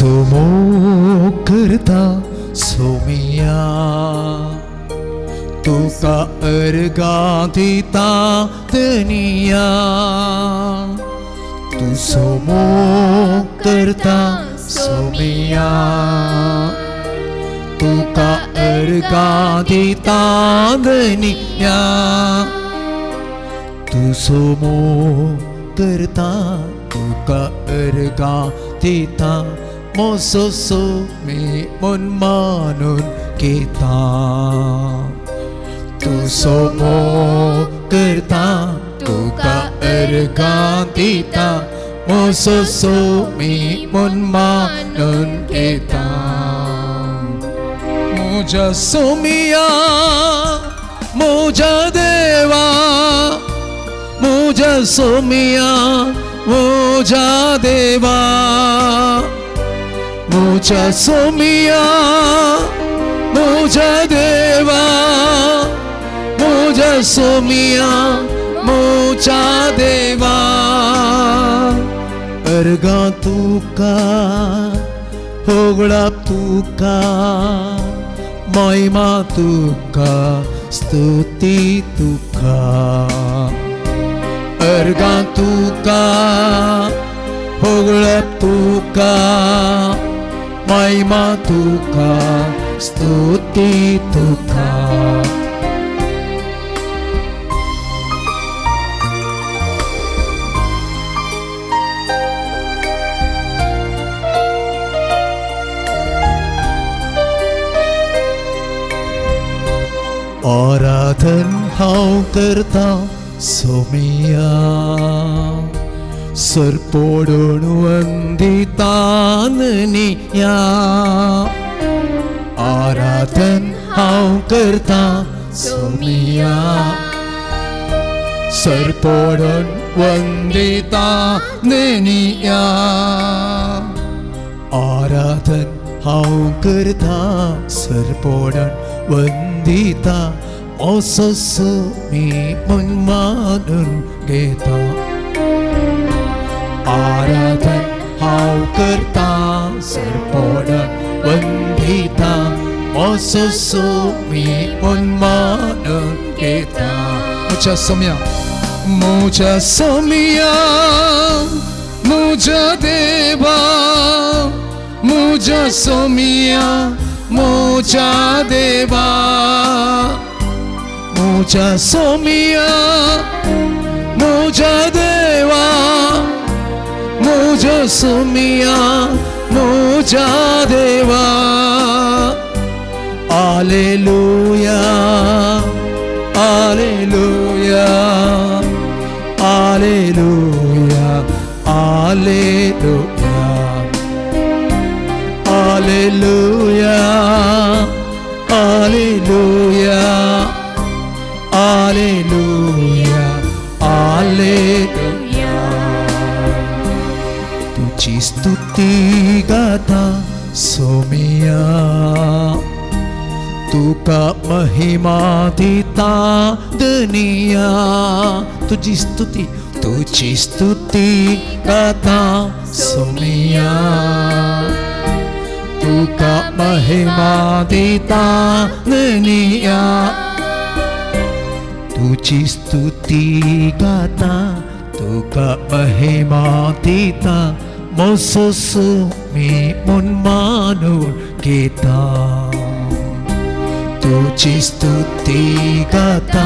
सोमो करता सोमिया तुका अर्गाधिता दुनिया तू सोमो करता सोमिया तुका अर्गाधिता दुनिया तू सोमो करता तुका अर्गाधिता मोसोसो मी मन मानून घेता तू सोमो करता तुका अर्गाधिता मोसोसो मी मन मानून घेता मोजा सोमिया मोजा देवा मोजा सोमिया मोजा देवा मोजा सोमिया मोजा देवा मोजा सोमिया मोजा देवा अर्गा तुका होगळा तुका महिमा तुका स्तुती तुका अर्गा तुका होगळा तुका महिमा तुका स्तुती तुका आराधन हांव करता सोमिया सरपोडून वंदिता दुनिया आराधन हांव करता सोमिया सरपोडून वंदिता दुनिया आराधन हांव करता सरपोडून वंदिता मोसोसो मी मन मानून घेता आराधन हांव करता सरपोडून वंदिता मोसोसो मी मन मानून घेता मोजा सोमिया मोजा सोमिया मोजा देवा मोजा सोमिया मोजा देवा मोजा सोमिया मोजा देवा मोजा सोमिया मोजा देवा Alleluia Alleluia Alleluia Alleluia Alleluia Alleluia Alleluia Alleluia तुझी स्तुती गाता सोमिया तुका महिमा दिता दुनिया तुझी स्तुती गाता सोमिया तुका महिमा दिता दुनिया तुझी स्तुती गाता तुका महिमा दिता मोसोसो मी मन मानून घेता तुझी स्तुती गाता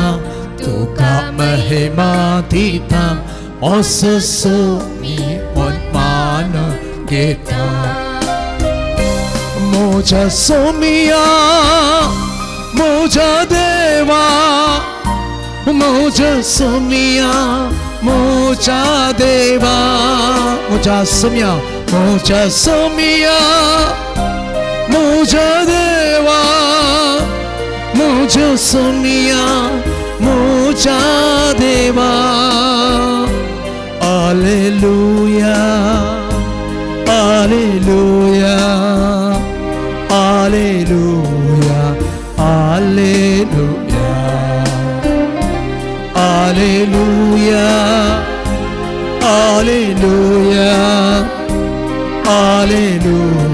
तुका महिमा दिता मोसोसो मी मन मानून घेता मोजा सोमिया मोजा देवा मोजा सोमिया मोजा देवा मोजा सोमिया मोजा सोमिया मोजा देवा मोजा सोमिया मोजा देवा Alleluia Alleluia Alleluia Alleluia Alleluia Alleluia Alleluia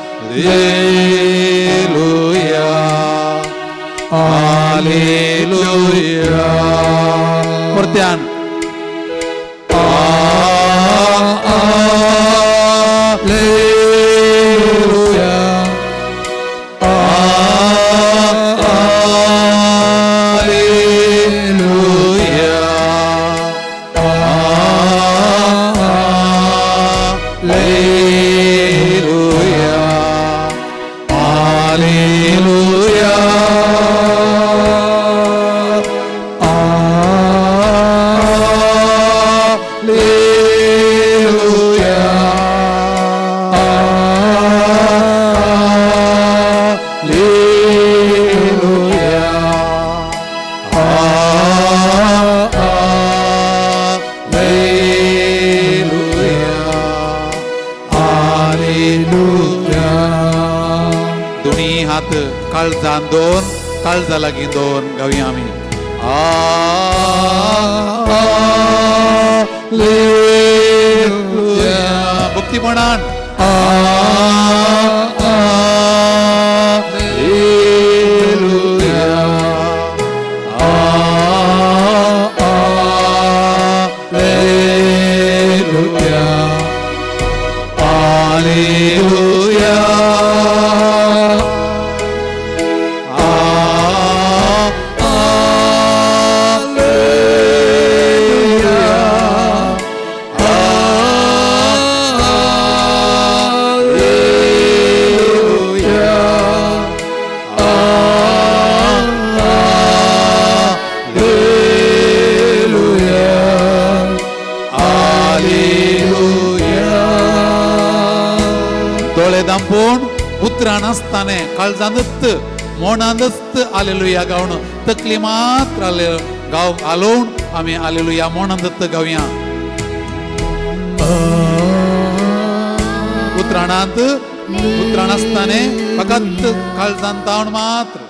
वयल्यान काळजान दोन काळजा लागीं दोन गावया आमी भक्ती म्हणान दांपोवन उतरान आसताने काळजांत मोणांत हालेलुया गावन तकली मात्र गाव आलोवन आमी हालेलुया मोणांत गावया उतराणांत उतराण आसताने फकत काळजांत तावन मात्र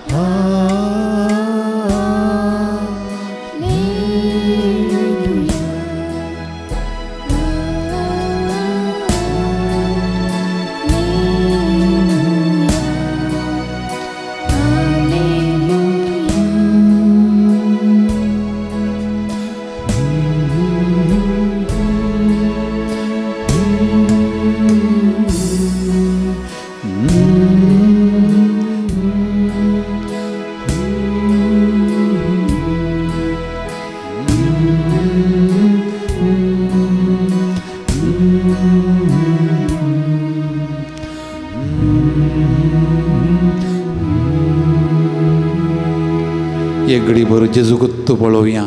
एक घडी भर जेजू गुत्त पळोवया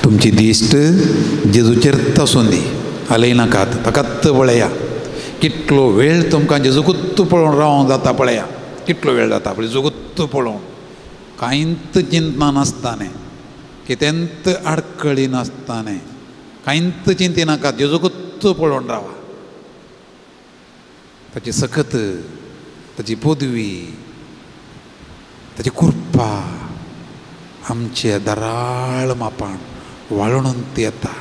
तुमची दिश्ट जेजूचेर तसून दी हालय नाकात फकत पळया कितलो वेळ तुमकां जेजू गुत्त पळोवन रावंक जाता पळया कितलो वेळ जाता पळय जुगुत्त पळोवन कांयच चिंतना नासताने कितेंत आडकळी नासताने कांयच चिंती नाका जेजूगुत्त पळोवन रावा ताची सखत ताची पदवी ताची कृपा आमचे दराळ मापान वाळून येता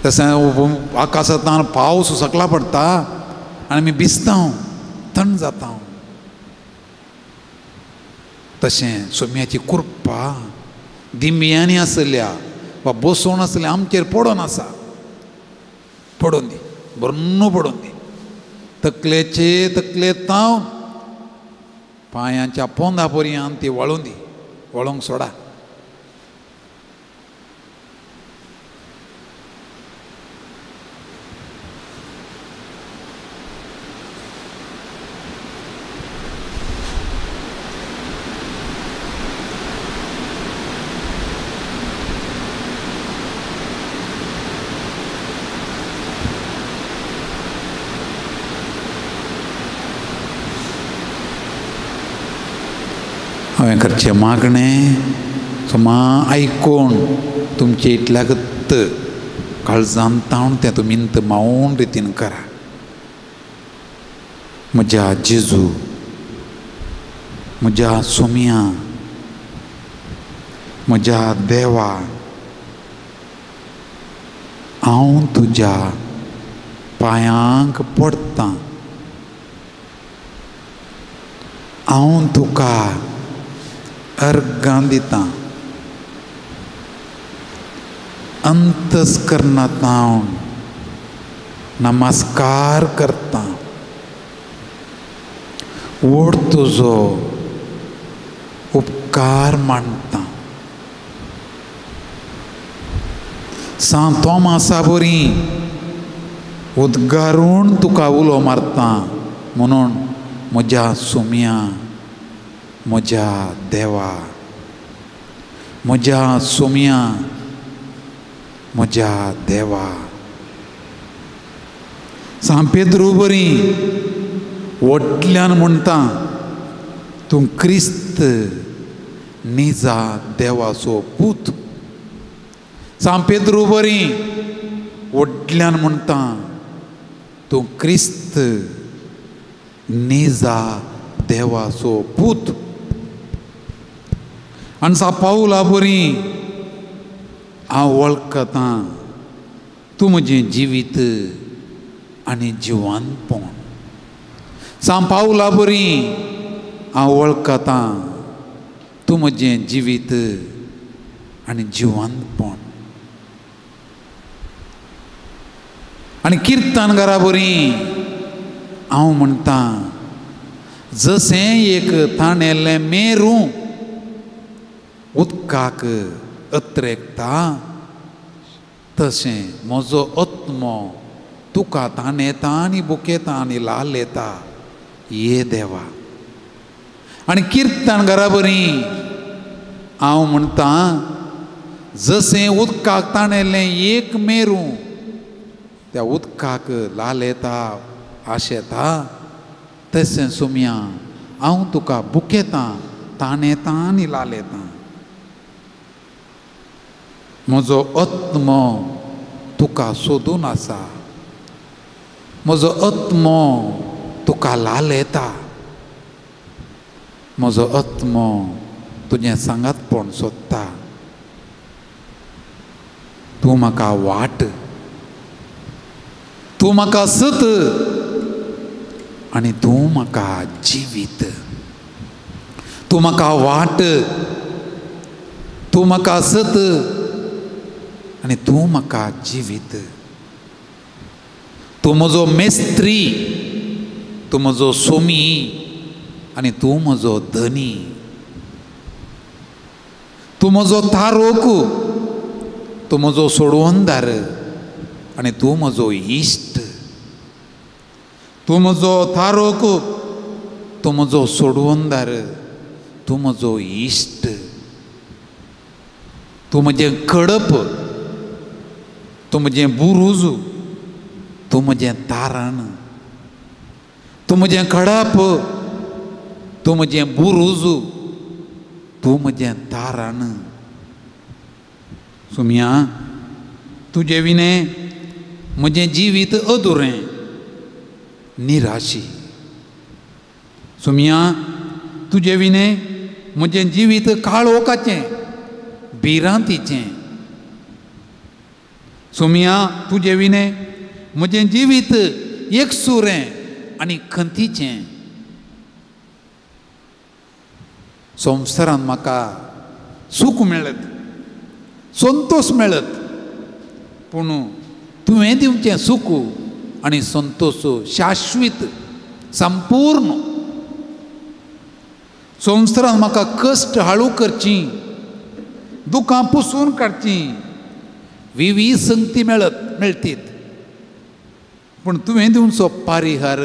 तशें आकाशांतल्यान पावस सकला पडटा आनी आमी भिजता थंड जाता तशें सोम्याची कृपा दिम्यांनी आसल्या वा बसोवन आसल्या आमचेर पडून आसा पडून दी बरो पडून दी तकलेचे तकले तावन पांयाच्या पोंदा पर्यंत ती वळून दी वळोंक सोडा हांवें करचें मागणें समा आयकून तुमचे इतल्यागत काळजांत तावन तें तुमी मौन रितीन करा म्हज्या जेजू म्हज्या सोम्या म्हज्या देवा, हांव तुज्या पांयांक पडटां. हांव तुका अर्गां दितां. अंतस्करणांतल्यान नमस्कार करतां. व्हड तुजो उपकार मानतां. सांत तोमासा बरी उद्गारून तुका उलो मारता म्हणून म्हज्या सुम्या, म्हज्या देवा, म्हज्या सुम्या, म्हज्या देवा. सांत पेद्रू बरी व्हडल्यान म्हणटा, तूं क्रिस्त निजा देवाचो पूत. सांत पेद्रू बरी व्हडल्यान म्हणटा, तूं क्रिस्त निजा देवाचो पूत. आनी सांत पावला बरी हांव वळखतां, तूं म्हजें जिवीत आनी जिवंतपण. सांत पावला बरी हांव वळखतां, तूं म्हजें जिवीत आनी जिवंतपण. आनी किर्तनकारा बरी हांव म्हणटा, जशें एक थाणेलें मेरूं उदकाक अत्रेकता, तशें म्हजो आत्मो तुका ताणेता आनी बुकेता आनी लालयता, ये देवा. आनी किर्तनकारा बरी हांव म्हणटा, जशें उदकाक ताणेलें एक मेरूं त्या उदकाक लालयता आशेता, तशें सुम्या हांव तुका बुकेता, ताणेता आनी लालयता. म्हजो आत्मो तुका सोदून आसा. म्हजो आत्मो तुका लालयता. म्हजो आत्मो तुजें सांगातपण सोदता. तूं म्हाका वाट, तूं म्हाका सत आनी तूं म्हाका जिवीत. तूं म्हाका वाट, तूं म्हाका सत आनी तूं म्हाका जिवीत. तूं म्हजो मेस्त्री, तूं म्हजो सोमी आनी तूं म्हजो धनी. तूं म्हजो थारोक, तूं म्हजो सोडवणदार आनी तूं म्हजो इश्ट. तूं म्हजो थारोक, तूं म्हजो सोडवणदार, तूं म्हजो इश्ट. तूं म्हजें कडप, तूं म्हजें बुरूज, तूं म्हजें तारण. तूं म्हजें कडप, तूं म्हजें बुरूज, तूं म्हजें तारण. सुम्या, तुजे विनें म्हजें जिवीत अधुरें, निराशी. सुम्या, तुजे विनें म्हजें जिवीत काळोखाचें, भिरांतीचें. सुम्या, तुजे विनें म्हजें जिवीत एकसुरें आनी खंतीचें. संवसारांत म्हाका सूख मेळत, संतोश मेळत, पूण तुवें दिवचें सूख आनी संतोश शाश्वीत, संपूर्ण. संवसारांत म्हाका कश्ट हाळू करचीं, दुखां पुसून काडचीं, विवी संगती मेळटीत, पूण तुवें दिवचो पारिहार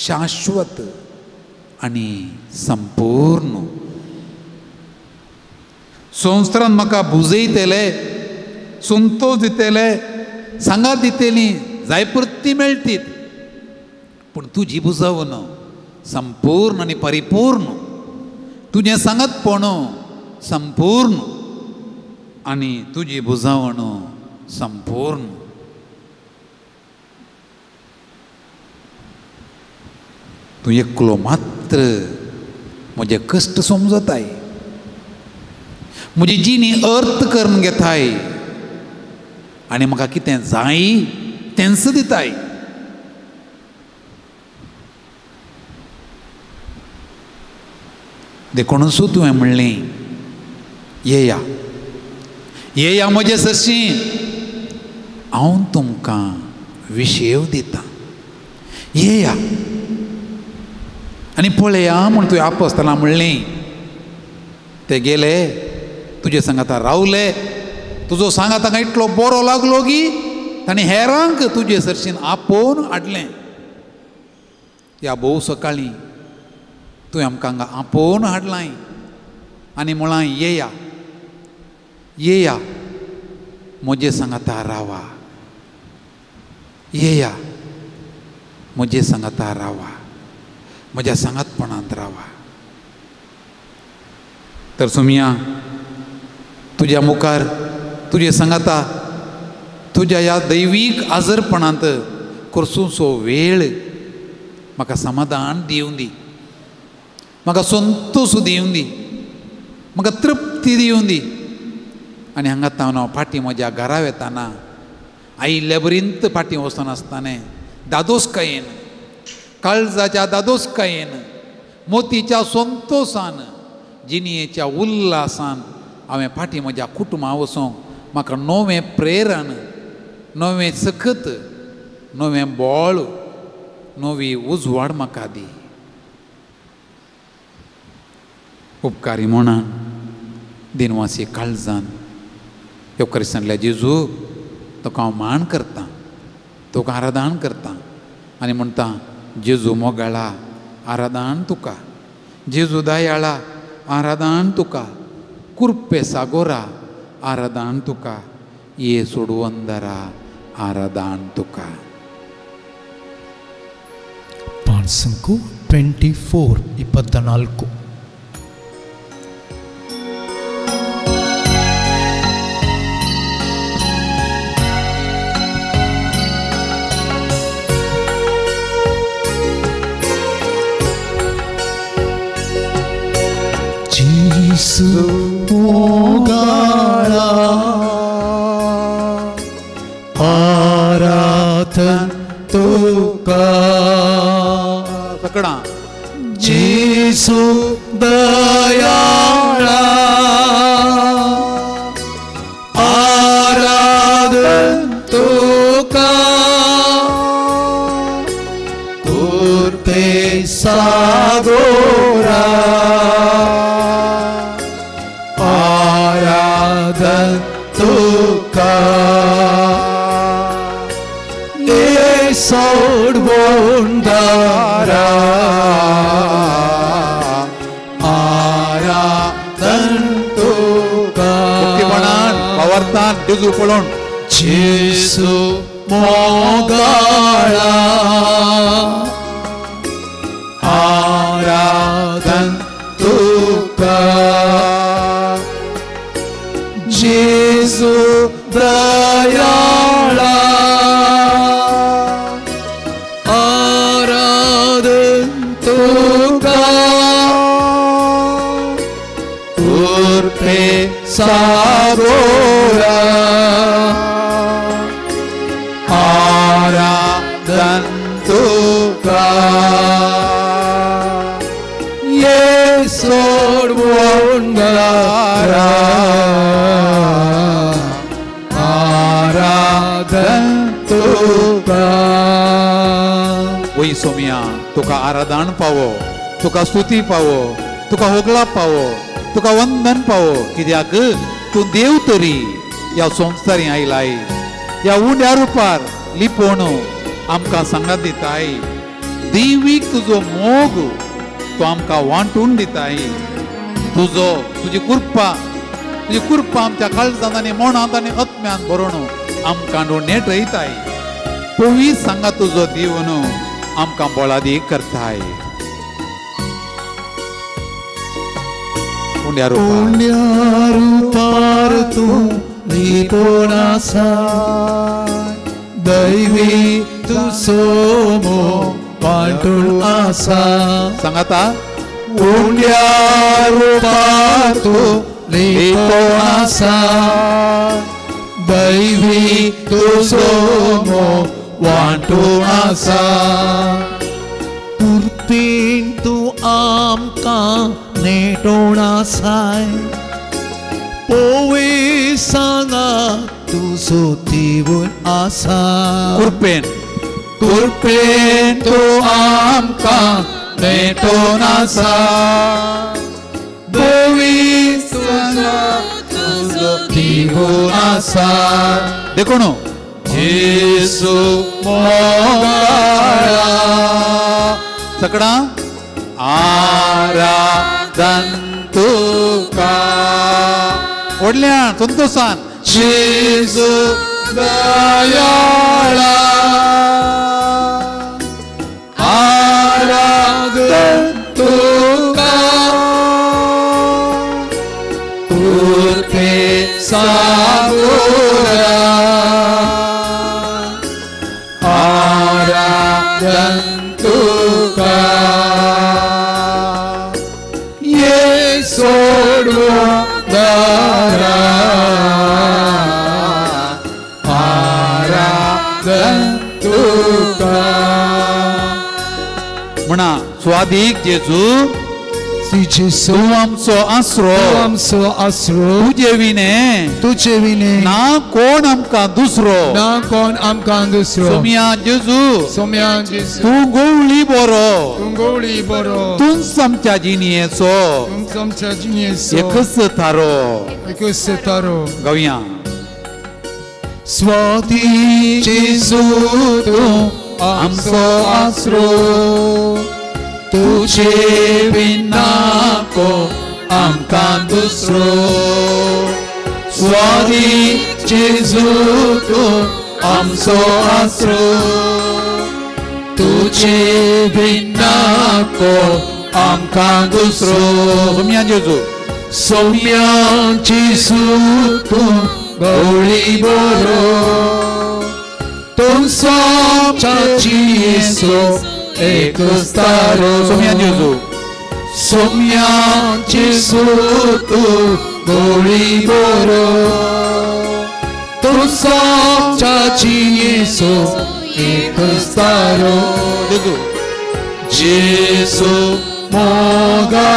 शाश्वत आनी संपूर्ण. संवसारांत म्हाका बुजयतले, संतोश दितले, सांगात दितली, जायपुरती मेळटीत, पूण तुजी बुजवण संपूर्ण आनी परिपूर्ण. तुजें सांगातपण संपूर्ण आनी तुजी बुजवण संपूर्ण. तूं एकलो मात्र म्हजे कश्ट समजताय, म्हजी जिणी अर्थ करून घेताय आनी म्हाका कितें जाय तेंच दिताय. देखूनच तुवें म्हणलें येया येया म्हजे सरशी, हांव तुमकां विशेव दितां. येया आनी पळया म्हूण तुवें आपोस्तलां म्हणलें. ते गेले तुजे सांगाता रावले, तुजो सांगा ताका इतलो बरो लागलो की ताणें हेरांक तुजे सरशीन आपोवन हाडलें. ह्या भोव सकाळीं तुवें आमकां हांगा आपोवन हाडलां आनी म्हळां येया येया म्हजे सांगाता रावा, येया म्हजे सांगाता रावा, म्हज्या सांगातपणांत रावा. तर सुमिया तुज्या मुखार तुजे सांगाता तुज्या ह्या दैवीक आजरपणांत करसूचो वेळ म्हाका समाधान दिवून दी, म्हाका संतोश दिवून दी, म्हाका तृप्ती दिवून दी. आनी हांगा हांव फाटीं म्हज्या घरा वेताना आयिल्ल्या बरींत फाटीं वचून आसताना दादोसकायेन, काळजाच्या दादोसकायेन, मोतीच्या संतोशान, जिणयेच्या उल्हासान हांवें फाटीं म्हज्या कुटुंबां वचोंक म्हाका नवें प्रेरण, नवें सकत, नवें बळ, नवी उजवाड म्हाका दी. उपकारी म्हणान दिनवासी काळजान उपकारी सांगल्या जेजू तुका हांव मान करतां, तुका आराधन करतां आनी म्हणटा जेजू मोगाळा आराधन तुका, जेजू दयाळा आराधन तुका, कुर्पे सागोरा आराधन तुका, ये सोडवंदरा आराधन तुका. पांचंकु 24:24. Jesus मोगाळा आराधन तुका, सकळां जेसू दयाळा आराधन तुका, कुर्ते सागोरा आराधन तुका, ये सोडवंदरा आराधन तुका. वावरतान जेजू पळोवन जेसू मोगाळा आराधन तुका, जेजू दयाळा आराधन तुका, कुर्पे सागोरा आराधन तुका, ये सोडवंदरा आराधन तुका. वय सोमिया तुका आराधन पावो, तुका स्तुती पावो, तुका होगला पावो, तुका वंदन पावो. कित्याक तूं देव तरी ह्या संवसारी आयलाय, ह्या उंड्या रुपार लिपोवन आमकां सांगात दिताय. दैवीक तुजो मोग तूं आमकां वांटून दिताय. तुजी कृपा आमच्या काळजांत आनी मनांत आनी आत्म्यांत भरून आमकां नेटयताय. पवीस सांगा तुजो दिवन आमकां बळादी करताय. उंड्या रुपार तूं लिपोवन आसाय, दैवी तुजो मोग वांटून आसा. सांगाता उंड्या रुपार तूं 리포나사 다이비 두소모 완토나사 Pintu amka netonasai Powe sanga tu sotibun asa Kurpen tu amka netonasa Powe sanga tu sotibun asa देखो नो यीशु मोगरा सकड़ा आराधन तुका ओढल्या संतोषान येशू दयाळा आराधन तुका उर्फे सागोरा आराधन तुका सोडवारा आराधन तुका म्हणा स्वादिक जेजू Jesu तू आमचो आसरो आमचो आसरो तुजे विने ना कोण आमकां दुसरो दुसरो सोम्या जेजू जेजू तू गवळी बरो गवळी बरो तूं आमच्या जिणयेचो आमच्या जिणयेचो एकच तारो गावया स्वाती जेजू तू आमचो आसरो तुझे बिना को आमकां दुसरो स्वादी जेजू तू आमचो आसरो तुझे बिना को आमकां दुसरो सोम्या जेजू तू गवळी बरो तुमचो जिणयेचो एकच तारो सोम्या जेजू तू गवळी बरो तुमचो जिणयेचो एकच तारो जेजू मोगरा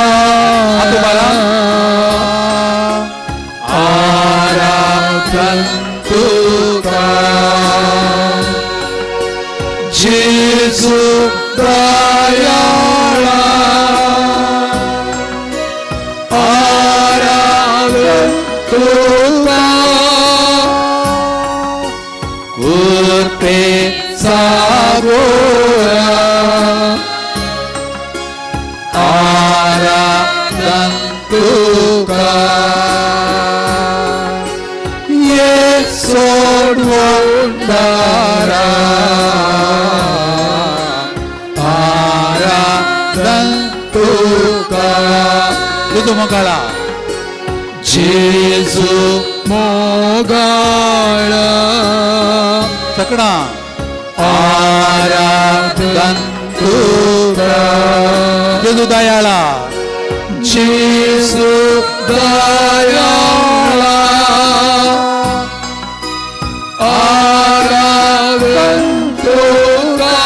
आराधन तुका जेजू दयाळा आराधन तुका कृपे सागोरा आराधन तुका सोडवणारा जेजू मोगाळा जेजू मोगाळा सकड़ा आराधन तुका जेजू दयाळा जेजू दयाळा आराधन तुका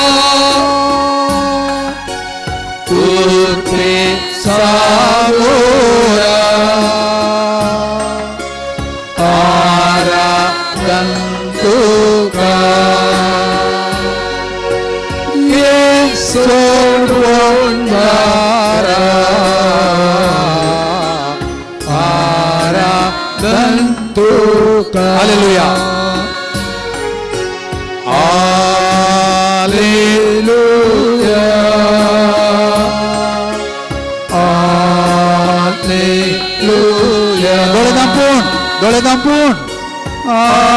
कृपे सागोरा आराधन तुका सोडवणारा आराधन तुका हालेलुया हालेलुया हालेलुया डोळे दांपून हालेलुया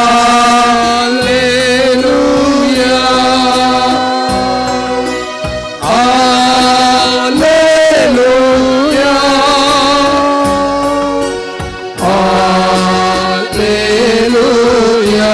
हालेलुया हालेलुया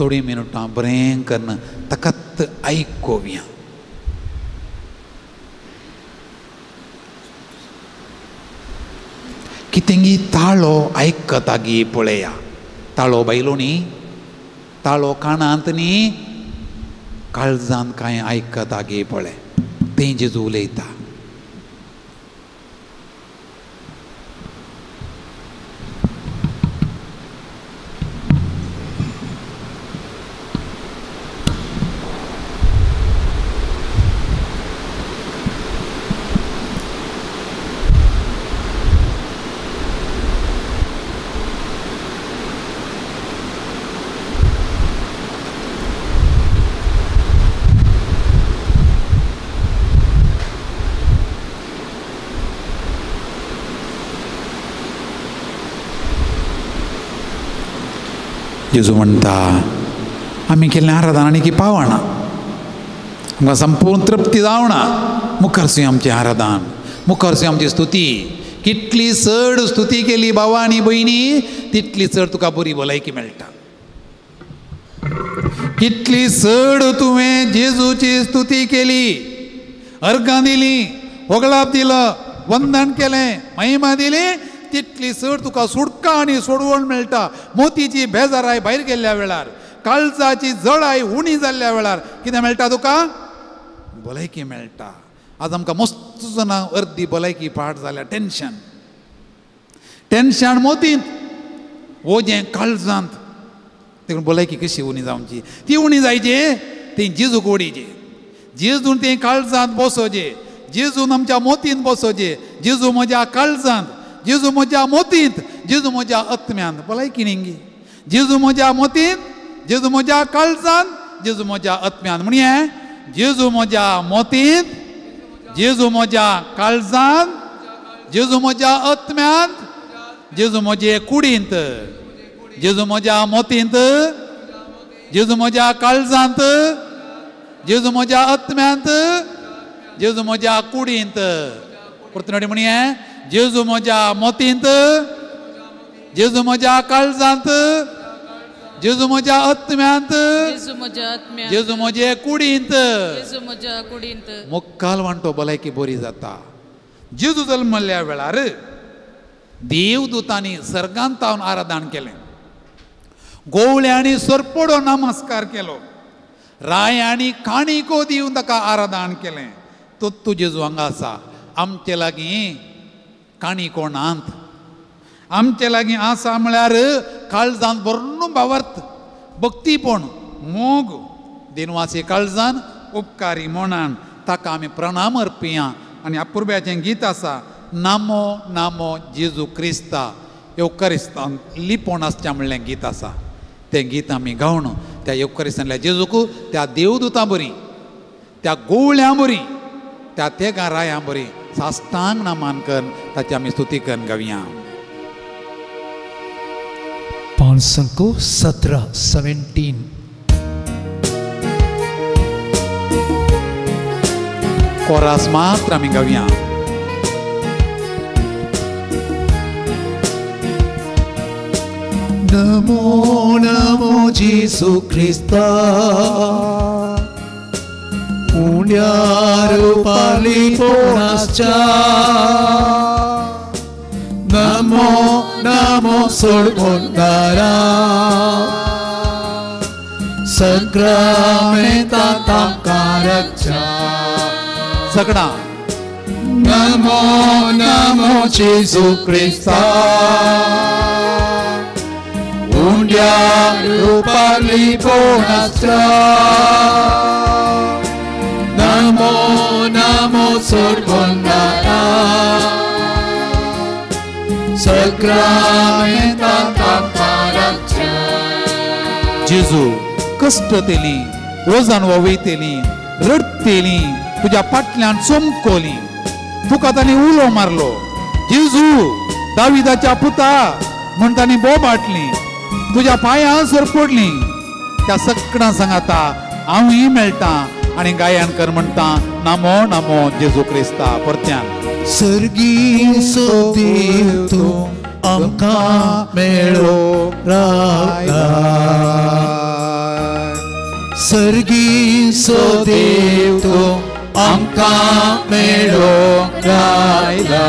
थोडी मिनटां बरें करन तकत आयकोवया. कितेंगी ताळो आयकता गी पळया. ताळो बायलो न्ही, ताळो कानांत न्ही, काळजांत कांय आयकता गे पळय. तें जेजू उलयता. जेजू म्हणटा आमी केल्लें आराधना आनी की पावना, आमकां संपूर्ण तृप्ती जावना. मुखारसूय आमचें आराधन, मुखारसूय आमची स्तुती. कितली चड स्तुती केली भावा आनी भयणी तितली चड तुका बरी भलायकी मेळटा. कितली चड तुवें जेजूची स्तुती केली, अर्गां दिली, होगलाप दिलो, वंदन केलें, महिमा दिली, तितली चड तुका सुटका आनी सोडवण मेळटा. मोतीची बेजाराय भायर गेल्ल्या वेळार, काळजाची जळाय उणी जाल्ल्या वेळार कितें मेळटा तुका? भलायकी मेळटा. आज आमकां मस्त जाणां अर्दी भलायकी पाड जाल्या. टेन्शन मोतींत, ओजें काळजांत. देखून भलायकी कशी उणी जावची? ती उणी जायची ती जेजूक ओडीचे. जेजून तें काळजांत बसोवचे, जेजून आमच्या मोतींत बसोवचे. जेजू म्हज्या काळजांत, जेजू म्हज्या मोतींत, जेजू म्हज्या आत्म्यांत. भलायकी न्ही, जेजू म्हज्या मोतींत, जेजू म्हज्या काळजांत, जेजू म्हज्या आत्म्यांत. म्हणया जेजू म्हज्या मोतींत, जेजू म्हज्या काळजांत, जेजू म्हज्या आत्म्यांत, जेजू म्हजे कुडींत. जेजू म्हज्या मोतींत, जेजू म्हज्या काळजांत, जेजू म्हज्या आत्म्यांत, जेजू म्हज्या कुडींत. परतून म्हणया जेजू म्हज्या मोतींत, जेजू म्हज्या काळजांत, जेजू म्हज्या आत्म्यांत, जेजू म्हजे कुडींत. मुखाल वांटो भलायकी बरी जाता. जेजू जल्मल्या वेळार देवदूतांनी सर्गांत तावन आराधन केलें. गोवळ्यांनी सरपडो नमस्कार केलो. रायांनी काणिको दिवन ताका आराधन केलें. तूं जेजू हांगा आसा. आमचे लागीं काणिको नांत. आमचे लागीं आसा म्हळ्यार काळजांत भरून भावार्थ, भक्तीपण, मोग, दिनवासी काळजान, उपकारी मनान ताका आमी प्रणाम अर्पिया. आनी अपुर्ब्याचें गीत आसा, नामो नामो जेजू क्रिस्ता. येवकारिस्तांत लिपोन आसचें म्हणलें गीत आसा. तें गीत आमी गावन त्या येवकारिस्तांतल्या जेजूक, त्या देवदूतां बरी, त्या गोवळ्यां बरी, त्या तेगा रायां बरी साश्टांग नामान करून ताची आमी स्तुती करून गावया. 517 कोरास मात्र आमी गावया. नमो नमो जेजू क्रिस्ता, उण्यार पालिपोनाच्या. नमो नमो सोडवणारा, संक्रामेता ताका रक्षा. सगळा नमो नमो जेजू क्रिस्ता, उण्यार पालिपोनाच्या. नमो नमो सोडवणारा, संक्रामेता ताका रक्षा. जेजू कष्ट तेली, ओजान वयतेली, रडतेली, तुज्या फाटल्यान चमकोली, तुका तांणी उलो मारलो. जेजू दाविदाच्या पुता म्हण तांणी बोबाटली, तुज्या पांयां सरपडली. त्या सगळ्यां सांगाता हांवूय मेळटा आनी गायन कर म्हणटा, नामो नामो जेजू क्रिस्ता. परत्यान सर्गीचो देव तूं आमकां मेळो रावला. सर्गीचो देव तो आमकां मेळोंक लायला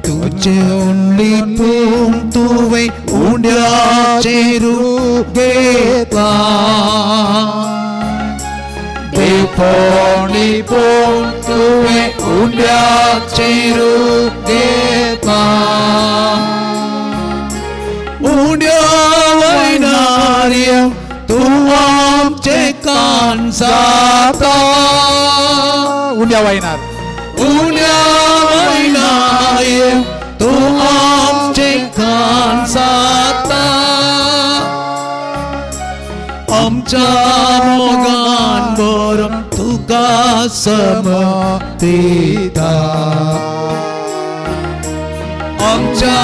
तुझे उंडली पूण तुवें उंड्याचेर घेतला देवपणी पूण तुवें उंड्याचेर घेतला उंड्या वयनार्य तूं आमचे कान जाता उंड्या वायनार उंड्या वयनार्य तूं आमचे कान जाता आमच्या मोगान बरोवन तुका समर्पिता आमच्या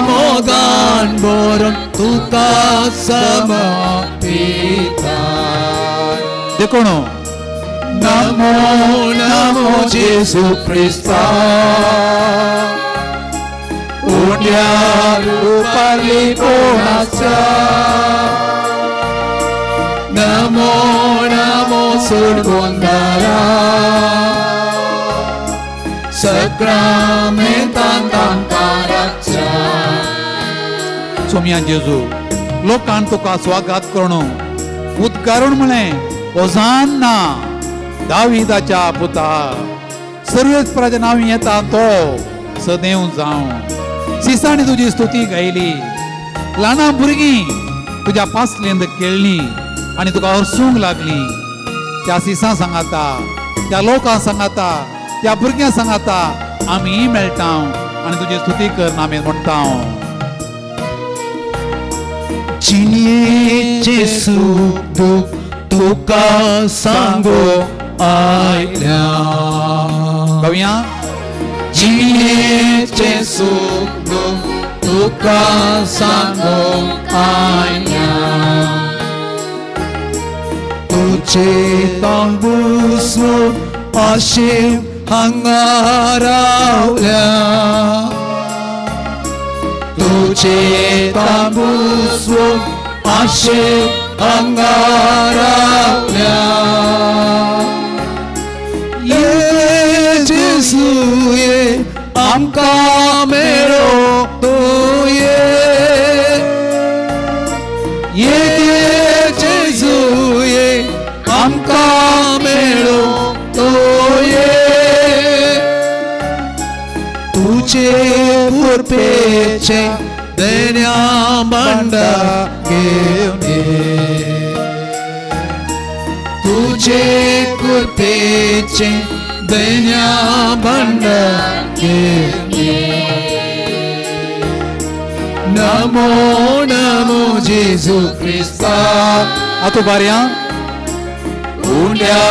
मोगान बरोवन तुका समर्पिता देखून नमो नमो जेसू क्रिस्ता उंड्या रुपाली कोणाचा नमो नमो सुरगोंदारा सक्रमेंतान तांकाराच्या सोम्यान जेजू लोकांन तुका स्वागत करून उद्गारून म्हळें होसान्ना दाविदाच्या पुता सर्वेच प्रजा नांवी येता तो सदैव जावं सिसांनी तुजी स्तुती गायली ल्हाना भुरगीं तुज्या पासलेंद खेळ्ळी आनी तुका हरसूंक लागली त्या सिसां सांगाता त्या लोकांक सांगाता त्या भुरग्यांक सांगाता आमी मेळटा आनी तुजी स्तुती करना आमी म्हणटा जिणेचे सूख दूख तुका सांगो आयल्या कवया जिणेचे सूख दूख तुका सांगो आयल्या तुझे तांबूसून आशेव हांगा रावल्या तुझे तांबूसून आशेव हांगा रावल्या ये जेसू ये आमकां मेळो तूं ये जेसू ये आमकां मेळो तूं तुझे पुरपेचे देण्या भांडा घेवन तुझे कुरपेचे देण्या भांडा घेवन नमो नमो जेजू क्रिस्ता आतू बारया उंड्या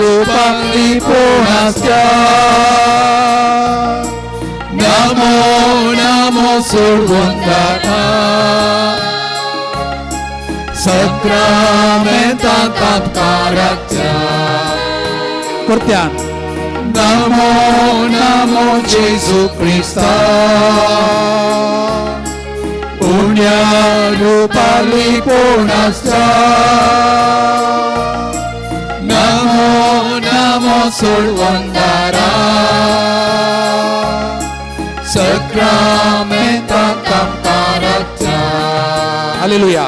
रुपांतली पोणाच्या नमो नमो सुरगोंदारा सक्रमेंतान तांकाराच्या करत्यान नमो नमो जेजू Crysta उंड्या रुपांतली पोणाच्या Namo Namo सुरगोंदारा सक्रमेंतान तांकाराच्या hallelujah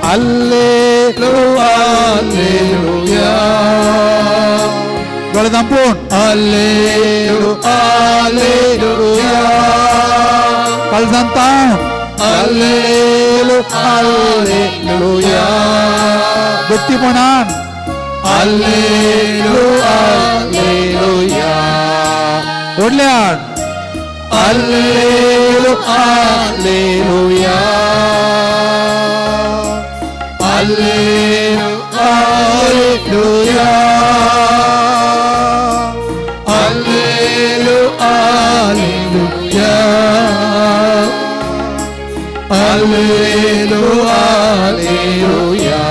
hallelujah hallelujah गळे दांपून हालेलुया हालेलुया काळजांत तावन हालेलुया हालेलुया गट्टीपणान हालेलुया हालेलुया व्हडल्यान hallelujah hallelujah hallelujah hallelujah hallelujah hallelujah hallelujah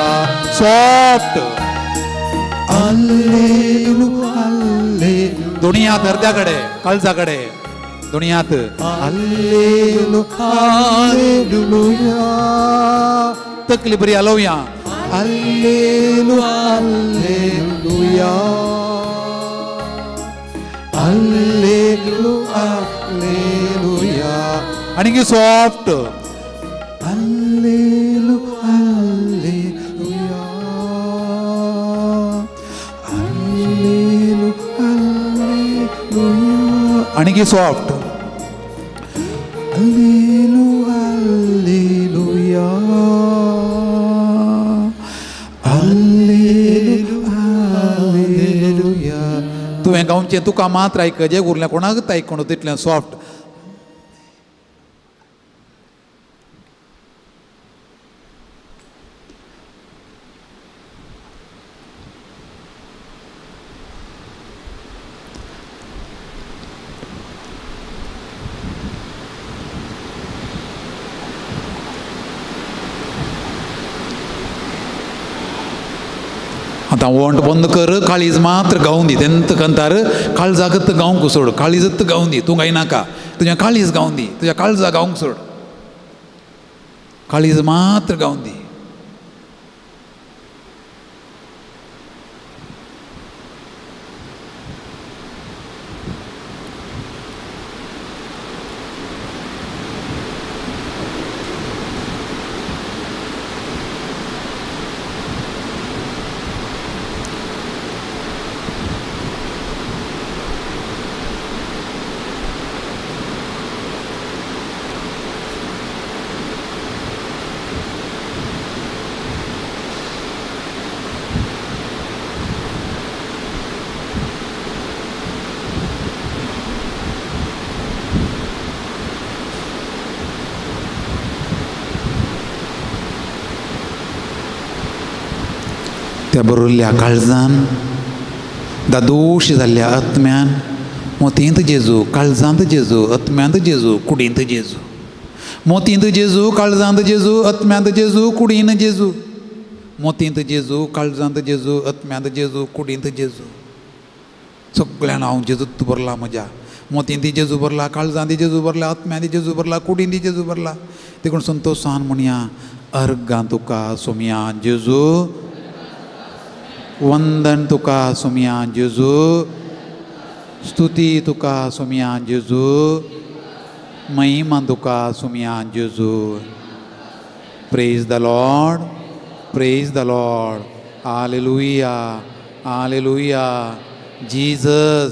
soft hallelujah hallelujah दुनियात हृदयाकडे काळजाकडे दुनियात हालेलुया हालेलुया तकली बरी हलवया. Alleluia, Alleluia. Alleluia, Alleluia. आणि soft. Alleluia, Alleluia. Alleluia, Alleluia. आणि soft. Alleluia, Alleluia. Alleluia, Alleluia. तुवें गावचे तुका मात्र आयकजे उरलें कोणाकच आयकून तितलें सॉफ्ट. आता वंट बंद कर, काळीज मात्र गावून दी. तेंत कंतार काळजागत गावंक सोड, काळीजत गावून दी. तूं गायनाका, तुझ्या काळीज गावून दी, तुझ्या काळजा गावंक सोड, काळीज मात्र गावून दी. त्या बरोल्ल्या काळजान, दादोश जाल्ल्या आत्म्यान, मोतींत जेजू, काळजांत जेजू, आत्म्यांत जेजू, कुडींत जेजू. मोतींत जेजू, काळजांत जेजू, आत्म्यांत जेजू, कुडीन जेजू. मोतींत जेजू, काळजांत जेजू, आत्म्यांत जेजू, कुडींत जेजू. सगळ्यांना हांव जेजूत भरला म्हज्या. मोतींत जेजू भरला, काळजांत जेजू भरला, आत्म्यांत जेजू भरला, कुडींत जेजू भरला. देखून संतोशान म्हणया, अर्गां तुका सोमया जेजू, वंदन तुका सोमया जेजू, स्तुती तुका सोमया जेजू, महिमा तुका सोमया जेजू. Praise the Lord, praise the Lord. Hallelujah, hallelujah. Jesus,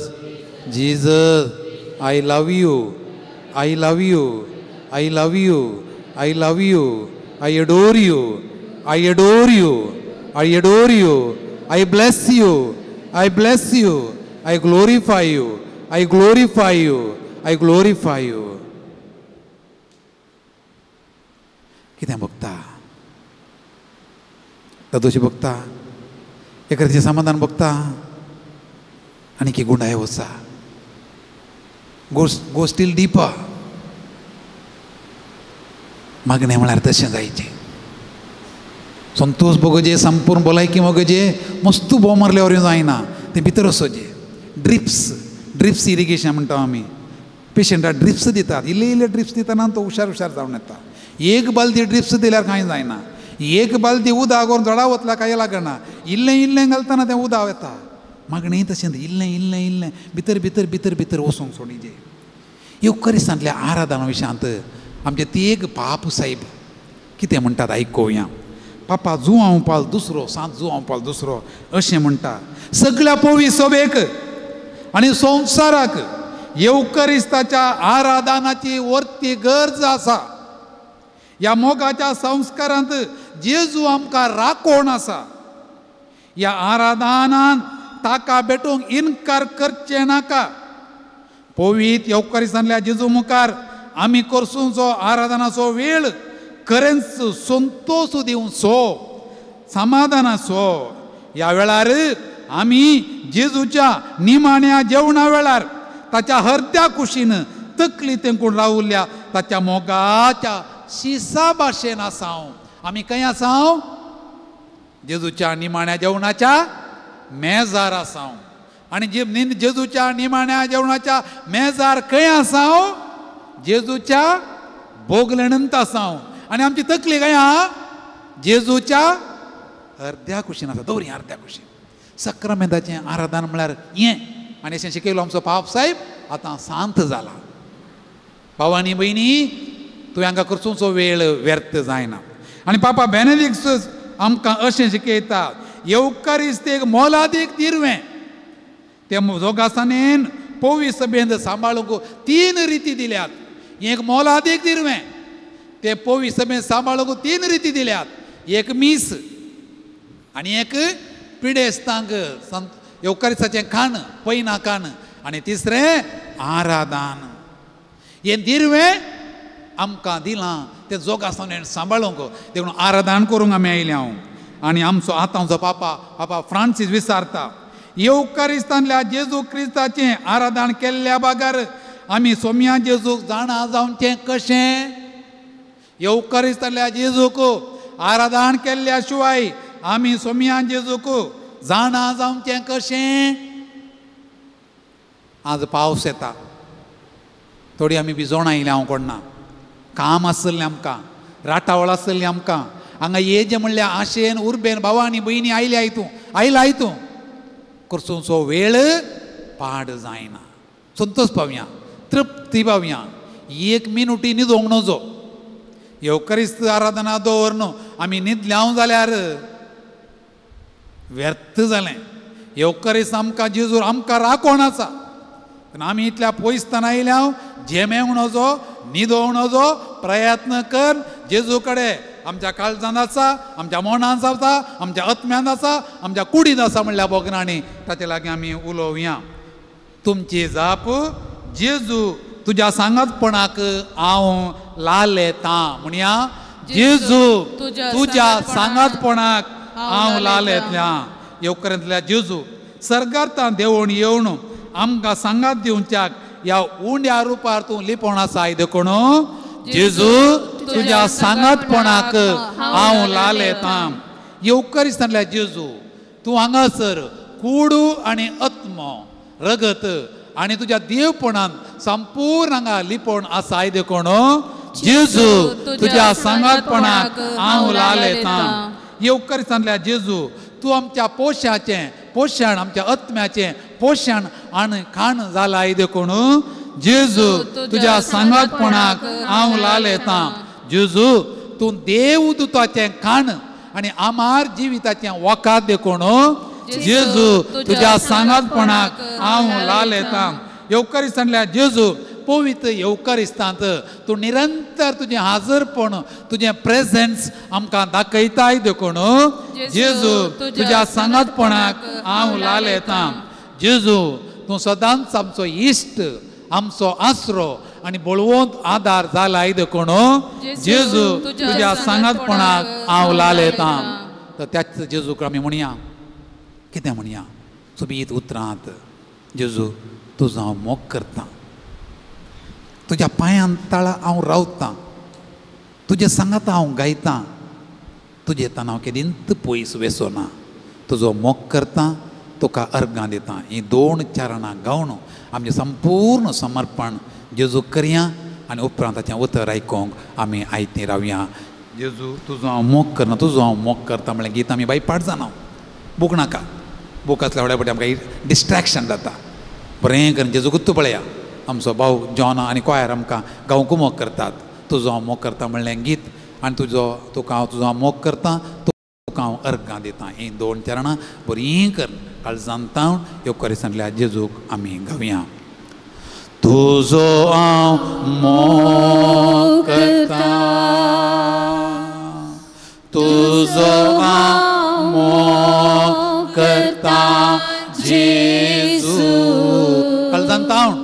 Jesus, I love you, I love you, I love you, I love you, I adore you, I adore you, I adore you. I bless you, I bless you, I glorify you, I glorify you, I glorify you. कितें भक्ता? दादोशी भक्ता, एखाद्याचे समाधान भक्ता, आनी की गुंडाय वचा. गो steel डीपा. मागणें म्हळ्यार तशें जायचें. संतोष भोगजे, संपूर्ण भलायकी मोगजे, मस्त भोव मारल्यावर जायना. ते भितर वचोचें. ड्रिप्स इरिगेशन म्हणटा आमी. पेशंटाक ड्रिप्स दितात. इल्ले इल्ले ड्रिप्स दितना तो हुशार जावन येता. एक बालदी ड्रिप्स दिल्यार कांय जायना. एक बालदी उदक व्हरून झाडां वतला काय लागना. इल्लें इल्लें घालतना तें उदक येता. मागणें तशें इल्लें इल्लें इल्लें भितर भितर भितर भितर वचूंक सोडिजे. युक्करिस्तांतल्या आराधना विशयांत आमचे तियेग पाप साहेब कितें म्हणटात आयकुया. पापा जुवांव पाल दुसरो, सांत जुवांव पाल दुसरो अशें म्हणटा. सगळ्या पवी सभेक आनी संवसाराक येवकरिस्ताच्या आराधनाची वर्ती गरज आसा. ह्या मोगाच्या संस्कारांत जेजू आमकां राखोण आसा. ह्या आराधनान ताका भेटूंक इन्कार करचे नाका. पवित येवकरिस्तांतल्या जेजू मुखार आमी करसूचो आराधनाचो वेळ खरेंच संतोष दिवचो, समाधानाचो. ह्या वेळार आमी जेजूच्या निमाण्या जेवणा वेळार ताच्या हरत्या कुशीन तकली तेंकून रावुल्ल्या ताच्या मोगाच्या शिसा भाशेन आसाव. आमी खंय आसाव? जेजूच्या निमाण्या जेवणाच्या मेजार आसाव. आनी जेजूच्या निमाण्या जेवणाच्या मेजार खंय आसाव? जेजूच्या बोगलेणंत आसाव. आनी आमची तकली खंय आहा? जेजूच्या अर्ध्या कुशीन आसा दवरी अर्ध्या कुशीन सक्रामेंताचें आराधन म्हळ्यार हें आनी अशें शिकयलो आमचो पाप साहेब आतां शांत जाला भावांनी भयणी तुवें हांगा कडसूचो वेळ व्यर्थ जायना आनी पापा बेनेडिक्टस आमकां अशें शिकयता येवकारिस्तेक मोलादीक दिरवें ते जोगासनेन पोवी सभेंत सांबाळूंक 3 रिती दिल्यात एक मोलादीक दिरवें ते पोवी सभेंत सांबाळूंक 3 रिती दिल्यात एक मीस आनी एक पिडेस्तांक येवकारिस्ताचें खाण पयना खाण आनी तिसरें आराधन हें दिरवें आमकां दिलां तें जोगासनेन सांबाळूंक देखून आराधन करूंक आमी आयल्या हांव आनी आमचो आतांचो पापा फ्रांसीस विचारता येवकारिस्तांतल्या जेजू क्रिस्ताचें आराधन केल्ल्या बागर आमी सोम्या जेजूक जाणा जावचें कशें येवकारिस्तांतल्या जेजूक आराधन केल्ल्या शिवाय आमी सोम्या जेजूक जाणा जावचें कशें आज पावस येता थोडी आमी भिजोण आयल्या हांव कोणना काम आसलें आमकां राटावळ आसली आमकां हांगा येजे म्हणल्यार आशेन उर्बेन भावांनी भयणी आयल्या हितूं कडसूचो वेळ पाड जायना संतोश पावया तृप्ती पावया 1 मिनूटी न्हिदोंक नजो येवकारिस्त आराधना दवरन आमी न्हिदल्या जाल्यार व्यर्थ जालें येवकारिस्त आमकां जेजूर आमकां राखण आसा आमी इतल्या पयसतान आयल्या जेमेंक नजो न्हिदोंक नजो प्रयत्न कर जेजू कडेन आमच्या काळजांत आसा आमच्या मनांत आसा आमच्या आत्म्यांत आसा आमच्या कुडींत आसा म्हणल्या बोगनांनी ताचे लागीं आमी उलोवया तुमची जाप जेजू तुज्या सांगातपणाक हांव लालयतां म्हणया जेजू तुज्या सांगातपणाक हांव लालयतल्या येवकारांतल्या जेजू सर्गार्थां देंवोन येवन आमकां सांगात दिवच्याक ह्या उंड्या रुपार तूं लिपोवन आसा देखून जेजू तुज्या सांगातपणाक हांव लालयतां येवकारिस्तांतल्या जेजू तूं हांगासर कुडू आनी आत्मो रगत आनी तुज्या देवपणांत संपूर्ण हांगा लिपोवन आसा देखून जेजू तुज्या सांगातपणाक हांव लालयतां येवकारिस्तांतल्या जेजू तूं आमच्या पोशाण आमच्या आत्म्याचें पोशण आनी खाण जालाय देखून जेजू तुज्या सांगातपणाक हांव लालयतां जेजू तूं देवदूताचें खाण आनी आमार जिविताचें वखाद देखून जेजू तुज्या सांगातपणाक हांव लालयतां येवकारिस्तांतल्या जेजू पवित्र येवकारिस्तांत तूं निरंतर तुजें हाजरपण तुजें प्रेझेंस आमकां दाखयताय देखून जेजू तुज्या सांगातपणाक हांव लालयतां जेजू तूं सदांच आमचो इश्ट आमचो आसरो आनी बळवंत आदार जालाय देखून जेजू तुज्या सांगातपणाक हांव लालयतां तर त्याच जेजूक आमी म्हणया कितें म्हणया सोबीत उतरांत जेजू तुजो हांव मोग करतां तुज्या पांयां तळा हांव रावतां तुजे सांगात हांव गायतां तुजे तान हांव केदींत पयस वेसोना तुजो मोग करतां तुका अर्गां दितां हीं 2 चरणां गावन आमचें संपूर्ण समर्पण जेजू करया आनी उपरांत ताचें उतर आयकोंक आमी आयतीं रावया जेजू तुजो हांव मोग करना तुजो हांव मोग करता म्हळ्यार गीत आमी बाय पाड जाना बूक नाका बूक आसल्या फुडें फावटी आमकां डिस्ट्रॅक्शन जाता बरें करून जेजू गुत्तू पळया आमचो भाव जॉन आनी कोयर आमकां गांवकू मोग करतात तुजो हांव मोग करता म्हणलें गीत आनी तुका हांव तुजो हांव मोग करतां तुका हांव अर्गां दितां हीं 2 चरणां बरीं कर काळजांतावन येवकारिस्तांतल्या जेजूक आमी गावया तुजो हांव मोग करतां तुजो हांव मोग करतां जेजू काळजांतावन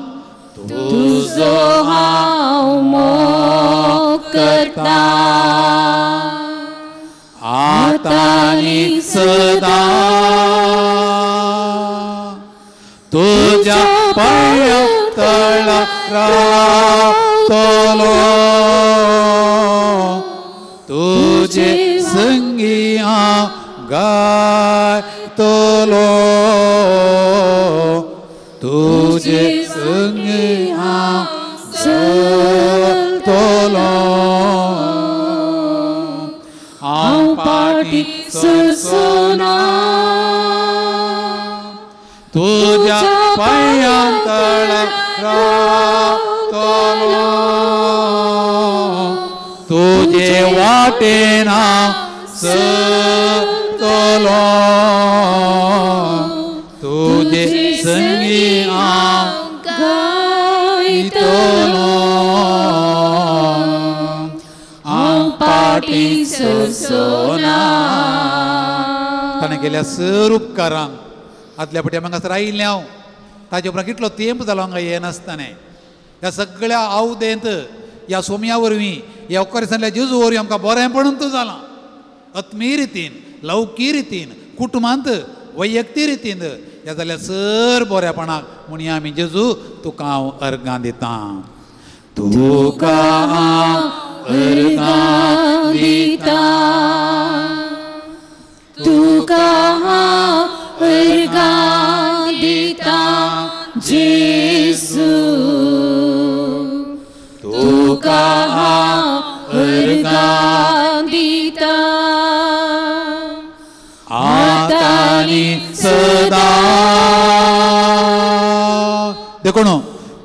तुजो हांव मोग करतां आतांनी सदां तुज्या पांया तळा रावतलो तुजे संगी हांव गायतलो तुजे संगी हांव चलतलो, 好吧。पाटी सरसोना तुझ्या पायांतळा रावतलो तुझे वाटेना सरतलो तुझे संगी गायतलो पाटी सरसोना ताणें केल्या सर उपकारांक आदल्या फावटी म्हाका रायिल्लें हांव ताजे उपरांत कितलो तेंप जालो हांगा हें नासताना ह्या सगळ्या आवदेंत ह्या सोमया वरवीं ह्या उपकारांतल्या जेजू वरवीं आमकां बरेंपणूच जालां आत्मीय रितीन लौकी रितीन कुटुंबांत वैयक्तीक रितीन ह्या जाल्यार सर बरेपणाक म्हणून आमी जेजू तुका हांव अर्गां दितां तुका अर्गां दिता तुका अर्गां दिता जेजू तुका अर्गां दिता आतानी सदा देखो न्हू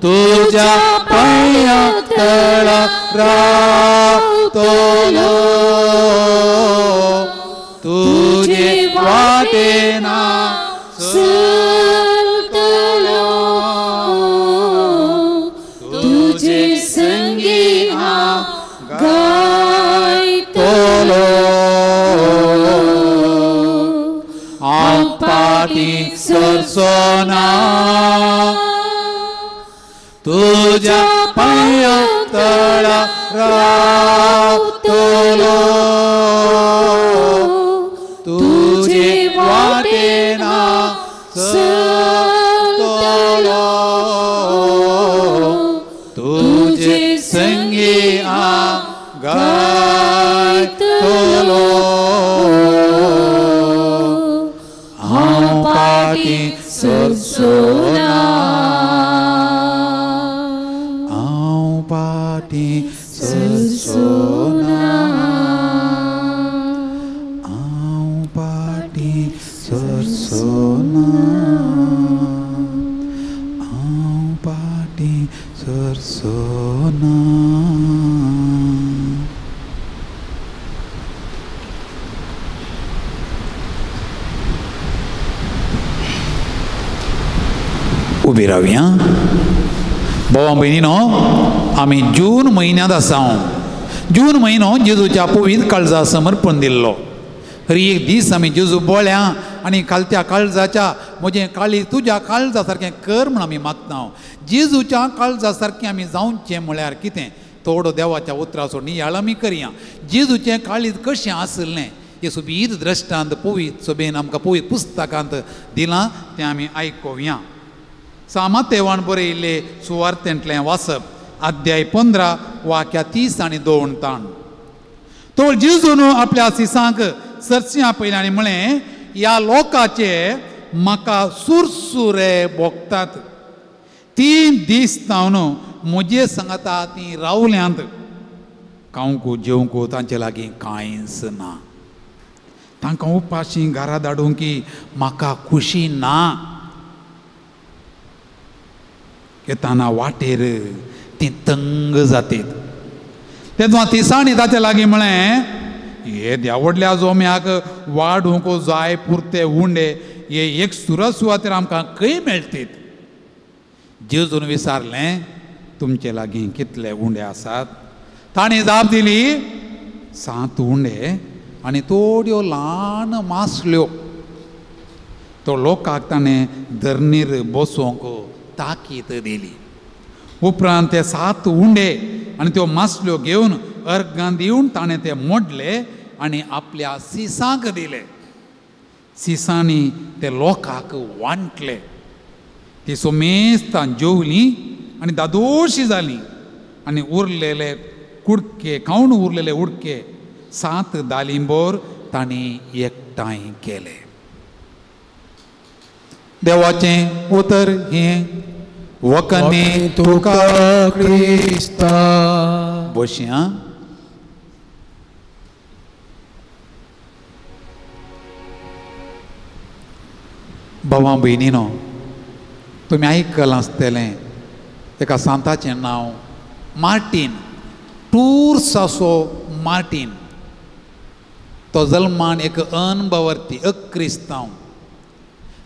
तुझ्या पायांतळा रावतलो तुझे वाटेना सरतलो तुझे संगी गायतलो हांव पाटी सरसोना तुझ्या पायांतळा रावतलो तुझे वाटेना सरतलो तुझे संगी गायतलो हांव पाटी सरसोना पाटी सरसोना हांव पाटी सरसोना हांव पाटी सरसोना उबी रावया भावा भयणीनो आमी जून म्हयन्यांत आसा जून म्हयनो जेजूच्या पवित्र काळजा समर्पण दिल्लो हरी एक दीस आमी जेजू बोळ्या आनी कालत्या काळजाच्या म्हजें काळीज तुज्या काळजा सारकें कर म्हण आमी मागता जेजूच्या काळजा सारकें आमी जावचें म्हळ्यार कितें थोडो देवाच्या उतराचो नियाळ आमी करया जेजूचें काळीज कशें आसलें हे सोबीत द्रश्टांत पवित्र सोबेन आमकां पवित्र पुस्तकांत दिलां तें आमी आयकुया सामातेवान बरयिल्ले सुवार्थेंतलें वाचप अध्याय 15 वाक्या 30 आनी 2 ताण तो जेजून आपल्या सिसांक सरसिया पयल्यानी म्हळें ह्या लोकाचे म्हाका सुरसुरे भोगतात 3 दीस जावन म्हजे सांगता ती रावल्यांत खावंकू जेवंकू तांचे लागीं कांयच ना तांकां उपाशी घरा धाडूंकी म्हाका खुशी ना येताना वाटेर ती तंग जातात तेन्ना तिसाणी ताचे लागीं म्हळें हे देवडल्या जोम्याक वाडूंक जाय पुरते उंडे हे एक सुवातेर आमकां खंय मेळटात जेजून विचारलें तुमचे लागीं कितले उंडे आसात ताणें जाप दिली 7 उंडे आनी थोड्यो ल्हान मासल्यो तो लोकांक ताणें धरणीर बसोवंक ताकीद दिली उपरांत ते 7 उंडे आनी त्यो मासल्यो घेवन अर्गां दिवन ताणें ते मोडले आनी आपल्या सिसांक दिले सिसांनी ते लोकांक वांटले ती सोमेस्तां जेवलीं आनी दादोशी जालीं आनी उरलेले कुडके खावन उरलेले उडके 7 दालिंबोर तांणी एकठांय केले देवाचें उतर हें वखणी तुका क्रिस्ता बशी भावां भयणीनो, तुमी आयकलां आसतलें एका सांताचें नांव मार्टीन, टूर्सासो मार्टीन. तो जल्मान एक अनभवर्ती, क्रिस्तांव.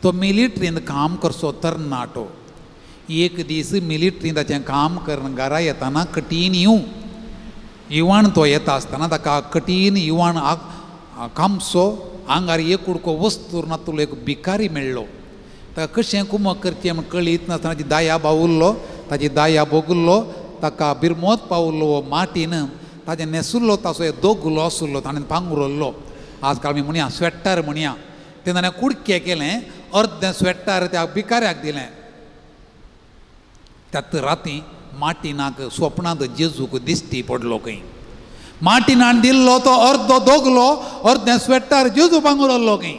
तो मिलिट्रींत काम करचो तरणाटो. एक दीस मिलिट्रींत ताचें काम करून घरा येताना कठीण इवण तो येता आसतना ताका कठीण इवण कामसो आंगार एक कुडको वस्तूर नातुलो एक भिकारी मेळ्ळो. ताका कशें कुमक करचें म्हण कळीत नासतना ताची दाया बावुरलो, ताची दाया बोगुल्लो, ताका बिरमोत पावुल्लो हो मार्टीन. ताजें न्हेसुल्लो ताचो एक दोगुलो आसुल्लो, ताणें पांगुरल्लो. आजकाल आमी म्हणया स्वेटर म्हणया. तें ताणें कुडकें केलें, अर्दें स्वेटर त्या भिकाऱ्याक दिलें. त्यात राती मार्टीनाक स्वप्नांत जेजूक दिश्टी पडलो खंय. मार्टीनान दिल्लो तो अर्दो दोगलो, अर्दें स्वेटर जेजू पांगुरल्लो खंय.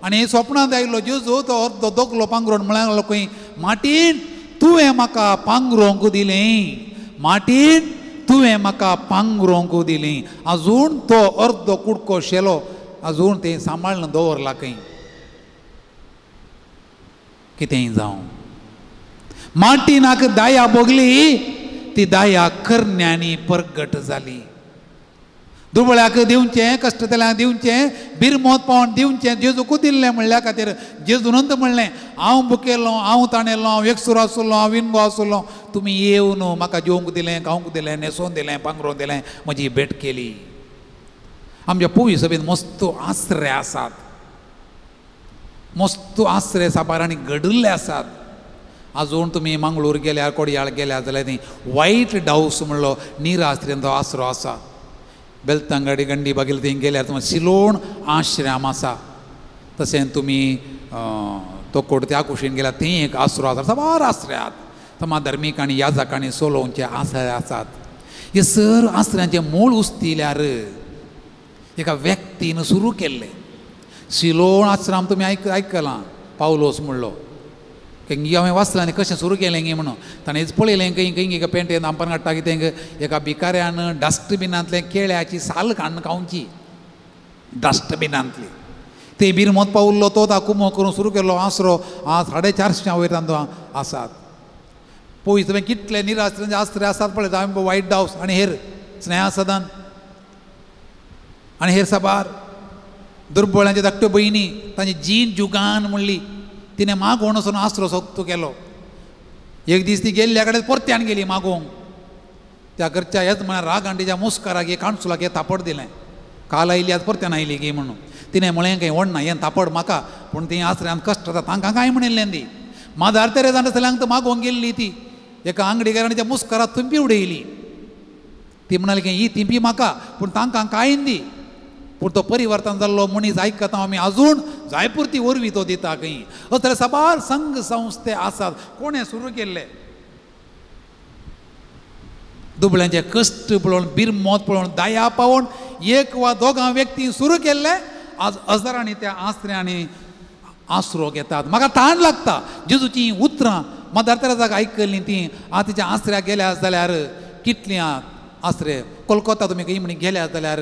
आनी स्वप्नांत आयिल्लो जेजू तो अर्दो दोगलो पांगरून म्हळ्यार खंय, मार्टीन तुवें म्हाका पांगरोंक दिलें, मार्टीन तुवें म्हाका पांगरोंक दिलें. आजून तो अर्दो कुडको शेलो आजून तें सांबाळून दवरला खंय. कितेंय जावं, मार्टीनाक दाया भोगली, ती दाया करण्यांनी परगट जाली. दुबळ्याक दिवचें, कश्टतल्यांक दिवचें, बिरमोत पावन दिवचें, जेजूक दिल्लें म्हणल्या खातीर जेजूनंत म्हणलें, हांव भुकेलो, हांव ताणेलो, हांव एकसूर आसुल्लो, हांव विणगो आसुल्लो, तुमी येवन म्हाका जेवंक दिलें, खावंक दिलें, न्हेसोवन दिलें, पांघरोवन दिलें, म्हजी भेट केली. आमच्या पुवी सभेंत मस्त आसरे आसात, मस्त आसरे साबार आनी घडिल्ले आसात. आजून तुमी मंगळूर गेल्यार, कोडयाळ गेल्यार जाल्यार थंय वायट डावस म्हणलो निराश्रियांचो आसरो आसा. बेलतांगडी गंडी बागेल थंय गेल्यार तुमकां सिलोण आश्रम आसा. तशें तुमी तोकोड त्या कुशीन गेल्यार थंय एक आसरो आसा. साबार आसऱ्यात समाधर्मीक आनी याजक आनी सोलोवचे आसरे आसात. हे सर आसऱ्यांचे मूळ उस्तिल्यार एका व्यक्तीन सुरू केल्ले. सिलोण आश्रम तुमी आयकलां, पावलोस म्हणलो. हांवें वाचलां आनी कशें सुरू केलें गे म्हणून. ताणें पळयलें खंय खंय एका पेंटेन दांपान काडटा कितें एका भिकाऱ्यान डस्टबिनांतले केळ्याची साल काडून खावची, डस्टबिनांतली. ते बिरमोत पावुल्लो तो कुमो करून सुरू केल्लो आसरो. 450 वयर तो आसात. पळय तुवें कितले निराश्रयांचे आसरे आसात पळय. हांवें वायट डावस आनी हेर स्नेहा सदन आनी हेर साबार दुर्बळांचे धाकट्यो भयणी, तांची जीन जुगान म्हणली, तिणें मागोवन वचून आसरो सोक्तो केलो. एक दीस ती गेल्ल्या कडेन परत्यान गेली मागोवंक. त्या घरच्या हेच म्हळ्यार राग आनी तिच्या मुस्काराक हे काणसुलाक हे तापड दिलें. काल आयली आज परत्यान आयली गे म्हणून. तिणें म्हळें खंय व्हडना हें तापड म्हाका, पूण ती आसऱ्यांत कश्ट जाता तांकां कांय म्हणिल्लें दी. मादार तेरेजान जाल्यार तर मागोवंक गेल्ली ती. एका आंगडीकारान तिच्या मुस्काराक थिंपी उडयली. ती म्हणाली की ही थिंपी म्हाका, पूण तांकां कांय दी. पूण तो परिवर्तन जाल्लो मनीस आयकता आमी अजून जायपुरती वरवीं तो दिता खंय. असले साबार संघ संस्थे आसात. कोणें सुरू केल्ले? दुबळ्यांचे कश्ट पळोवन, बिरमोत पळोवन, दया पावोवन एक वा दोगां व्यक्ती सुरू केल्ले. आज हजारांनी त्या आसऱ्यांनी आसरो घेतात. म्हाका ताण लागता जेजूची उतरां मदार तेरेजाक आयकल्लीं ती. तिच्या आसऱ्याक गेल्या जाल्यार कितलीं आसरे. कोलकाता तुमी खंय म्हणी गेल्या जाल्यार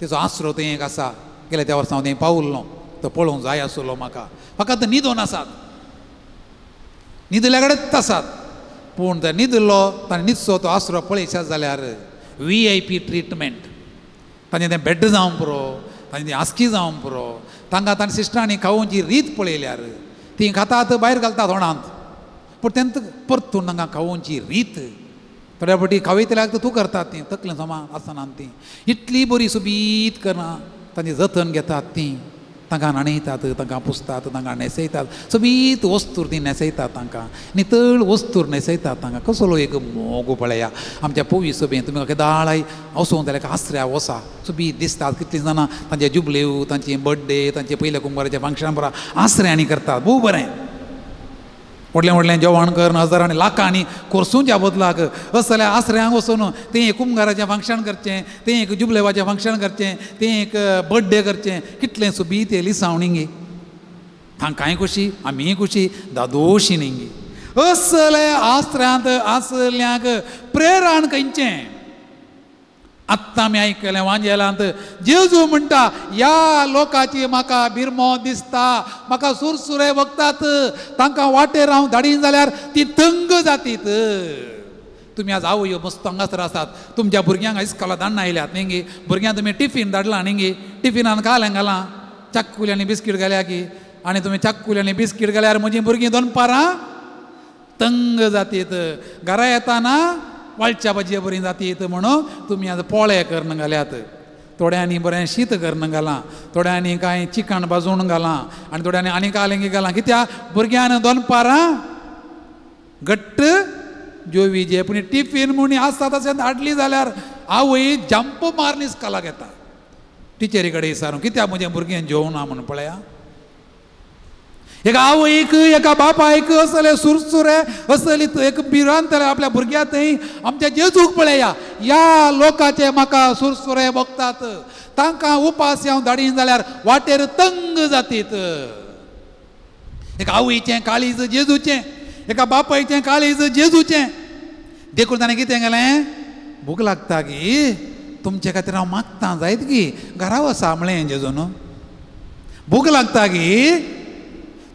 तेजो आसरो थंय एक आसा. गेल्या त्या वर्सा हांव थंय पावुल्लो. तो पळोवंक जाय आसलो म्हाका. फकत न्हिदोन आसात, न्हिदल्या कडेच आसात. पूण जर न्हिदलो ताणें न्हिदचो तो आसरो पळयशात जाल्यार VIP ट्रिटमेंट. तांचें तें बेड्ड जावं पुरो, तांची ती आस्की जावं पुरो. तांकां ताणें सिस्टरांनी खावोवची रीत पळयल्यार ती खातात भायर घालतात तोंडांत, पूण तेंत परतून तांकां खावोवची रीत. थोड्या फावटी खावयतल्याक तूं करतात ती तकलें समान आसनात ती. इतली बरी सुबीत करना तांची जतन घेतात ती. तांकां न्हाणयतात, तांकां पुसतात, तांकां न्हेसयतात. सोबीत वस्तूर ती न्हेसयतात तांकां. नितळ वस्तूर न्हेसयतात तांकां. कसलो एक मोग पळया आमच्या पोवी सभेन. तुमी केदाळाय वचूंक जाल्यार आसऱ्या वसा सोबीत दिसतात. कितलीं जाणां तांचे जुबल्यो, तांचे बर्थडे, तांचे पयल्या कुंभाराचे फंक्शन बरा आसऱ्यांनी करतात. भोव बरें. व्हडलें व्हडलें जेवण करून हजारांनी लाखांनी कोर्सूंच्या बदलाक जाल्यार आसऱ्यांक वचून तें एक कुंभाराचें फंक्शन करचें, तें एक जुबलेवाचें फंक्शन करचें, तें एक बर्थडे करचें. कितलें सोबीत येयली सावणिंगी. तांकांय खुशी, आमीय खुशी, दादोशी निंगी. असले आसऱ्यांत आसल्यांक प्रेरण खंयचें आत्ता मी ऐकलें वांजेलांत जेजू म्हणटा या लोकाची म्हाका बिरमो दिसता, म्हाका सुरसुरे बघतात, तांकां वाटेर हांव धाडीन जाल्यार ती तंग जातीत. तुम्ही आज आवय मस्त हांगासर आसात, तुमच्या भुरग्यांक इस्कॉला धाडना आयल्यात न्ही गे, भुरग्यांक तुमी टिफीन धाडला न्ही गे, टिफिनान कालें घालां, चाक्कुल्यांनी बिस्कीट घाल्या की, आनी तुमी चाक्कुल्यांनी बिस्कीट घाल्यार म्हजीं भुरगीं दनपारां तंग जातीत, घरा येताना वाळच्या भाजये बरी जातीत म्हणून तुमी आज पोळे करून घाल्यात. थोड्यांनी बरें शीत करून घालां, थोड्यांनी कांय चिकन भाजून घालां, आनी थोड्यांनी आनी कालेंगी घालां, कित्याक भुरग्यान दनपारां घट्ट जेवी जे पूण टिफीन म्हूण आसता तशें धाडली जाल्यार आवय जंप मारून इस्कॉलाक येता. टिचरी कडेन विचारूं कित्याक म्हजें भुरगें जेवना म्हणून पळया. एका आवयक एका बापायक असले सुरसुरे असली एक भिरांतले आपल्या भुरग्यां थंय आमच्या जेजूक पळया, या लोकाचे म्हाका सुरसुरे बघतात, तांकां उपास हांव धाडीन जाल्यार वाटेर तंग जातीत. एका आवयचें काळीज जेजूचें, एका बापायचें काळीज जेजूचें. देखून ताणें कितें केलें, भूक लागता गी तुमचे खातीर हांव मागतां जायत गी, घरा वसा म्हळें जेजून. भूक लागता गी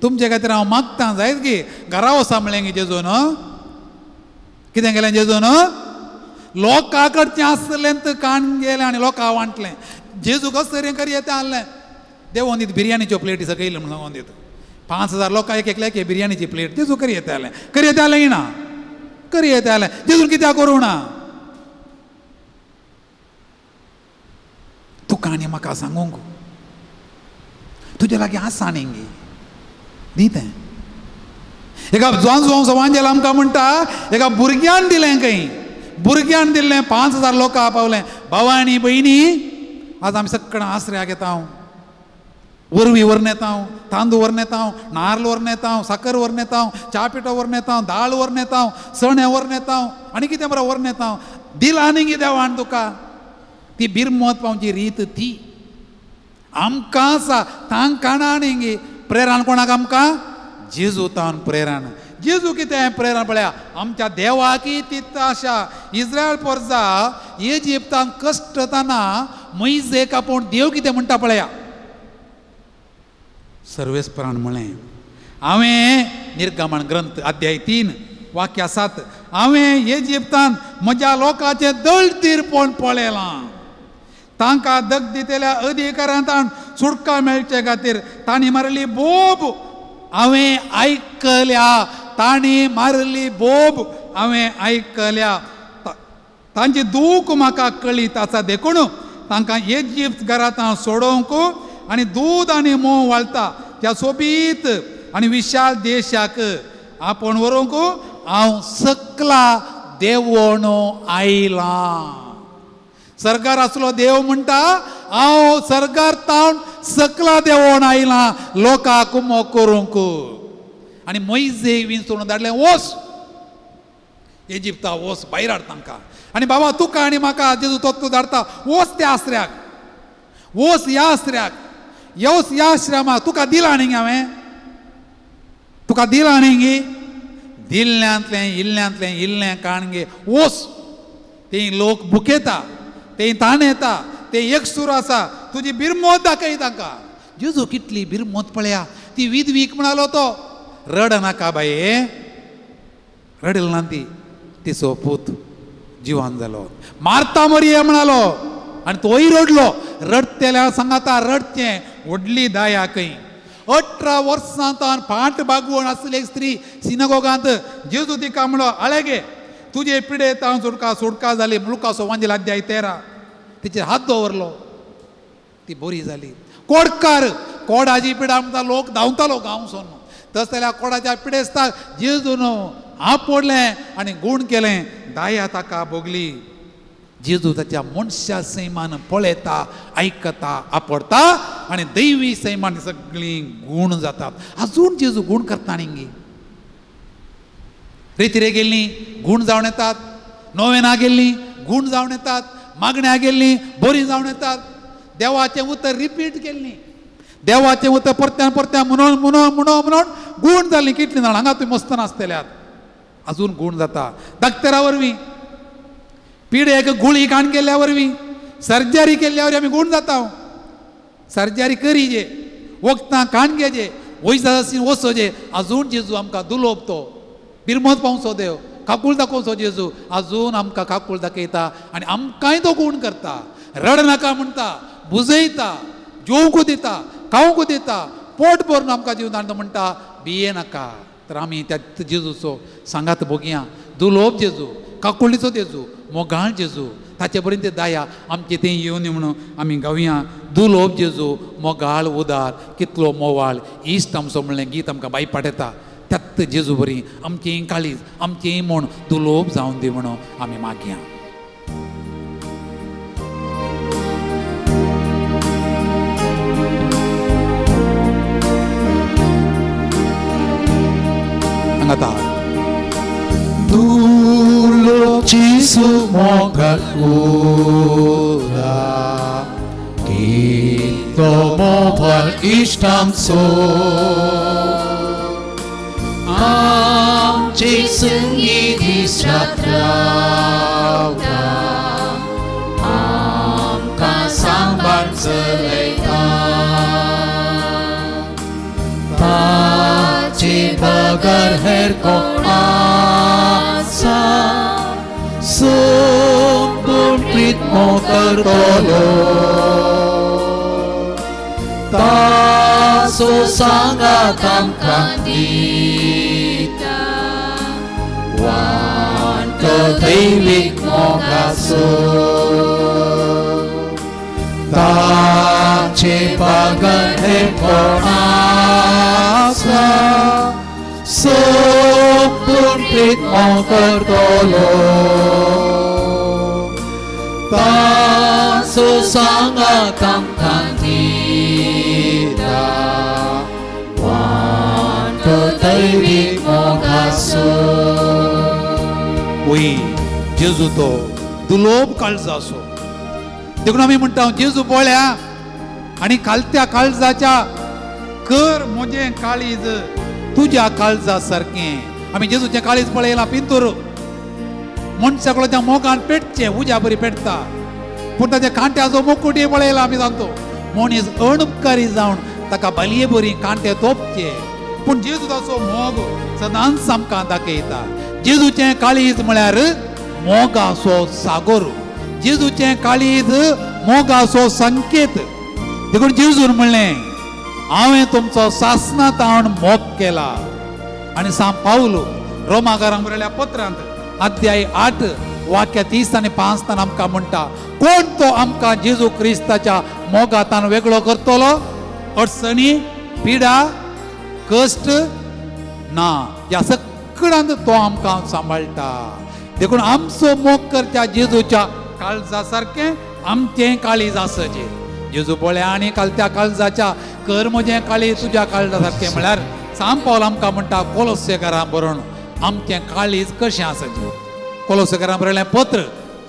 तुमचे खातीर हांव मागतां जायत गी, घरा वसा म्हळें गे जेजून. कितें केलें जेजून, लोकां कडचें आसलें काण गेलें आनी लोकां वांटलें. जेजू कसो तरेन करी येता हाडलें, देवोन दीत बिरयानीच्यो प्लेटी सकयल म्हणून सांगून दीत. 5000 लोकां एक एकल्याक बिरयानीची प्लेट जेजू करी येतालें, करी येतालें येना, करी येतालें. जेजून कित्याक करूं ना. तुका आनी म्हाका सांगूंक तुजे लागीं आसा न्ही गे न्ही तें. एका जॉन्स वांजेल आमकां म्हणटा एका भुरग्यान दिलें खंय, भुरग्यान दिल्लें 5000 लोकां पावलें. भावानी भयणी आज आमी सगळ्यां आसऱ्याक येता, हांव वरवीं व्हरून येता, हांव तांदूळ व्हरून येता, हांव नारळ व्हरून येता, हांव साकर व्हरून येता, हांव च्या पिठो व्हरून येता, हांव दाळ व्हरून येता, हांव चणे व्हरून येता, हांव आनी कितें बरें व्हरून येता. हांव दिलां न्ही गे देवान तुका. ती बिरमत पावची रीत ती आमकां आसा, तांकां ना न्ही गे. प्रेरण कोणाक आमकां, जेजू तावन प्रेरण. जेजू कितें प्रेरण पळया, आमच्या देवाकी तीत आशा. इस्रायल परजा इजिप्तान कश्टताना मोइजेक आपूण देव कितें म्हणटा पळया, सर्वेस्परान म्हळें, हांवें निर्गमन ग्रंथ अध्याय 3 वाक्य 7, हांवें इजिप्तान म्हज्या लोकांचें दळतीरपण पळयलां. तांकां दग दितेल्या अधिकारांत सुटका मेळचे खातीर तांणी मारली बोब हांवें आयकल्या, तांणी मारली बोब हांवें आयकल्या. तांची दूख म्हाका कळीत आसा. देखून तांकां इजिप्त घरांत सोडोवंक आनी दूद आनी मोव वाळटा त्या सोबीत आनी विशाल देशाक आपूण व्हरूंक हांव सकला देवोन आयलां. सरकार असलो देव म्हणटा, हांव सरकार तावन सकला देवोन आयलां लोकांक मोग करूंक. आनी मोइजेक विंचून धाडलें ओस, इजिप्ता ओस भायर हाड तांकां. आनी बाबा तुका आनी म्हाका जेजू तत्व धाडटा ओस त्या आसऱ्याक, ओस ह्या आसऱ्याक, ओस ह्या आश्रमाक. तुका दिला न्ही हांवें, तुका दिला न्ही गे. दिल्ल्यांतलें इल्ल्यांतलें इल्लें काणगे ओस. ते लोक भुकेता, ते ताण येता, ते एकसूर आसा. तुजी बिरमोत दाखय तांकां. जेजू कितली बिरमोत पळया. ती विधवीक म्हणालो तो, रड नाका बाये, रडल ना ती. तिचो पूत जिवान जालो. मारता मरिये म्हणालो आनी तोय रडलो. रडतेल्या सांगाता रडचें. व्हडली दाया खंय. 18 वर्सां फाट बागवण आसली एक स्त्री सिनगोगांत. जेजू तिका म्हणलो, आळे गे तुजे पिडेत हांव सुटका जाली. लुकाचो वांजेल अध्याय 13. तिचे हात दवरलो, ती बरी जाली. कोडकार, कोडाची पिडा म्हणटा लोक धांवतालो गांवसून. तस जाल्यार कोडाच्या पिडेस्ताक जेजून हांव पडलें आनी गूण केलें. दाया ताका भोगली. जेजू ताच्या मनशा सैमान पळयता, आयकता, आपडता आनी दैवी सैमान सगळीं गूण जातात. आजून जेजू गूण करता न्ही. रितीरे गेल्लीं गूण जावन येतात, नोवेना गेल्लीं गूण जावन येतात, मागण्या गेल्लीं बरीं जावन येतात. देवाचें उतर रिपीट केल्लीं, देवाचें उतर परत्यान परत्यान म्हणून म्हणून म्हणून म्हणून गूण जाल्लीं. कितलीं जाणां हांगा तुमी मस्त नासतल्यात. आजून गूण जाता. दाक्तरा वरवीं, पिडेक गुळी काण केल्ल्या वरवीं, सर्जरी केल्ल्यावर आमी गुण जाता सर्जरी करीजे वखदां खाण घेजे वैजसी वचोजे अजून जेजू आमकां दुलोप तो बिरमत पावचो देव काकूळ दाखोवचो जेजू अजून आमकां काकूळ दाखयता आनी आमकांय तो गुण करता रड नाका म्हणटा बुजयता जेवंक दिता खावंक दिता पोट भरून आमकां जीवन म्हणटा भिये नाका तर आमी त्या जेजूचो सांगात बघया दुलोप जेजू काकुळीचो जेजू मोगाळ जेजू ताचे पर्यंत ते दाया आमचे ते येवन म्हणून आमी गावया दुलोप जेजू मोगाळ उदार कितलो मोवाळ इश्ट आमचो म्हणलें गीत आमकां बाई पाडयता त्यात जेजू बरी आमचें काळीज आमचें म्हण दुलोप जावन दी म्हणून आमी मागया हांगा Dulu Jesu mogat ura Kita mohon istam so Am Jesu ngidi satrauta Am kasangban seleka Bagar herko asa Sumpun ritmo tertolo Taso sangat kamkandita Wan ketibik mogaso Tace bagar herko asa Sumpun ritmo tertolo Taso sangat kamkandita Wan ketibik mogaso वही जेजू तो दुलोप काळजा असो देखून आमी म्हणटा जेजू पळया आनी खालत्या काळजाच्या कर म्हजें काळीज तुज्या काळजा सारकें आमी जेजूचें काळीज पळयलां पिंतूर मनशाच्या मोगान पेटचें उज्या बरी पेटता पूण ताच्या कांट्याचो मुकुटी पळयला आमी सांगतो मनीस अणुपकारी जावन ताका बलये बरी कांटे तोपचे पूण जेजू ताचो मोग सदांच आमकां दाखयता जेजूचें काळीज म्हळ्यार मोगाचो सागर जेजूचें काळीज मोगाचो संकेत देखून जेजून म्हणलें हांवें तुमचो सासणांत हाडून मोग केला आनी सांग पावलो रोमाकारांक बरयल्या पत्रांत अध्याय 8 वाक्य 30 आनी 5 आमकां म्हणटा कोण तो आमकां जेजू क्रिस्ताच्या मोगातान वेगळो करतलो अडचणी पिडा कश्ट ना ह्या सगळ्यांत तो आमकां सांबाळटा देखून आमचो मोग करच्या जेजूच्या काळजा सारकें आमचें काळीज आसचें जेजू पळया आनी कालत्या काळजाच्या कर म्हजें काळीज तुज्या काळजा सारकें म्हळ्यार सांग पावल आमकां म्हणटा कोलोसेकारां बरोवन आमचें काळीज कशें आसचें कोलोसेकारां बरयलें पत्र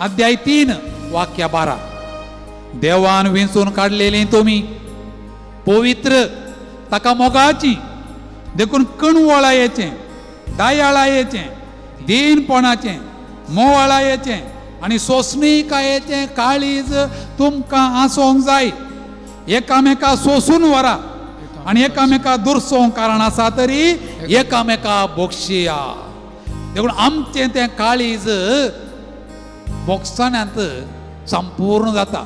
अध्याय 3 वाक्य 12 देवान वेंचून काडलेलीं तुमी पवित्र ताका मोगाची देखून कणवळायेचें दयाळायेचें दीनपणाचें मोवाळायेचें आनी सोंसणीकायेचें काळीज तुमकां आसोंक जाय एकामेका सोंसून व्हरा आनी एकामेका दुरसोंक कारण आसा तरी एकामेका बोगशिया देखून आमचें तें काळीज बोगसण्यांत संपूर्ण जाता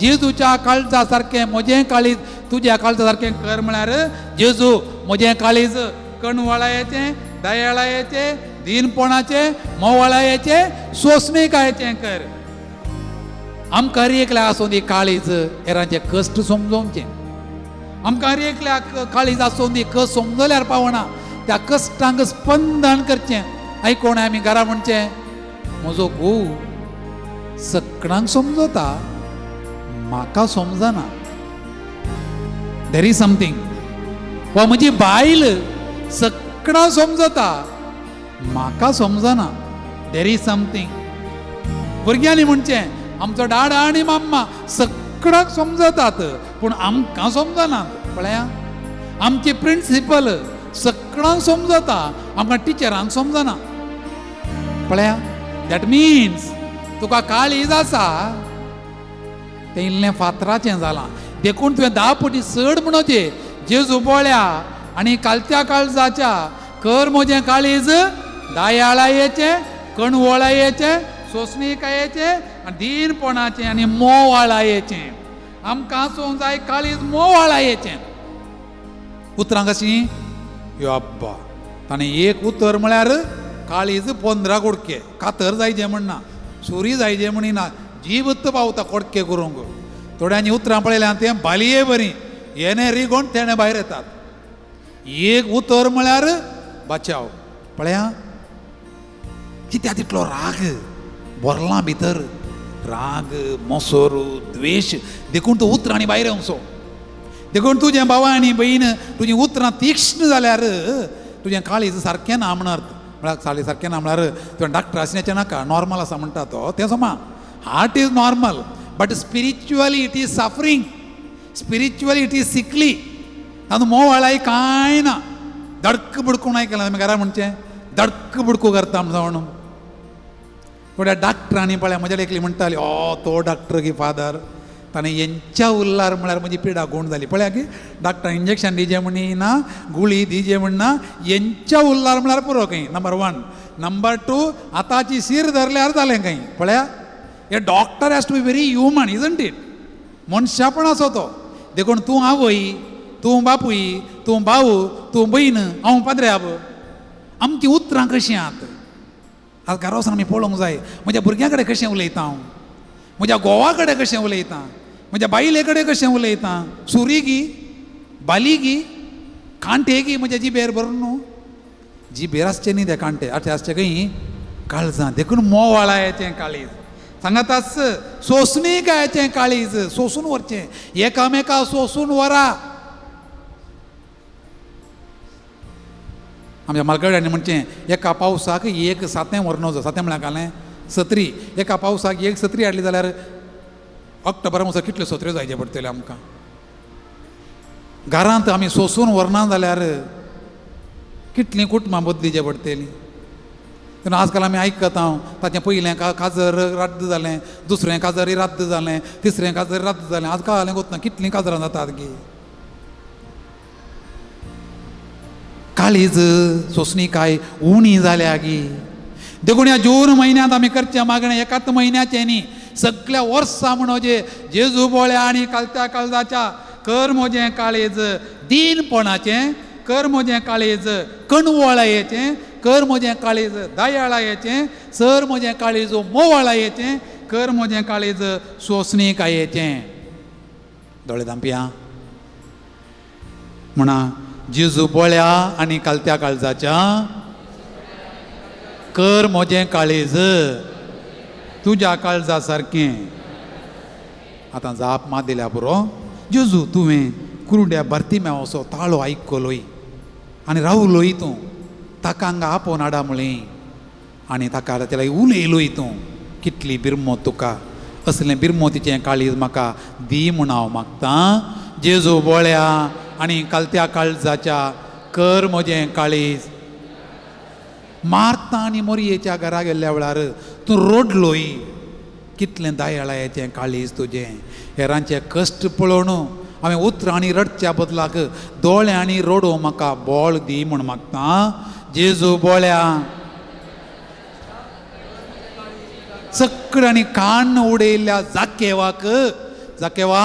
जेजूच्या काळजा सारकें म्हजें काळीज तुज्या काळजा सारकें कर म्हळ्यार जेजू म्हजें काळीज कणवळायेचें दयाळायेचें दीनपणाचें मोवाळायेचें सोंसणीकायेचें कर आमकां एकल्या आसूं दी काळीज हेरांचें कश्ट समजोवचें आमकां एकल्या काळीज आसूं दी कस समजल्यार पावना त्या कश्टांक स्पंदन करचें आयकोण आमी घरा म्हणचें म्हजो घोव सगळ्यांक समजता म्हाका समजना देर इज समथींग वा म्हजी बायल सगळ्यांक समजता म्हाका समजना देर इज समथींग भुरग्यांनी म्हणचें आमचो डाडा आनी मम्मा सगळ्यांक समजतात पूण आमकां समजनात पळया आमची प्रिंसिपल सगळ्यांक समजता आमकां टिचरांक समजना पळया दॅट मिन्स तुका काळीज आसा तें इल्लें फातराचें जालां देखून तुवें 10 पटी चड म्हणोचे जेजू बोळ्या आनी कालत्या काळजाच्या कर म्हजें काळीज दायाळायेचें कणवळायेचें सोंसणीकायेचें आनी दीनपणाचें आनी मोवाळायेचें आमकां सोंक जाय काळीज मोवाळायेचें उतरां कशीं यो अब्बा ताणें एक उतर म्हळ्यार काळीज 15 कुडके कातर जायचें म्हणना सुरी जायचें म्हणिना जीवत पावता कोडके करूंक थोड्यांनी उतरां पळयल्यां तें बालये बरीं येणे रिगोण तेणे भायर येतात एक उतर म्हळ्यार बचाव पळया कित्या तितलो राग भरला भितर राग मोसोर द्वेश देखून तूं उतरांनी भायर येवचो देखून तुजें भावा आनी भयण तुजीं उतरां तीक्ष्ण जाल्यार तुजें काळीज सारकें ना म्हणून अर्थ म्हळ्यार सारकें ना म्हळ्यार तुवें डॉक्टर आसण्याचें नाका नॉर्मल आसा म्हणटा तो तें समा heart is normal but spiritually it is suffering spiritually it is sickly तातूंत मोवाळाय कांय ना धडक बुडकून आयकलां तुमी घरा म्हणचें धडक बुडकू करता म्हणून थोड्या डॉक्टरांनी पळय म्हज्या लेखली म्हणटाली तो डॉक्टर की फादर ताणें हेंच्या उरल्यार म्हळ्यार म्हजी पिडा गूण जाली पळया की डॉक्टर इंजेक्शन दिजें म्हणिना गुळी दिजें म्हणना हेंच्या उरल्यार म्हळ्यार पुरो खंय नंबर 1 नंबर 2 आतांची सीर धरल्यार जालें खंय पळया हे doctor has to be very human isn't it मनशापण असो तो देखून तूं आवय तूं बापूय तूं भाऊ तूं भयण हांव पाद्र्याब आमची उतरां कशीं आहात आज घरा वचून आमी पळोवंक जाय म्हज्या भुरग्यां कडेन कशें उलयता हांव म्हज्या घोवा कडेन कशें उलयता म्हज्या बायले कडेन कशें उलयता सुरी गी बाली गी कांटे गी म्हज्या जिबेर बरोवन न्हू जिबेर आसचें न्ही ते कांटे अशें आसचें खंय काळजां देखून मोवाळायेचें काळीज सांगात सोंसणीकायेचें काळीज सोंसून व्हरचें एकामेका सोंसून व्हरा आमच्या मालगड्यांनी म्हणचें एका पावसाक एक सातें व्हरनो जो सातें म्हळ्यार घालें सत्री एका पावसाक एक सत्री हाडली जाल्यार ऑक्टोबरा म्हणसर कितल्यो सत्र्यो जायच्यो पडटल्यो आमकां घरांत आमी सोंसून व्हरना जाल्यार कितलीं कुटुंबां बदलीचें पडटलीं तेन्ना आजकाल आमी आयकता ताचें पयलें काजर रद्द जालें दुसरें काजरय रद्द जालें तिसरें काजर रद्द जालें आजकाल हालें वतना कितलीं काजरां जातात गे काळीज सोंसणीकाय उणी जाल्या गी देखून ह्या जून म्हयन्यांत आमी करचें मागणें एकाच म्हयन्याचें न्ही सगळ्या वर्सां म्हणो जेजू बोळ्या आनी कालत्या काळजाच्या कर म्हजें काळीज दीनपणाचें कर म्हजें काळीज कणवळायेचें कर म्हजें काळीज दयाळायेचें सर म्हजें काळीज मोवाळायेचें कर म्हजें काळीज सोंसणीकायेचें दोळे धांपया म्हणा जेजू बोळ्या आनी कालत्या काळजाच्या कर म्हजें काळीज तुज्या काळजा सारकें आतां जाप मात दिल्या पुरो जेजू तुवें कुरुड्या बार्तिमेवाचो ताळो आयकलोय आनी रावलोय तूं ताका हांगा आपोवन हाडा म्हळें आनी ताका तेला उलयलोय तूं कितली बिरमो तुका असलें बिरमोतीचें काळीज म्हाका दी म्हूण हांव मागतां जेजू बोळ्या आनी कालत्या काळजाच्या कर म्हजें काळीज मार्ता आनी मोरयेच्या घरा गेल्ल्या वेळार तूं रोडलोय कितलें दयाळायेचें काळीज तुजें हेरांचे कश्ट पळोवन हांवें उतरां आनी रडच्या बदलाक दोळे आनी रोडो म्हाका बोळ दी म्हूण मागतां जेजू बोळ्या चक्र आनी कान उडयल्ल्या जाकेवा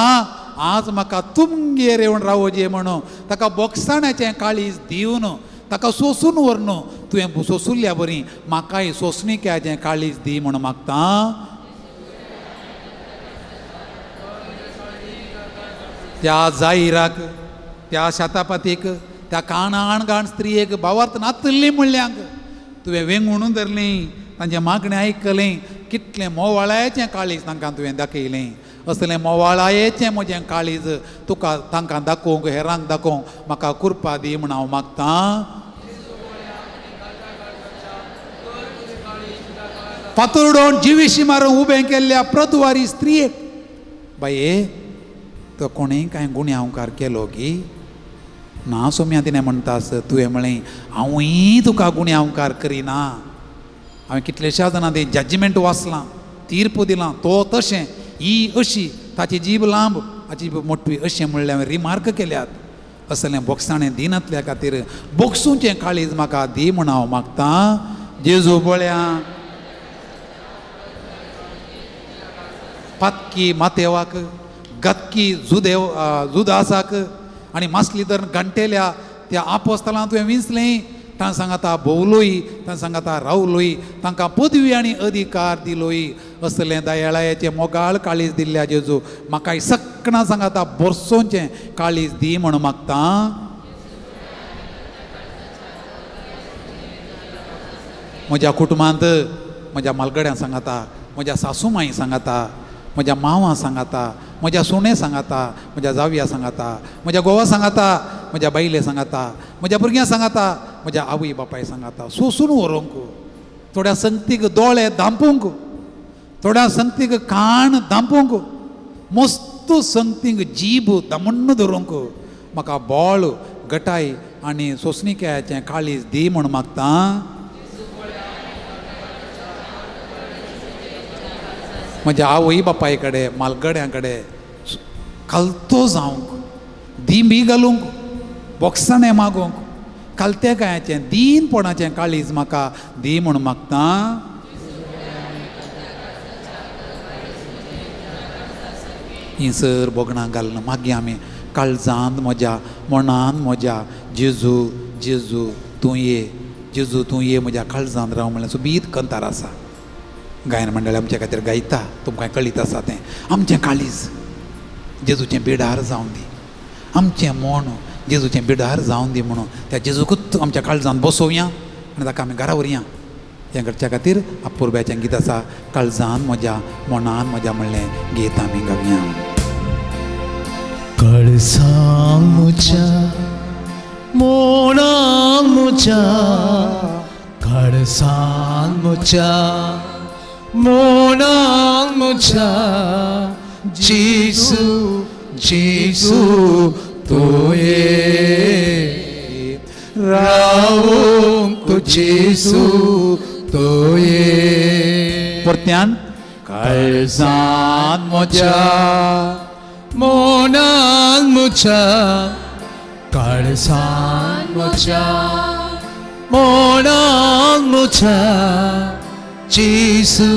आज म्हाका तुमगेर येवन रावोजे म्हणून ताका बोगसाण्याचें काळीज दिवन ताका सोंसून व्हरन तुवें सोंसुल्ल्या बरी म्हाकाय सोंसणीकायेचें काळीज दी म्हणून मागतां त्या जायराक त्या शेतापातीक त्या काणाणगाण स्त्रियेक भावार्थ नातल्ली म्हणल्यांक तुवें वेंगूण धरलीं तांचें मागणें आयकलें कितलें मोवाळायेचें काळीज तांकां तुवें दाखयलें असलें मोवाळायेचें म्हजें काळीज तुका तांकां दाखोवंक हेरांक दाखोवंक म्हाका कृपा दी म्हूण हांव मागतां फातोरडोन जिवीशी मारून उबें केल्ल्या प्रतवारी स्त्रियेक बाये तो कोणेंय कांय गुण्यावकार केलो गी ना सोम्या तिणें म्हणटास तुवें म्हळें हांवूय तुका गुण्यावकार करिना हांवें कितलेश्या जाणां तें जजमेंट वाचलां तीर्प दिलां तो तशें ही अशी ताची जीब लांब ताची जीब मोठी अशें म्हणलें हांवें रिमार्क केल्यात असलें बोक्साणें दिनातल्या खातीर बोक्सूचें काळीज म्हाका दी म्हूण हांव मागतां जेजू बळ्या पातकी मातेवाक गतकी जुदासाक आनी मासली तर घंटेल्या त्या आपोस्तलां तुवें विंचलें तां सांगाता भोवलोय तां सांगाता रावलोय तांकां पदवी आनी अधिकार दिलोय असलें दयाळायेचें मोगाळ काळीज दिल्ल्या जेजू म्हाकाय सक्कणां सांगाता बोरसोचें काळीज दी म्हण मागतां म्हज्या कुटुंबांत म्हज्या मालगड्यांक सांगाता म्हज्या सासू मांय सांगाता म्हज्या मांवां सांगाता म्हज्या सुणे सांगाता म्हज्या जावया सांगाता म्हज्या घोवा सांगाता म्हज्या बायले सांगाता म्हज्या भुरग्यां सांगाता म्हज्या आवय बापाय सांगाता सोंसून व्हरूंक थोड्या संगतीक दोळे धांपूंक थोड्या संगतीक कान धांपूंक मस्त संगतीक जीब दामण्ण धरूंक म्हाका बोळ गटाय आनी सोंसणिकेचें काळीज दी म्हूण मागतां म्हज्या आवय बापाय कडेन मालगड्यां कडेन कालतो जावंक दिंबी घालूंक बोक्साणें मागोवंक कालतेकायाचें दीनपणाचें काळीज म्हाका दी म्हूण मागतां हिंसर बोगणां घालून मागीर आमी काळजांत म्हज्या मनांत म्हज्या जेजू जेजू तूं ये जेजू तूं ये म्हज्या काळजांत राव म्हणल्यार सोबीत कंतार आसा गायन मंडळ आमचे खातीर गायता तुमकां कळीत आसा तें आमचें काळीज जेजूचें बिडार जावन दी आमचें मन जेजूचें बिडार जावन दी म्हणून त्या जेजूकूच आमच्या काळजांत बसोवया आनी ताका आमी घरा व्हरया हें करच्या खातीर अपुर्ब्याचें गीत आसा काळजांत म्हज्या मनांत म्हज्या म्हणलें गीत आमी गावया काळजांत म्हज्या मनांत म्हज्या काळजांत म्हज्या मनांत म्हज्या जेजू जेजू तूं ये रावूंक जेजू तूं ये परत्यान काळजांत म्हज्या मनांत म्हज्या काळजांत म्हज्या मनांत म्हज्या जेजू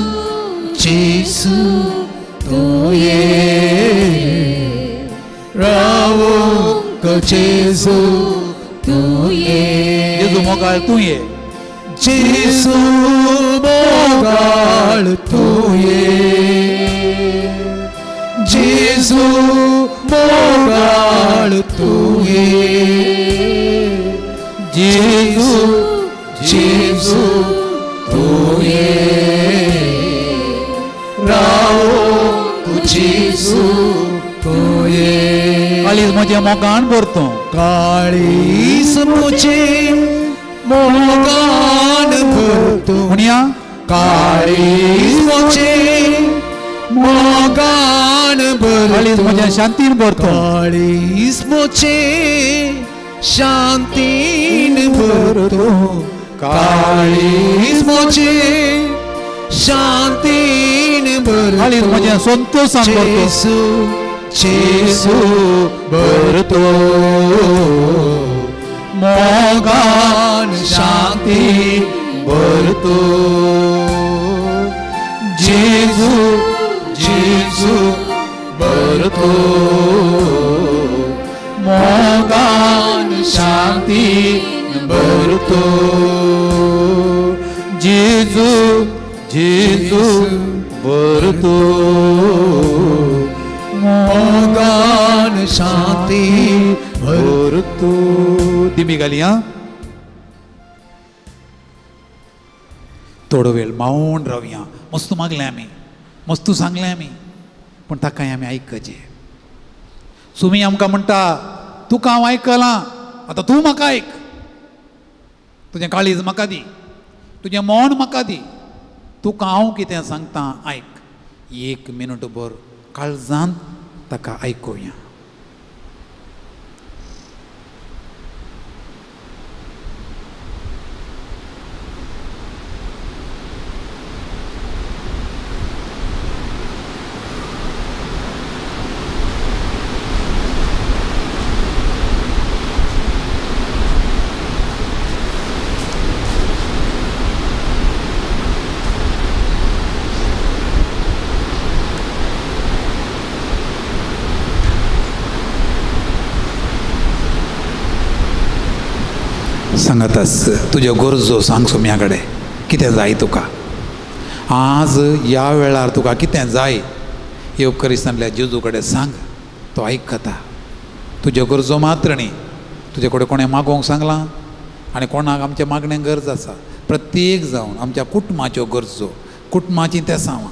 जेजू तूं ये रावूंक जेजू तूं ये जेजू मोगाळ तूं ये जेजू मोगाळ तूं ये जेजू मोगाळ तूं ये जेजू जेजू तूं ये रावूंक जेजू तूं ये काळीज म्हजें मोगान भरतो काळीज म्हजें मोगान भरतो म्हणया काळीज म्हजें मोगान काळीज भरतो म्हज्या शांतीन भरतो काळीज म्हजें शांतीन भरतो काळीज म्हजें शांतीन काळीज भरतो म्हजें संतोशान भरतो जेजू भरतो मोगान शांती भरतो जेजू जेजू भरतो मोगान शांती भरतो जेजू जेजू भरतो मोगान शांती भरतो दिमी घाली हा थोडो वेळ मावून रावया मस्त मागलें आमी मस्त सांगलें आमी पूण ताकाय आमी आयकचें सुमी आमकां म्हणटा तुका हांव आयकलां आतां तूं म्हाका आयक तुजें काळीज म्हाका दी तुजें मन म्हाका दी तुका हांव कितें सांगता आयक एक मिनट भर काळजांत ताका आयकुया सांगतास तुज्या गरजो सांग सोम्या कडेन कितें जाय तुका आज ह्या वेळार तुका कितें जाय येवकरिस्तांतल्या जेजू कडेन सांग तो आयकता तुज्यो गरजो मात्र न्ही तुजे कडेन कोणें मागोवंक सांगलां आनी कोणाक आमच्या मागण्यांक गरज आसा प्रत्येक जावन आमच्या कुटुंबाच्यो गरजो कुटुंबाची तेसांवां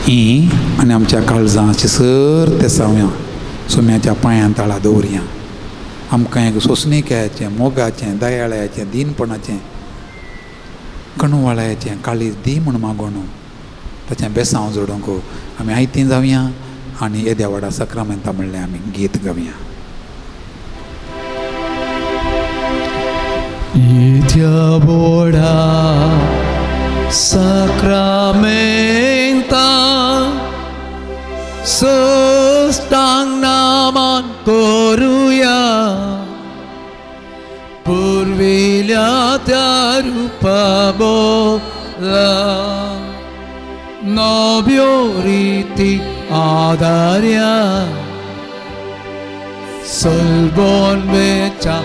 ही आनी आमच्या काळजांची सर ते सावया सोम्याच्या पांयां तळा दवरया आमकां एक सोंसणिक्याचें मोगाचें दयाळ्याचें दिनपणाचें कणवाळ्याचें काळीज दी म्हूण मागोन ताचें बेसांव जोडूंक आमी आयतीं जावया आनी येद्या व्हडा सक्रामेंता म्हणलें आमी गीत गावया. येद्या व्हडा सक्रामेंता सस्तांग नामान करुया पुर्विल्या त्या रूपाबोला नव्यो रिती आदार्या सलबोन बेचा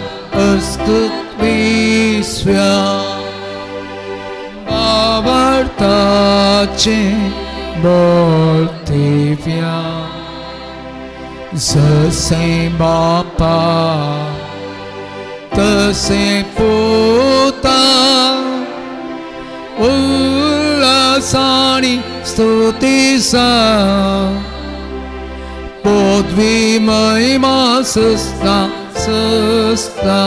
अस्तुत विस्व्या आवर्ताचे बोलतेव्या जसे बापा तसे पुता उल्हासानी स्तुतीसा पदवी महिमा सस्ता सस्ता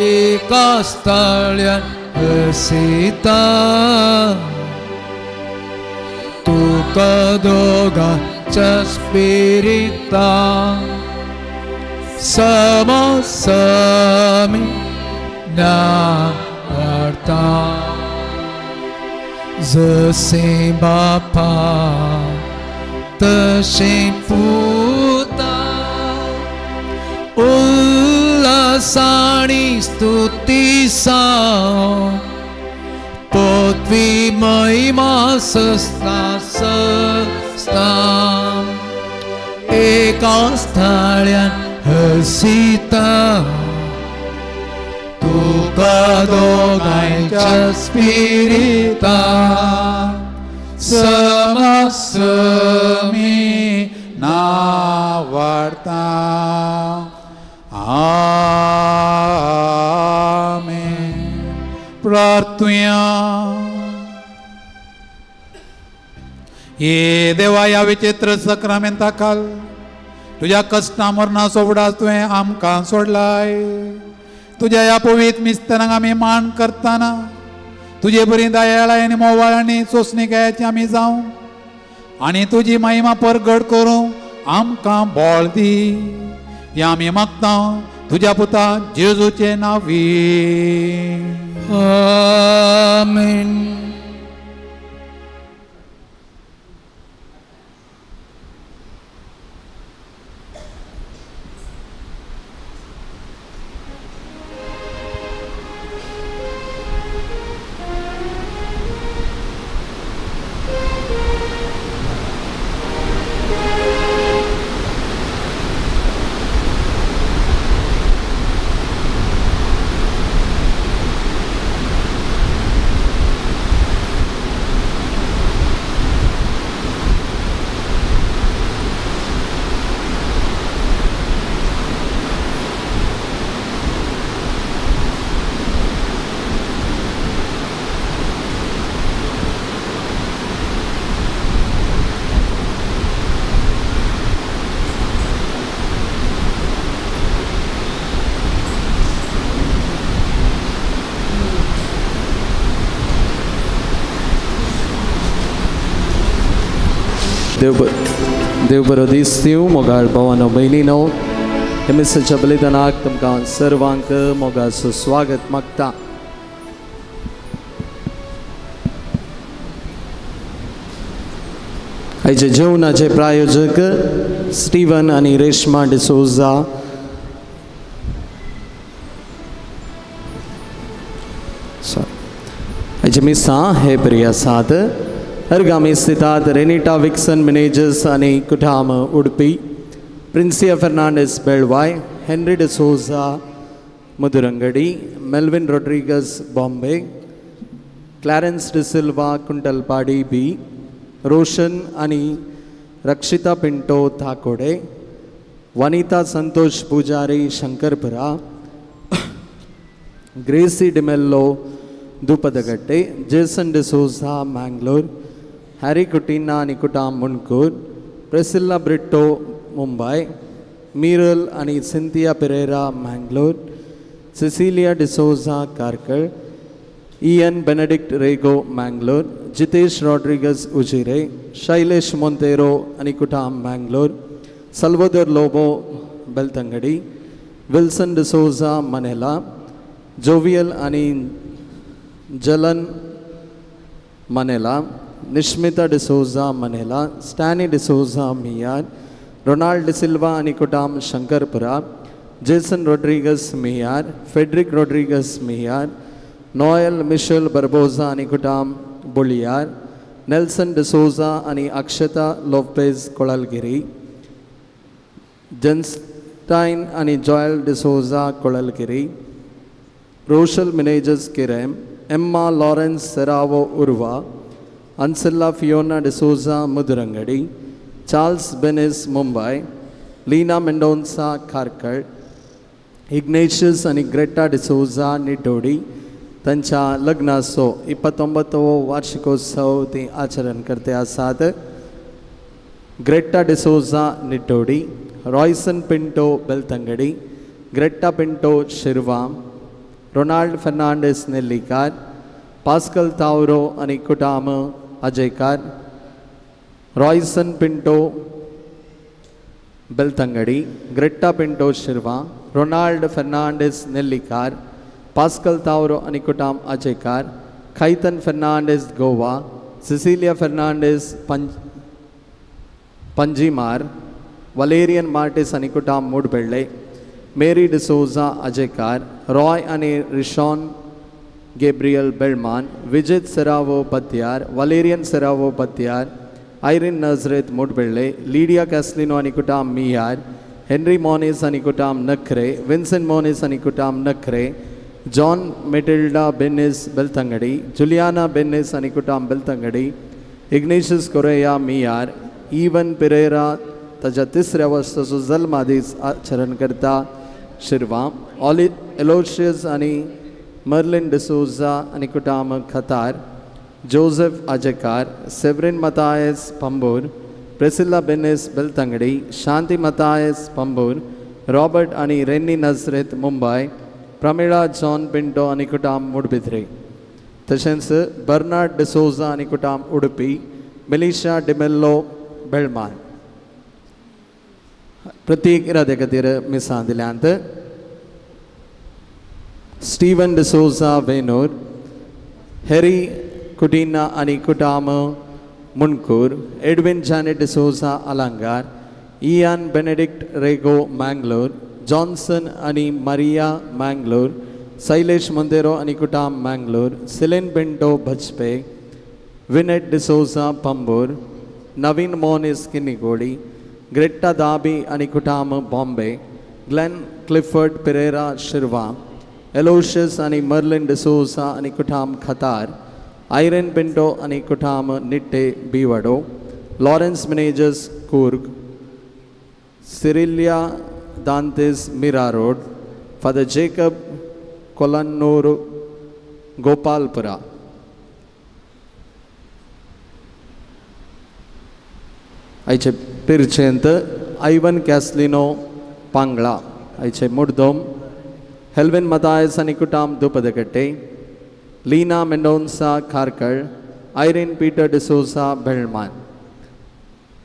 एका स्थळ्यान हसिता तुका दोगांच्या स्पिरिता समसमी नार्ता जसे बापा तसे पुता उल्हासानी स्तुतीसा पदवी महिमा सस्ता सस्ता एका स्थळ्यान हसिता तुका दोगांच्या स्पिरिता समसमी नावार्ता आमेन. प्रार्थुया. ये देवा या विचित्र सक्रामेंता खाल तुझ्या कष्टा मरणा सोबडास तुवें आमकां सोडलाय. तुझ्या ह्या पवित्र मिस्तानाक आमी मान करतना तुझे बरी दयाळाय आनी मोवाळांनी सोंसणिकायाची आमी जावं आनी तुजी महिमा परगट करूं आमकां बळ दी. हें आमी मागता तुज्या पुता जेजूचे नांवी. आमेन. देव बरो दीस दिवं मोगाळ भावानो भयणीनो हे मिसाच्या बलिदानाक तुमकां सर्वांक मोगाचो स्वागत मागता. आयचे जेवणाचे प्रायोजक स्टीवन आनी रेश्मा डिसोजा. आयचे मिसां हे बरी आसात. अर्गामी स्थितात रेनिटा विक्सन मॅनेजर्स आनी कुठाम उडपी, प्रिन्सिया फर्नांडीस बेळवाय, हेनरी डिसोजा मधुरंगडी, मेल्विन रॉड्रिगस बॉम्बे, क्लॅरेन्स डिसिल्वा कुंटलपाडी बी, रोशन आनी रक्षिता पिंटो थाकोडे, वनिता संतोष पुजारी शंकरपुरा, ग्रेसी डिमेल्लो दुपदगट्टे, जेसन डिसोजा मैंगलोर, हैरी कुटीना आनी कुटाम मुनकूर, प्रेसिल्ला ब्रिट्टो मुंबई, मीरल आनी सिंथिया पेरेरा मैंगलोर, सिसिलिया डिसोजा कारकल, इयन बेनेडिक्ट रेगो मैंगलोर, जितेश रॉड्रिगस उजिरे, शैलेश मोंतेरो आनी कुटाम मैंगलोर, सल्वोदर लोबो बेलतंगडी, विल्सन डिसोजा मनेला, जोवियल आनी जलन मनेला, निश्मिता डिसोजा मनेला, स्टैनी डिसोजा मियार, रोनाल्ड डिसिल्वा आनी कुटाम शंकरपुरा, जेसन रॉड्रिगस मियार, फेडरिक रॉड्रिगस मियार, नोएल मिशेल बर्बोजा आनी कुटाम बुलियार, नेल्सन डिसोजा आनी अक्षता लोपेज कोळलगिरी, जनस्टाइन आनी जॉयल डिसोजा कोळलगिरी, रोशल मिनेजस किरेम, एम्मा लॉरेंस सेरावो उर्वा, अंसिल्ला फियोना डिसोजा मुदुरंगडी, चार्ल्स बेनिस मुंबई, लीना मेंडोन्सा खारकळ, इग्नेशियस आनी ग्रेटा डिसोजा निटोडी तांच्या लग्नाचो 29वा वार्षिकोत्सव ती आचरण करते आसात. ग्रेटा डिसोजा निटोडी, रॉयसन पिंटो बेलतंगडी, ग्रेटा पिंटो शिरवा, रोनाल्ड फर्नांडीस नेल्लीकार, पास्कल तावरो आनी कुटाम अजयकार, रॉयसन पिंटो बेलतंगडी, ग्रेटा पिंटो शिरवा, रोनाल्ड फर्नांडीस नेल्लीकार, पास्कल तावरो आनी कुटाम अजयकार, खैतन फर्नांडीस गोवा, सिसिलिया फर्नांडीस पंजीमार, वलेरियन मार्टिस आनी कुटाम मूडबेळ्ळे, मेरी डिसोजा अजयकार, रॉय आनी रिशॉन गैब्रियल बेळमान, विजित सेरावो पत्यार, वलेरियन सेरावो पत्यार, आयरिन नजरेत मूडबेळ्ळे, लीडिया कॅस्लिनो आनी कुटाम मियार, हेनरी मोनिस आनी कुटाम नखरे, विन्सेंट मोनिस आनी कुटाम नखरे, जॉन मेटिल्डा बेनिस बेलतंगडी, जुलियाना बेनिस आनी कुटाम बेलतंगडी, इग्नेशियस कोरेया मियार, इवन पेरेरा ताच्या 3ऱ्या वर्साचो जल्मा दीस आचरण करता शिरवा, एलोशियस आनी मर्लिन डिसोजा आनी कुटाम खतार, जोसेफ अजयकार, सेवरिन मतायस पंबूर, प्रेसिल्ला बेनिस बेलतंगडी, शांती मतायस पंबूर, रॉबर्ट आनी रेन्नी नजरेत मुंबई, प्रमिळा जॉन पिंटो आनी कुटाम मूडबिद्रे, तशेंच बर्नार्ड डिसोजा आनी कुटाम उडपी, मिलिशा डिमेल्लो बेळमान. प्रत्येक इरादे खातीर मिसां दिल्यांत. स्टीवन डिसोजा वेनूर, हेरी कुटीना आनी कुटाम मुनकूर, एडविन जानेट डिसोजा अलंगार, इयान बेनेडिक्ट रेगो मैंगलोर, जॉन्सन आनी मारिया मैंगलोर, शैलेश मोंतेरो आनी कुटाम मैंगलोर, सिलेन पिंटो भजपे, विनेट डिसोजा पंबूर, नवीन मोनिस किन्निगोडी, ग्रेटा दाबी आनी कुटाम बॉम्बे, ग्लेन क्लिफर्ड पेरेरा शिरवा, एलोशियस आनी मर्लिन डिसोजा आनी कुटाम खतार, आयरन पिंटो आनी कुटाम निट्टे बीवडो, लॉरेंस मिनेजस कूर्ग, सिरिलिया दांतेस मीरा रोड, फादर जेकब कोलन्नूर गोपालपुरा. आयचे पिरचेंत आयवन कॅस्लिनो पांगळा, आयचे मुर्दोम हेल्विन मतायस आनी कुटाम दुपदकट्टे, लीना मेंडोन्सा खारकळ, आयरिन पीटर डिसोजा बेळमान.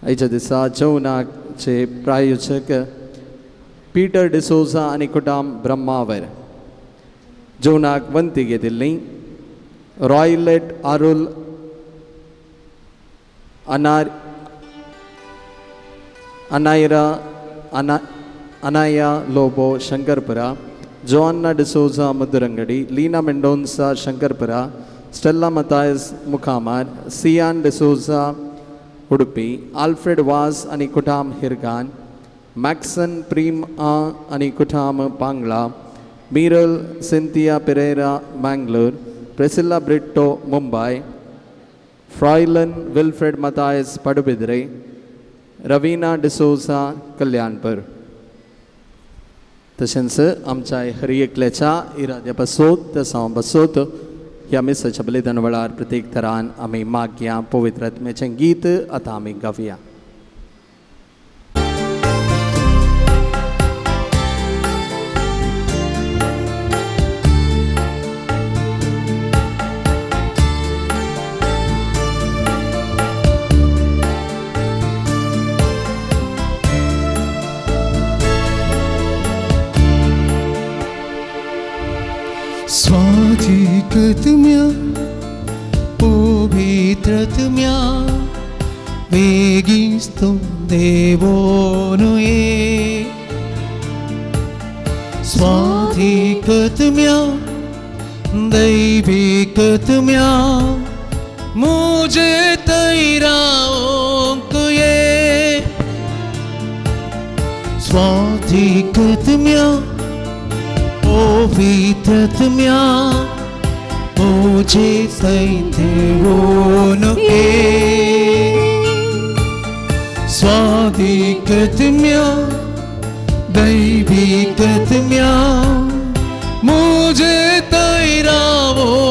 आयच्या दिसा जेवणाचे प्रायोजक पीटर डिसोजा आनी कुटाम ब्रह्मावर. जेवणाक वंती घेतिल्लीं रॉयलेट आरुल अनाया लोबो शंकरपुरा, जोअन्ना डिसोजा मुद्दुरंगडी, लीना मेंडोन्सा शंकरपुरा, स्टेल्ला मतायस मुखामार, सियान डिसोजा उडुपी, आल्फ्रेड वास आनी कुटाम हिरगान, मॅक्सन प्रीम आनी कुटाम Pangala, Meral Cynthia Pereira Mangalore, Priscilla ब्रिट्टो Mumbai, फ्रॉयलन Wilfred Mathias पडबिद्रे, Raveena D'Souza Kalyanpur. तशेंच आमच्या हर एकल्याच्या इराद्या पासत सावन बसत ह्या मिसाच्या बलिदान वेळार प्रत्येक तरान आमी मागया पवित्र आत्म्याचें गीत आतां आमी गावया. स्वाधिकृतम्या पवित्रतम्या वेगिस्तुं देवोनुये. स्वाधिकृतम्या दैविकृतम्या मुझे तैराओंकुये. स्वाधिकृतम्या पवित्रतम्या मुझे तैराओंकुये. स्वाधिकृतम्या दैविकृतम्या मुझे तैराओंकुये.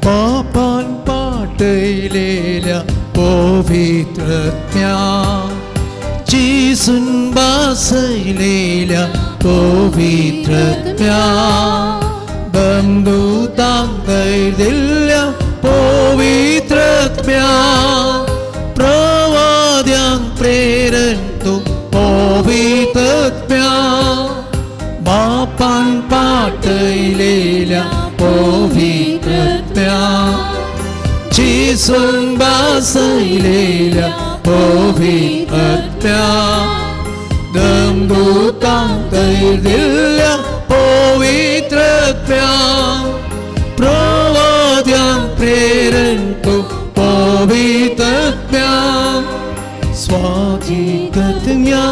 पापान पाटलेल्या पवित्रत्म्या जिसून बसलेल्या पवित्रत्म्या बंदूतांक दिल्या पवित्रत्म्या प्रवाद्यांक प्रेरण तू पवित्रत्म्या बापान पाटलेल्या पवित्रत्म्या जिसून बसलेल्या पवित्रत्म्या दमदूतांक दिल्या पवित्रत्म्या प्रवाद्यांक प्रेरण तू पवित्रत्म्या स्वाधिकृतम्या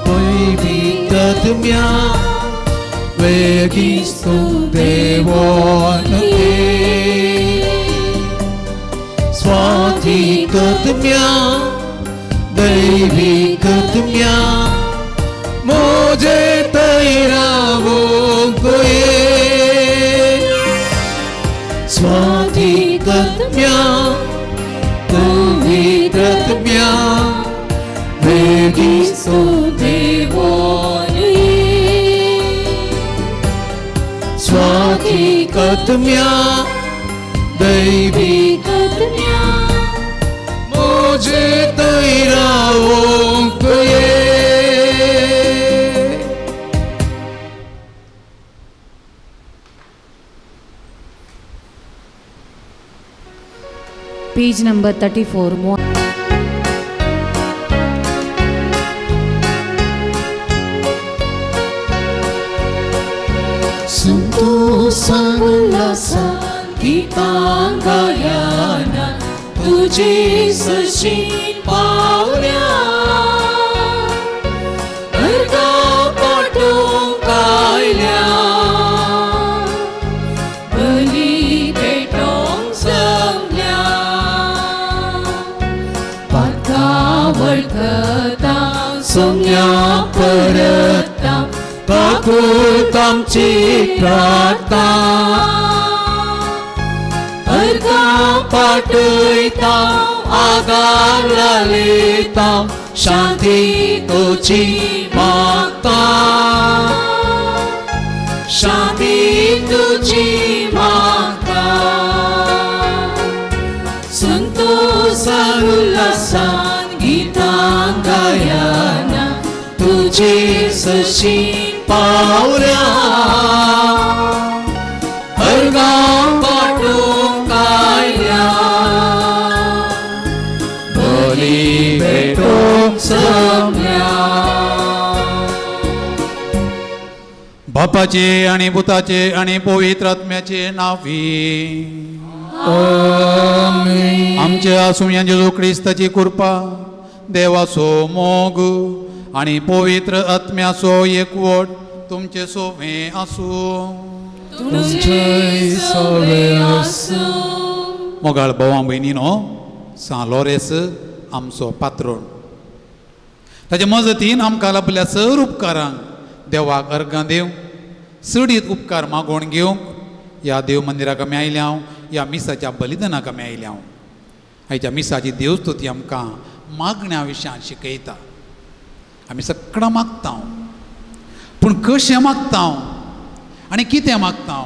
पवित्रत्म्या वेगिस्तुं देवोनुये. स्वाधिकृतम्या दैविकृतम्या मुझे तैराओंकुये. स्वाधिकृतम्या पवित्रत्म्या वेगिस्तुं देवोनुये. स्वाधिकृतम्या दैविकृतम्या मुझे तैराओंकुये. Page number 34. संतोषान उल्हासात गीतां गायना तुझे सशीन पावल्या. भरगाव पाठवून कायल्या बली भेटोंक जमल्या. पाता वळखता सोम्या परता कबूल आमची प्रार्थना अर्गा पाठयता आगार लायता शांती तुझी मागता शांती तुझी मागता संतोषान उल्हासान गीतां गायना तुझे सशी पावल्या अर्गा पाठून कायल्या बली भेटून समल्या बापाचे आणि पुताचे आणि पवित्र आत्म्याचे नावी आमचे आसूं जेजू क्रिस्ताची कृपा देवाचो मोग आणि पवित्र आत्म्याचो एकवट तुमचे सोवे आसूं मोगाळ भावां भयणीनो सा लोरेस आमचो पात्रोण ताचे मजतीन आमकां आपल्या सर उपकारांक देवाक अर्गां दिवंक सडीत उपकार मागोवन घेवंक या देव मंदिराक आमी आयल्या या मिसाच्या बलिदानाक आमी आयल्या आयच्या मिसाची देवस्तुती आमकां मागण्या विशयान शिकयता आमी सगळां मागता पूण कशें मागता आनी कितें मागता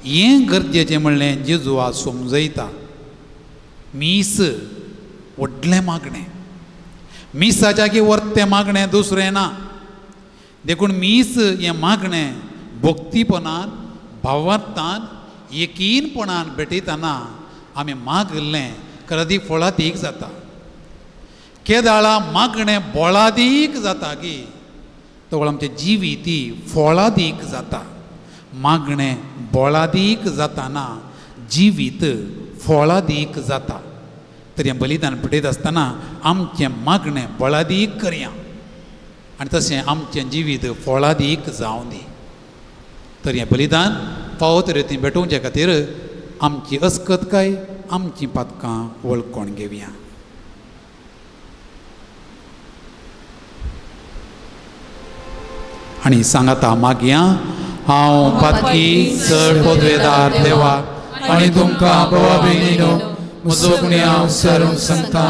हें गरजेचें म्हणलें जेजुआ समजयता मीस व्हडलें मागणें मिसाच्या की वर्तें मागणें दुसरें ना देखून मीस हें मागणें भक्तीपणान भावार्थान एकीनपणान भेटयतना आमी मागलें कधी फळादीक जाता केदाळा मागणें बोळादीक जाता की तो आमचे जिवीती फळादीक जाता मागणें बोळादीक जाताना जिवीत फळादीक जाता तरी हें बलिदान भेटयत आसतना आमचें मागणें बोळादीक करया आनी तशें आमचें जिवीत फळादीक जावं दी तर हें बलिदान फावो तरेन भेटोवचे खातीर आमची अस्कतकाय आमची पातकां वळखून घेवया आनी सांगाता मागया हांव पातकी चड पदवेदार देवा आनी तुमकां भावा भयणीनो म्हजो गुन्यांव हांव विचारून सांगता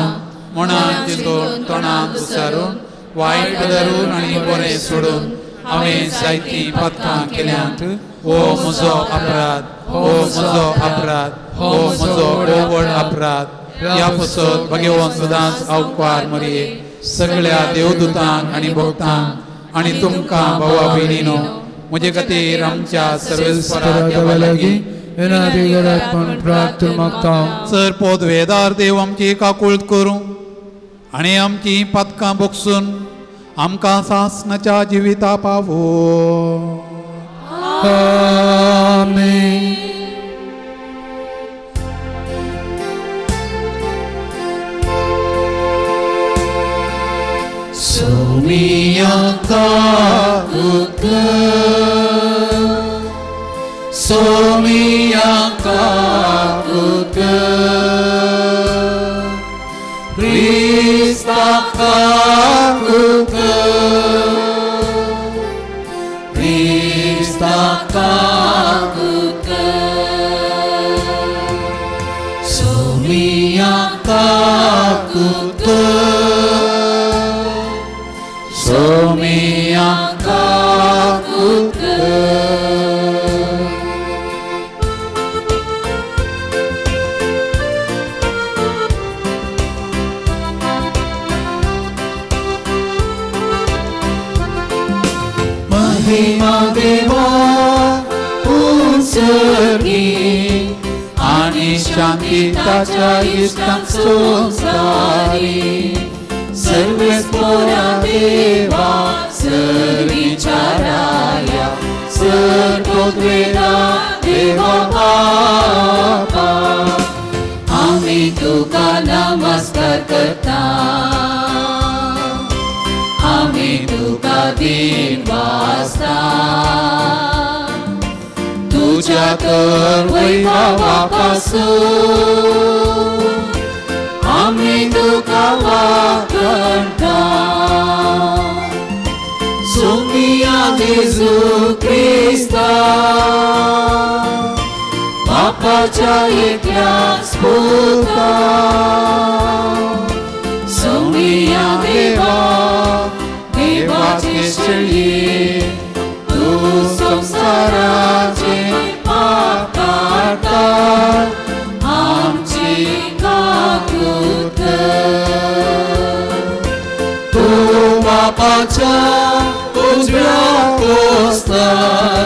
मनान चिंतून तोंडान विचारून वायट धरून आनी बरें सोडून हांवें जायतीं पातकां केल्यांत हो म्हजो अपराध हो म्हजो अपराध हो म्हजो व्हड अपराध ह्या पासत भगवान सदांच अवकार मरये सगळ्या देवदूतांक आनी भक्तांक आनी तुमकां भावा भयणीनो म्हजे खातीर आमच्या सर्वेस्परा देवा लागीं सर पदवेदार देव आमची काकूळट करूं आनी आमची पातकां बगसून आमकां सासणाच्या जिविता पावो आमेन Somiaka Uka Somiaka Uka Kristaka Uka Kristaka Uka Somiaka Uka Somiaka Uka Mahima Deva Unsargi Ani Shanti Tacha Istan Sumstari सर्वेस्परा देवा सर्विचाराया सर्वोद्वेदा देवा बापा आम्ही तुका नमस्कार करता आम्ही तुका दिन वाजता तुझ्या तर वैभवापासून आम्ही तुका वाकणता सोमिया Jesu Krista, बापाच्या एकल्याच पुता, सौम्या देवा, देवाचे शेळी, तू संसाराचे पाप काढता, आमची काकूत कर. तू बापाच्या उजव्या कोस्तर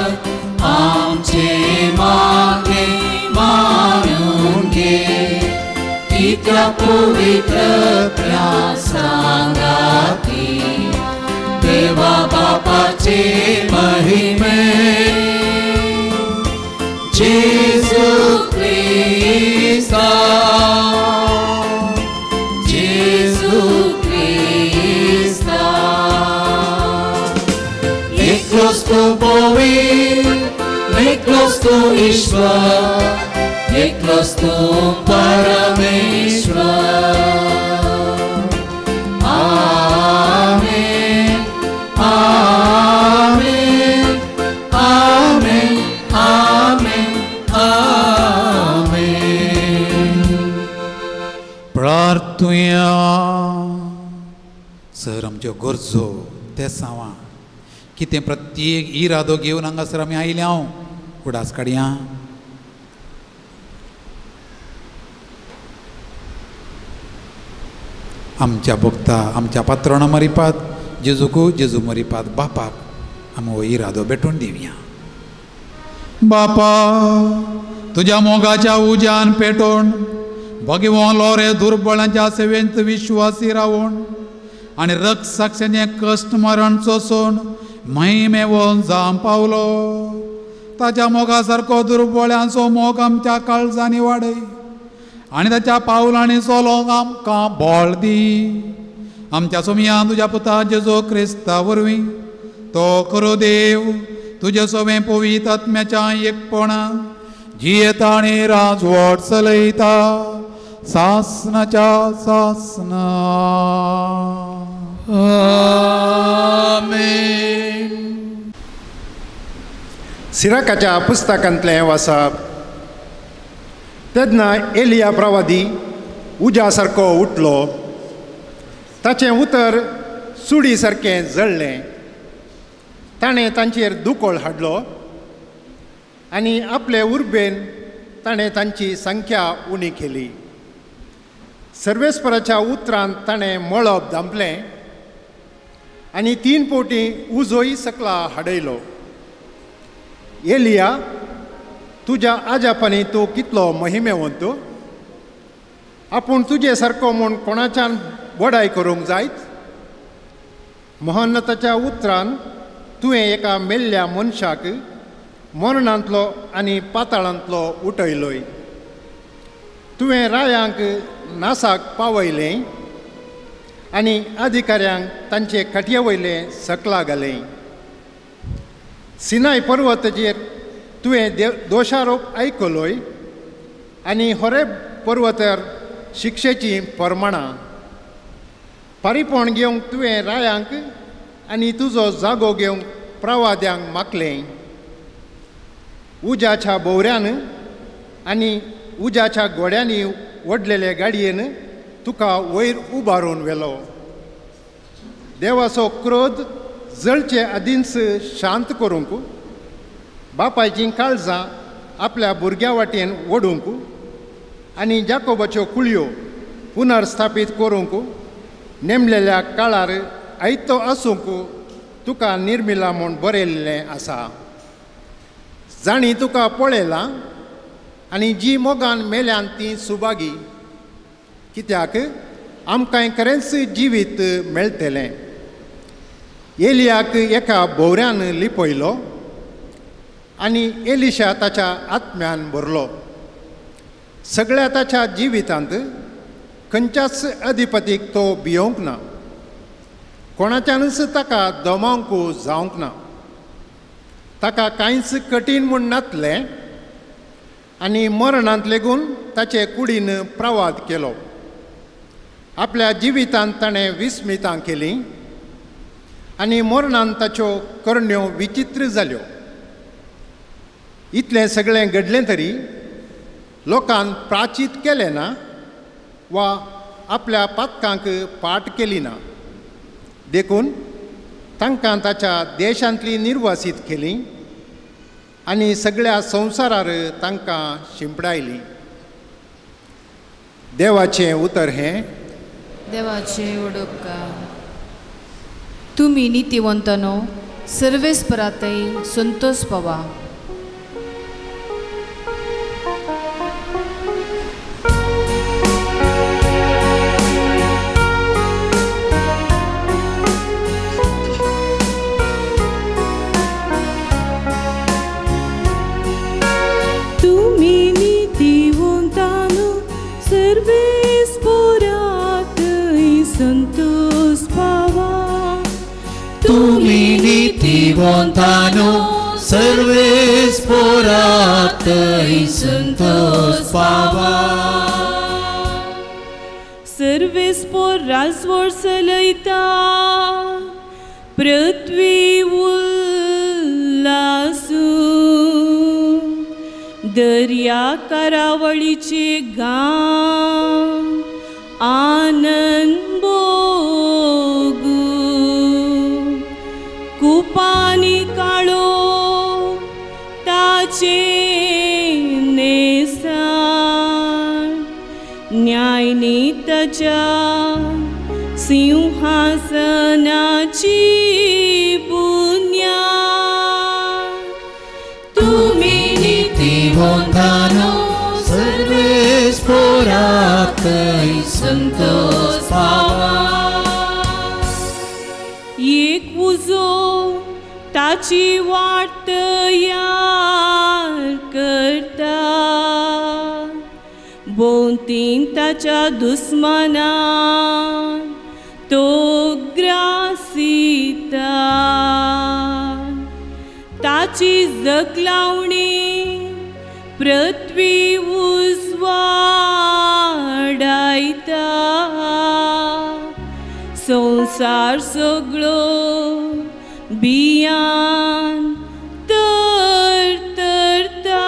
आमचे मागे मानून घे, की त्या पवित्र सांगाती देवा बापाचे महिमे. जेजू ख्रिस्ता, जेजू ख्रिस्ता, एकलोच तू पवित्र, एकलोच तू ईश्वर, एकलोच तू परमेश्वर. आमेन, आमेन, आमेन, आमेन, आमेन. प्रार्थुया. सर आमच्यो गरजो ते सांवा, कितें प्रत्येक इरादो घेवन हांगासर आमी आयले. हांव उडास काडया. आमच्या भक्ता, आमच्या पात्रोणा मरिपात जेजूकू, जेजू मरिपात बापाक आमी हो इरादो भेटून दिवया. बापा, तुज्या मोगाच्या उज्यान पेटोवन भगिवलो रे दुर्बळांच्या सेवेंत विश्वासी रावून आनी रक्षसाक्षाचें कश्ट मरण सोसून महिमेवून जावं पावलो. ताच्या मोगा सारको दुर्बळ्यांचो मोग आमच्या काळजांनी वाडय आनी ताच्या पावलांनी चलोंक आमकां बळ दी. आमच्या सोमयान तुज्या पुता जेजू क्रिस्ता वरवीं तो खरो देव तुजे सोबे पवित्र आत्म्याच्या एकपणान जियेता आनी राजवट चलयता सासनाच्या सासना. आमेन. सिराकाच्या पुस्तकांतलें वाचप. तेन्ना एलिया प्रवादी उज्या सारको उठलो, ताचें उतर सुडी सारकें जळ्ळें. ताणें तांचेर दुकोळ हाडलो आनी आपले उर्बेन ताणें तांची संख्या उणी केली. सर्वेस्पराच्या उतरांत ताणें मळब धांपलें आनी 3 फावटी उजोय सकला हाडयलो. एलिया, तुज्या आजापांनी तूं कितलो महिमेवंत. आपूण तुजे सारको म्हूण कोणाच्यान वडाय करूंक जायत. मोहन्नताच्या उतरान तुवें एका मेल्ल्या मनशाक मरणांतलो आनी पाताळांतलो उठयलोय. तुवें रायांक नासाक पावयलें आनी अधिकाऱ्यांक तांचे खाटये वयले सकला घालें. सिनाय पर्वताचेर तुवें दोशारोप आयकलोय आनी होरेब पर्वतार शिक्षेची परमाणां. पारीपण घेवंक तुवें रायांक आनी तुजो जागो घेवंक प्रवाद्यांक मागलें. उज्याच्या भोवऱ्यान आनी उज्याच्या घोड्यांनी ओडलेले गाडयेन तुका वयर उबारून व्हेलो. देवाचो क्रोध जळचे आदींच शांत करूंक, बापायचीं काळजां आपल्या भुरग्या वाटेन ओडूंक आनी जाकोबाच्यो कुळयो पुनर्स्थापीत करूंक नेमलेल्या काळार आयतो आसूंक तुका निर्मिला म्हूण बरयल्लें आसा. जाणी तुका पळयलां आनी जी मोगान मेल्यान ती सुभागी, कित्याक आमकां खरेंच जिवीत मेळटलें. एलियाक एका भोवऱ्यान लिपयलो आनी एलिशा ताच्या आत्म्यान भरलो. सगळ्या ताच्या जिवितांत खंयच्याच अधिपतीक तो भियोंक ना. कोणाच्यानच ताका दमावंक जावंक ना. ताका कांयच कठीण म्हूण नातलें आनी मरणांत लेगून ताचे कुडीन प्रवाद केलो. आपल्या जिवितांत ताणें विस्मितां केलीं आनी मरणान ताच्यो करण्यो विचित्र जाल्यो. इतलें सगळें घडलें तरी लोकान प्राचीत केलें ना वा आपल्या पातकांक पाट केली ना. देखून तांकां ताच्या देशांतलीं निर्वासीत केलीं आनी सगळ्या संवसारार तांकां शिंपडायली. देवाचें उतर हें. देवाचे उडोपकार. तुमी नितीवंतनो सर्वेस्परातय संतोष पावा. Tumi nitivontano सर्वेस पोरात संतोष पावा. सर्वेस पोर राजवड चलयता पृथ्वी उल्लासू दर्या करावळीचे गांव आनंद भोगू कुपानी काळो ताचे नेसान न्यायनी ताच्या सिंहासनाची बुन्याद. तुमी नितीवंतानो सर्वेस पोरात संतोष पावा. एक उजो ताची वाट तयार करता भोवतीन ताच्या दुस्मनान तो ग्रासिता. ताची जगलावणी पृथ्वी उजवाडायता संसार सगळो बियान तरतरता.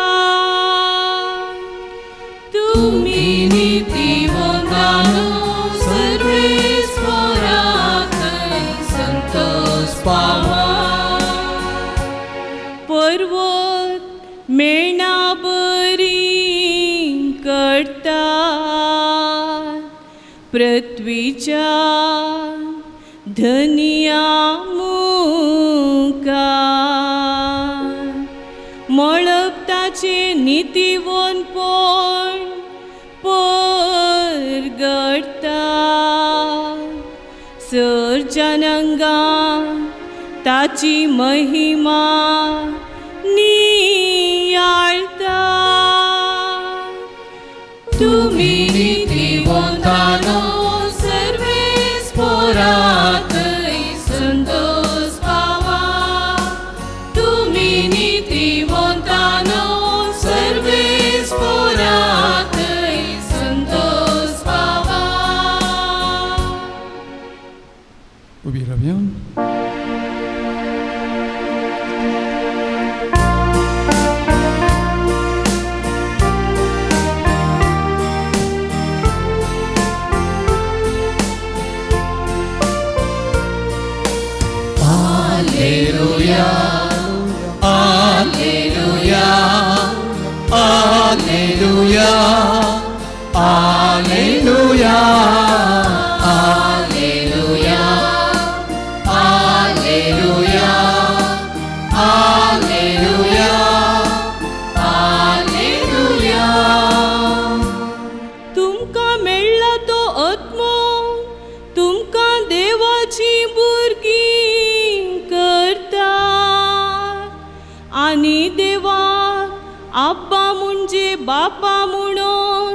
तुमी नितीवंतानो सर्वेस पोरात संतोष पावा. पर्वत मेणा बरी करता पृथ्वीच्या धनिया मुखार मळब ताचे नितीवंतपण परगडता सर्जनांगां ताची महिमा नियाळता. तुमी नितीवंतानो सर्वेस पोरात संतोष पावा. तुमी नितीवंतानो सर्वेस पोरात संतोष पावा. उभी रावया. Alleluia, Alleluia, Alleluia, Alleluia, Alleluia, Alleluia, Alleluia. तुमकां मेळ्ळा तो आत्मो तुमकां देवाची भुरगीं करता आनी देवाक आब्बा म्हणजे बापा म्हणून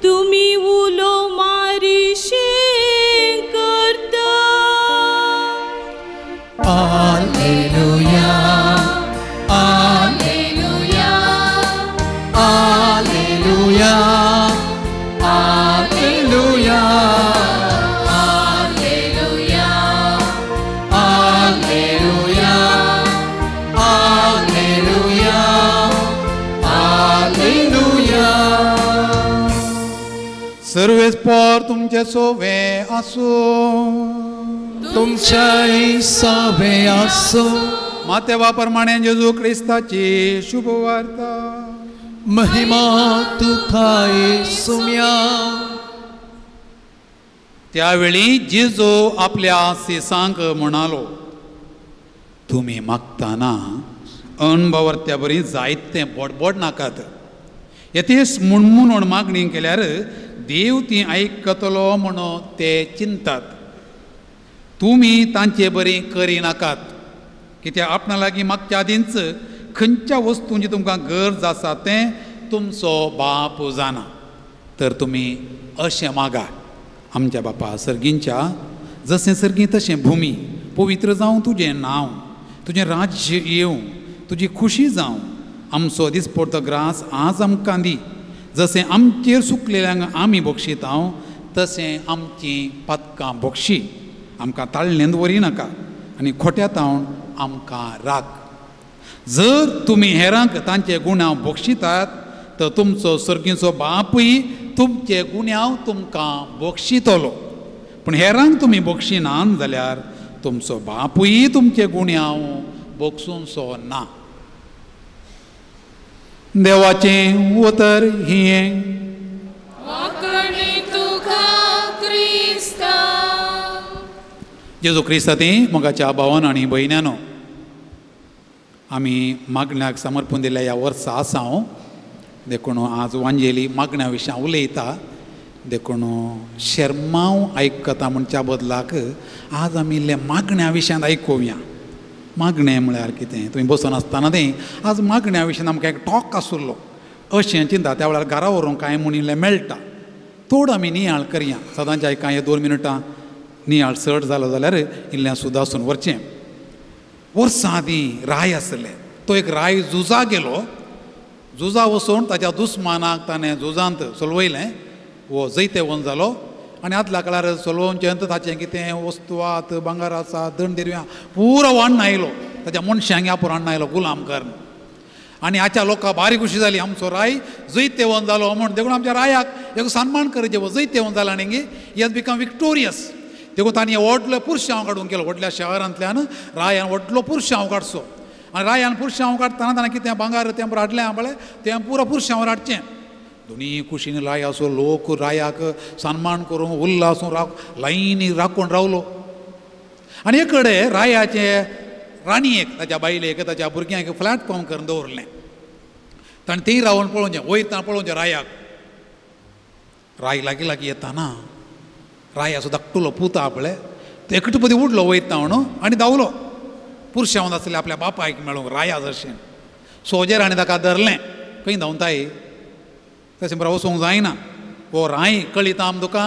तुमी उलो मारिशें करता. Alleluia, Alleluia, Alleluia, Alleluia, Alleluia, Alleluia, तुमचे सोवे आसूं. तुमच्याही सोबे आसूं. मातेवा प्रमाणे जेजू क्रिस्ताची शुभ वार्ता. महिमा तुका येसुया. त्यावेळी जेजू आपल्या शिसांक म्हणालो, तुम्ही मागताना अणभवत्या बरी जायते बडबड नाकात. येतेच म्हणून मागणी केल्यार देव ती आयकतलो म्हणून ते चिंतात. तुम्ही तांचे बरी करी नाकात, कित्याक आपणा लागीं मागच्या आदींच खंयच्या वस्तूंची तुमकां गरज आसा तें तुमचो बाप जाणा. तर तुमी अशें मागा, आमच्या बापा सर्गींच्या, जशें सर्गी तशें भुमी पवित्र जावं तुजें नांव, तुजें राज्य येवं, तुजी खुशी जावं. आमचो दिसपडतो ग्रास आज आमकां दी. जशें आमचेर सुकलेल्यांक आमी बक्षितांव, तशें आमची पातकां बक्षी. आमकां ताळ्ळेंत व्हरी नाका आनी खोट्यातावन आमकां राख. जर तुमी हेरांक तांचे गुण्याव बक्षितात, तर तुमचो सर्गीचो बापूय तुमचे गुण्याव तुमकां बक्षितलो. पूण हेरांक तुमी बक्षिनान जाल्यार तुमचो बापूय तुमचे गुण्याव बक्षूंचो ना. देवाचें उतर हिये. जेजू क्रिस्तांती मोगाच्या भावान आनी भयण्यानो, आमी मागण्याक समर्पण दिल्ल्या ह्या वर्सा आसा. देखून आज वांजेली मागण्या विशयां उलयता. देखून शर्माव आयकता म्हणच्या बदलाक आज आमी इल्ले मागण्या विशयांत आयकुया. मागणें म्हळ्यार कितें? तुमी बसून आसतना तें आज मागण्या विशयान आमकां एक टॉक आसुल्लो अशें चिंता. त्या वेळार घरा व्हरून कांय म्हणिल्लें मेळटा. थोड आमी नियाळ करया. सदांच्या कांय 2 मिनटां नियाळ चड जालो जाल्यार इल्लें सुदासून व्हरचें. वर्सां आदीं राय आसलें. तो एक राय झुजा गेलो. झुजा वचून ताच्या दुस्मानाक ताणें झुजांत चलवयलें. वो जैते वन जालो आनी आदल्या काळार चलोवचें ताचें कितें वस्तू आत, भांगार आसा, दंड दिरव्या पुरो वाडून आयलो. ताच्या मनशांक या पुरो हाडून आयलो गुलाम करून. आनी हाच्या लोकां बारी खुशी जाली, आमचो राय जैते वन जालो म्हूण. देखून आमच्या रायाक एक सन्मान करचें. वो जैते वन जाला आनी ही हॅज बिकम विक्टोरियस. देखून ताणें व्हडलो पुरशांव काडून केलो. व्हडल्या शहरांतल्यान रायान व्हडलो पुरशांव काडचो. आनी रायान पुरशांव काडटना ताणें कितें भांगार तें हाडलें पळय, तें पुरो पुरशांवर हाडचें. दोनी कुशीन राय आसो. लोक रायाक सन्मान करूं उल्हासून लायनी राखून रावलो. आनी एक कडेन रायाचे राणयेक, ताच्या बायलेक, ताच्या भुरग्यांक प्लॅटफॉर्म करून दवरलें. ताणें थंय रावन पळोवचें, वयतना पळोवचें रायाक. राय लागीं लागीं येताना रायाचो धाकटुलो पूत आहा पळय, तो एकटो पदी उडलो वयता म्हणून आनी धांवलो. पुरशांवन आसलें आपल्या बापायक मेळूंक राया जशें. सोजेरांनी ताका धरलें. खंय धांवताय तशें बरें वचूंक जायना. हो राय कळिता आम तुका.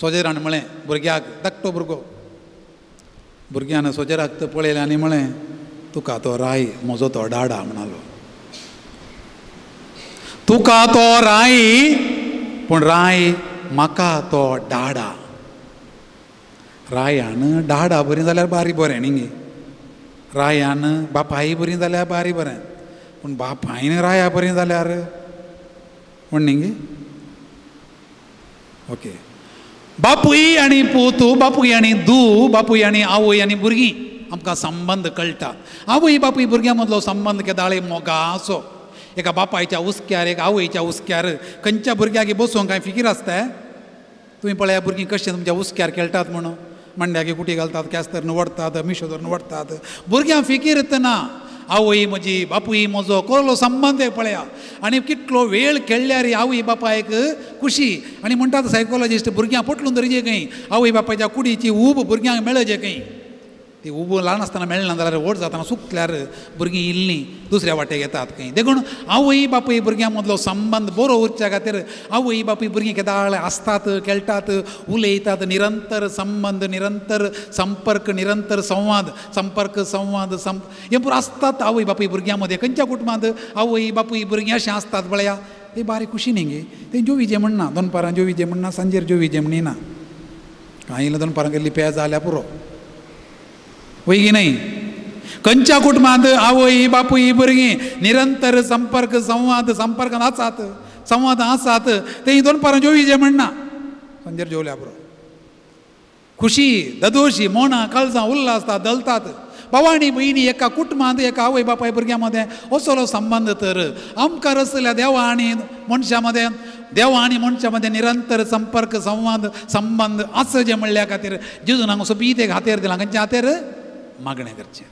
सोजेरान म्हळें भुरग्याक, धाकटो भुरगो, भुरग्यान सोजेराक पळयलें आनी म्हळें, तुका तो राय म्हजो तो डाडा म्हणालो. तुका तो राय, पूण राय म्हाका तो डाडा. रायान डाडा बरीं जाल्यार बारी बरें न्ही. रायान बापाय बरीं जाल्यार बारी बरें. पूण बापायन राया बरीं जाल्यार म्हण न्ही. ओके. बापूय आनी पोतू, बापूय आनी धूव, बापूय आनी आवय आनी भुरगीं आमकां संबंद कळटा. आवय बापूय भुरग्यां मदलो संबंद केदाळे मोगाचो. एका बापायच्या उस्क्यार, एक आवयच्या उस्क्यार खंयच्या भुरग्याक बसूंक कांय फिकीर आसता? तुमी पळया भुरगीं कशें तुमच्या उस्क्यार खेळटात म्हणून. मांड्याक कुटी घालतात, कॅस्तर वडटात, मिशो धरून वडटात. भुरग्यांक फिकीर ना. आवय म्हजी, बापूय म्हजो, कसलो संबंद आहे पळया. आनी कितलो वेळ खेळल्यार आवय बापायक खुशी. आनी म्हणटात सायकोलॉजिस्ट, भुरग्यांक पटलून धरचें खंय. आवय बापायच्या कुडीची ऊब भुरग्यांक मेळचें खंय. ती ऊब ल्हान आसतना मेळना जाल्यार व्हड जातना सुकल्यार भुरगीं इल्लीं दुसऱ्या वाटेक येतात खंय. देखून आवय बापूय भुरग्यां मदलो संबंद बरो उरच्या खातीर आवय बापूय भुरगीं केदाळ आसतात, खेळटात, उलयतात. निरंतर संबंद, निरंतर संपर्क, निरंतर संवाद, संपर्क, संवाद हें पुरो आसतात आवय बापूय भुरग्यां मदें. खंयच्या कुटुंबांत आवय बापूय भुरगीं अशें आसतात पळया, ते बारी खुशी न्ही गे. तें जेवीचें म्हणना, दनपारां जेवीचें म्हणना, सांजेर जेवीचें म्हणिना. कांय इल्लें दनपारां गेल्ली पेज जाल्यार पुरो वय की नाही. खंयच्या कुटुंबांत आवय बापूय भुरगीं निरंतर संपर्क, संवाद, संपर्कांत आसात, संवाद आसात. तें दोनपारां जेवीचें म्हणना. संजेर जेवल्या बरो खुशी ददोशी मोना काळजां उल्हासता दलतात भावानी बहिणी एका कुटुंबांत एका आवय बापाय भुरग्यां मदें असलो संबंध तर आमकां रचल्या देवा आनी मनशा मदें देवा आनी मनशा मदें निरंतर संपर्क संबंध आसचे म्हणल्या खातीर जेजून हांगा सोबीत एक हातेर दिलां खंयच्या हातेर मागणें करचें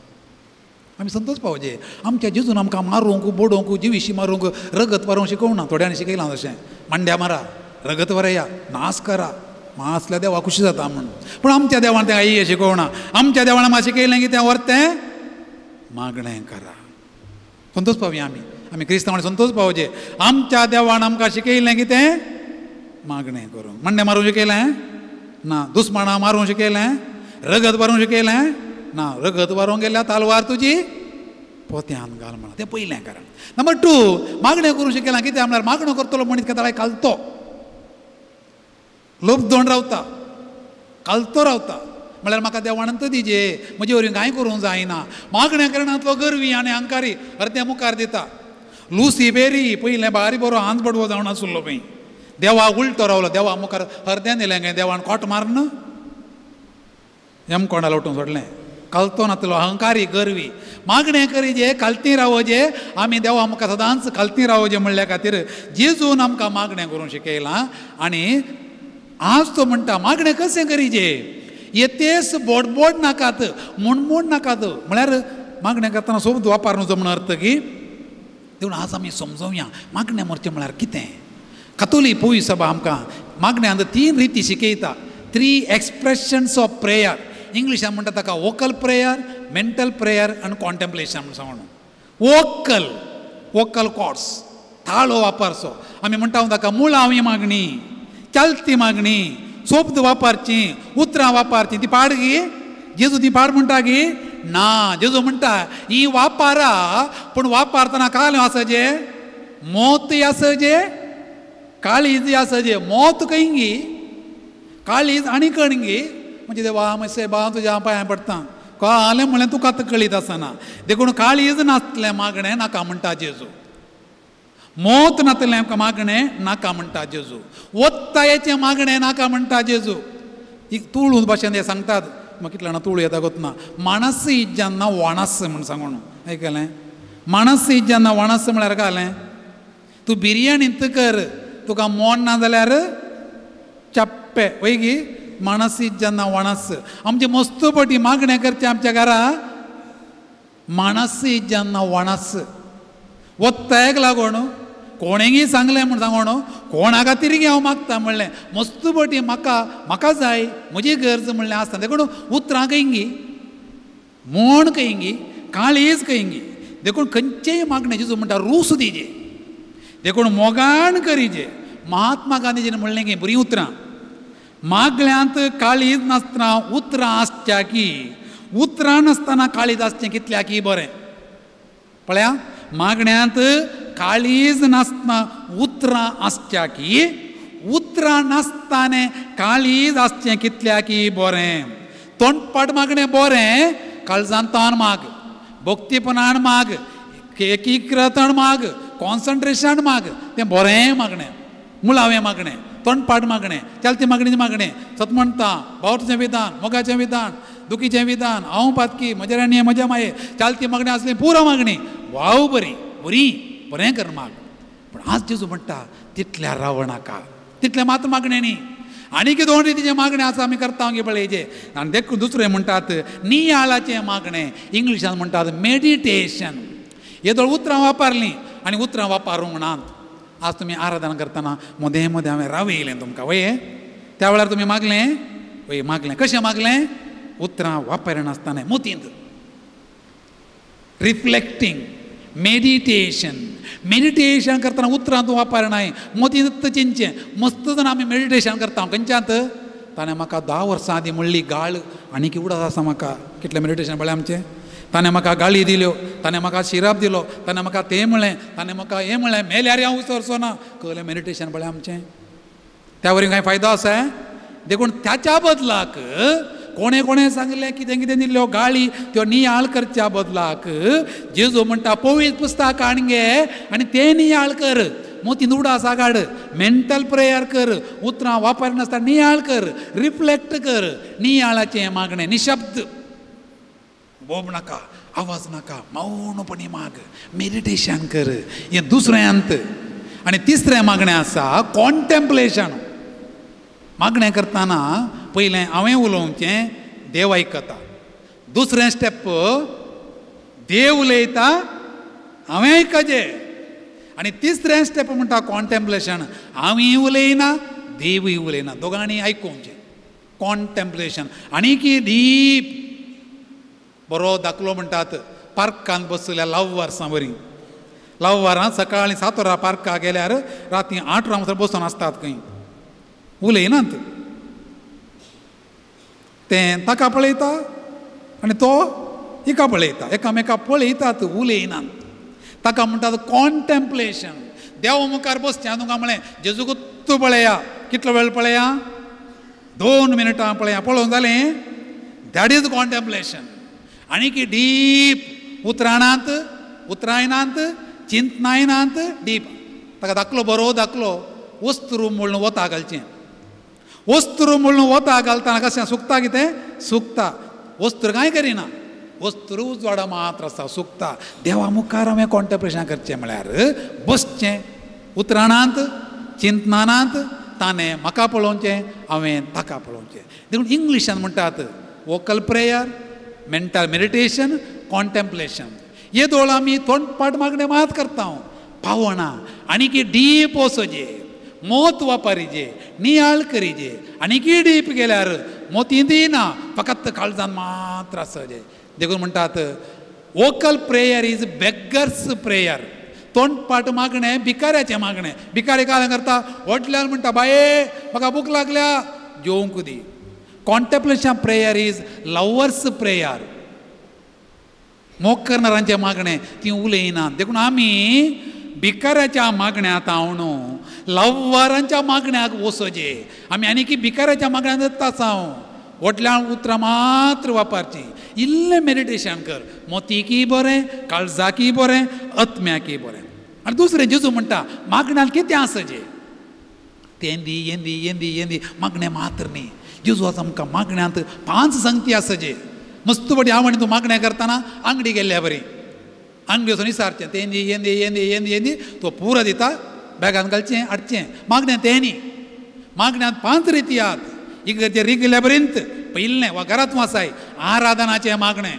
आमी संतोश पावचे आमच्या जेजून आमकां मारूंक बोडोवंक जिवीशी मारूंक रगत मारूंक शिकोवना थोड्यांनी शिकयलां तशें मांड्या मारा रगत वरया नाश करा मा असल्या देवा खुशी जाता म्हणून पूण आमच्या देवान तें आई शिकोवना आमच्या देवान म्हाका शिकयलें की तें व्हरतें मागणें करा संतोश पावया आमी क्रिस्तांवांनी संतोश पावचे आमच्या देवान आमकां शिकयलें की तें मागणें करूंक मांड्या मारूंक शिकयलें ना दुस्मानां मारूंक शिकयलें रगत मारूंक शिकयलें ना रगत व्हरोंक गेल्यार तालवार तुजी पोत्यान घाल म्हणा तें पयलें कारण नंबर 2 मागणें करूंक शिकयलां कितें म्हणल्यार मागणो करतलो मनीस केदाळे कालतो लोभ दोंड रावता कालतो रावता म्हळ्यार म्हाका देवानंत दिजे म्हजे वरी कांय करूंक जायना मागण्या कारणांतलो गरवी आनी अहंकारी अर्दे मुखार दिता लुसिबेरी पयलें बारी बरो हांस बडवो जावन आसलो पळय देवा उलटो रावलो देवा मुखार अर्दें दिलें गे देवान कोट मारन एम कोणाला उठून सोडलें कालतो नातलो अहंकारी गरवी मागणें करी जे कालती रावोजे आमी देवा मुखार सदांच कालती रावोजे म्हणल्या खातीर जेजून आमकां मागणें करूंक शिकयलां आनी आज तो म्हणटा मागणें कशें करीजे येतेस बोडबोड नाकात मुणमुण नाकात म्हळ्यार मागणें करतना सोबत वापर न्हू जमन अर्थ की देखून आज आमी समजोवया मागणें मरचें म्हळ्यार कितें कातोलीक पळय सभा आमकां मागण्यांत 3 रिती शिकयता 3 एक्सप्रेशन्स ऑफ प्रेयर इंग्लिशान म्हणटा ताका वोकल प्रेयर मेंटल प्रेयर आनी कॉन्टेम्पलेशन म्हण सांगून वोकल कॉर्ड्स ताळो वापरचो आमी म्हणटा ताका मुळावी मागणी चलती मागणी सोबत वापरची उतरां वापरची ती पाड गी जेजू ती पाड म्हणटा गी ना जेजू म्हणटा ही वापरा पूण वापरतना काल आसजे मोत आसजे काळीज आसजे मोत कळंगी काळीज आनी कणगी म्हणजे देवा मातशें बा तुज्या पांयां पडटा कालें म्हळ्यार तुका आतां कळीत आसना देखून काळीज नासलें मागणें नाका म्हणटा जेजू मोत नातलें मागणें नाका म्हणटा जेजू वत्तायेचें मागणें नाका म्हणटा जेजू तुळू भाशेन हे सांगतात म्हाका कितले जाणां तुळू येता गोतना माणस जेन्ना वणस म्हण सांगून आयकलें माणस जेन्ना वणस म्हळ्यार घालें तूं बिरयाणींत कर तुका मोन ना जाल्यार चप्पे वयगी माणस जेन्ना वणस आमचे मस्तपटी मागणें करचें आमच्या घरा माणस जेन्ना वणस वत्तायक लागून कोणेंय सांगलें म्हण सांगून कोणा खातीर हांव मागता म्हणलें मस्तपटी म्हाका जाय म्हजी गरज म्हणलें आसता देखून उतरां कळंगी मोण कळंगी काळीज कळंगी देखून खंयचेय मागणें जेजू म्हणटा रूस दिजे देखून मोगाण करीजे महात्मा गांधीजीन म्हणलें की बरीं उतरां मागल्यांत काळीज नासतना उतरां आसच्या की उतरां नासतना काळीज आसचें कितल्या की बरें पळया मागण्यांत काळीज नासतना उतरां आसच्या की उतरां नासताना काळीज आसचें कितल्या की बरें तोंडपाट मागणें बरें काळजांत तान माग भक्तीपणान माग एकीकृतण माग कॉन्सन्ट्रेशन माग तें बरें मागणें मुळावें मागणें तोंडपाट मागणें चलती मागणेचें मागणें सतमणटा बावटचें विधान मोगाचें विधान दुखीचें विधान हांव पातकी म्हजे राणये म्हज्या माये चालती मागणी आसली पुरो मागणी वाव बरी बरें कर माग पूण आज जेजू म्हणटा तितल्या रावनाका तितल्या मात मागण्यांनी आनीक 2 रितीचे मागणे आसा आमी करता गे पळयचे आनी देखून दुसरें म्हणटात नियाळाचें मागणें इंग्लिशान म्हणटात मेडिटेशन येदोळ उतरां वापरलीं आनी उतरां वापरूंक नात आज तुमी आराधना करतना मदें मदें हांवें रावयलें तुमकां वय त्या वेळार तुमी मागलें वय मागलें कशें मागलें उतरां वापरनासतना मोतींत रिफ्लेक्टींग मेडिटेशन करतना उतरां तूं वापरनाय मोतींत चिंचें मस्त जावन आमी मेडिटेशन करता खंयच्यांत ताणें म्हाका 10 वर्सां आदीं म्हणली गाळ आनी किवडा आसा म्हाका कितलें मेडिटेशन पळय आमचें ताणें म्हाका गाळी दिल्यो ताणें म्हाका शिराप दिलो ताणें म्हाका तें म्हणलें ताणें म्हाका हें म्हणलें मेल्यार हांव विसरचो ना कळ्ळें मेडिटेशन पळय आमचें त्या वरी कांय फायदो आसा देखून त्याच्या बदलाक कोणें सांगलें कितें कितें दिल्ल्यो गाळी त्यो नियाळ करच्या बदलाक जेजू म्हणटा पवित्र पुस्तक हाड गे आनी तें नियाळ कर मोती उडास आगाड मेंटल प्रेयर कर उतरां वापरनासतना नियाळ कर रिफ्लेक्ट कर नियाळाचें मागणें निशब्द बोब नाका आवाज नाका मौनपणी माग मेडिटेशन कर हें दुसऱ्यांत आनी तिसरें मागणें आसा कॉन्टेम्पलेशन मागणें करतना पयलें हांवें उलोवचें देव आयकता दुसरें स्टेप देव उलयता हांवें आयकचें आनी तिसरें स्टेप म्हणटा कॉन्टेम्पलेशन हांवूय उलयना देवूय उलयना दोगांनी आयकुचें कॉन्टेम्पलेशन आनी की डीप बरो दाखलो म्हणटात पार्कांत बसल्या लव्हर्सां बरीं लव्हरां सकाळीं 7 वरां पार्काक गेल्यार राती 8 वरां बसून आसतात खंय उलयनात तें ताका पळयता आनी तो हिका पळयता एकामेका पळयतात उलयनात ताका म्हणटात कॉन्टेम्पलेशन देवा मुखार बसचें तुका म्हळें जेजू गुत्तू पळया कितलो वेळ पळया 2 मिनटां पळया पळोवन जालें दॅट इज कॉन्टेम्पलेशन आनी की डीप उतरायनात चिंतनायनात डीप ताका दाखलो बरो दाखलो वस्त्र म्हणून वता घालचें वस्त्र म्हणून वता घालतना कशें सुकता कितें सुकता वस्त्र कांय करिना वस्त्र उजवाडा मात्र आसा सुकता देवा मुखार हांवें कॉन्टेम्पलेशन करचें म्हळ्यार बसचें उतराणांत चिंतनांत ताणें म्हाका पळोवचें हांवें ताका पळोवचें देखून इंग्लिशान म्हणटात vocal prayer mental meditation contemplation हे दोळ आमी तोंडपाट मागणें मात करता पावना आनी की डीप वचोजे मोत वापरिजे नियाळ करिजे आनी की डीप गेल्यार मोती दिना फकत काळजान मात्र आसजे देखून म्हणटात vocal prayer is beggar's prayer तोंडपाट मागणें भिकाऱ्याचें मागणें भिकारी काय करता वटल्यान म्हणटा बाये म्हाका भूक लागल्या जेवंक दी contemplation prayer is lover's prayer मोग करणाऱ्यांचें मागणें ती उलयनात देखून आमी भिकाऱ्याच्या मागण्यात आवणू लव्वरांच्या मागण्याक वचोजे आमी आनी की भिकाऱ्याच्या मागण्यात येता साव वटल्यान उतरां मात्र वापरची इल्लें मेडिटेशन कर मोतीकीय बरें काळजाकीय बरें आत्म्याकीय बरें आनी दुसरें जेजू म्हणटा मागण्यात कितें आसजे तेंदी येंदी येंदी येंदी मागणें मात्र न्ही जेजू आमकां मागण्यांत 5 संगती आसजे मस्त बडी आवड तूं मागणें करतना अंगडी गेल्ल्या बरी अंगडी वचून विचारचें तेंदी येंदी येंदी येंदी येंदी तो पुरो दिता बॅगान घालचें हाडचें मागणें तें न्ही मागण्यांत 5 रिती आहात इगर्जे रिगल्या पर्यंत पयलें वा घरांत वासाय आराधनाचें मागणें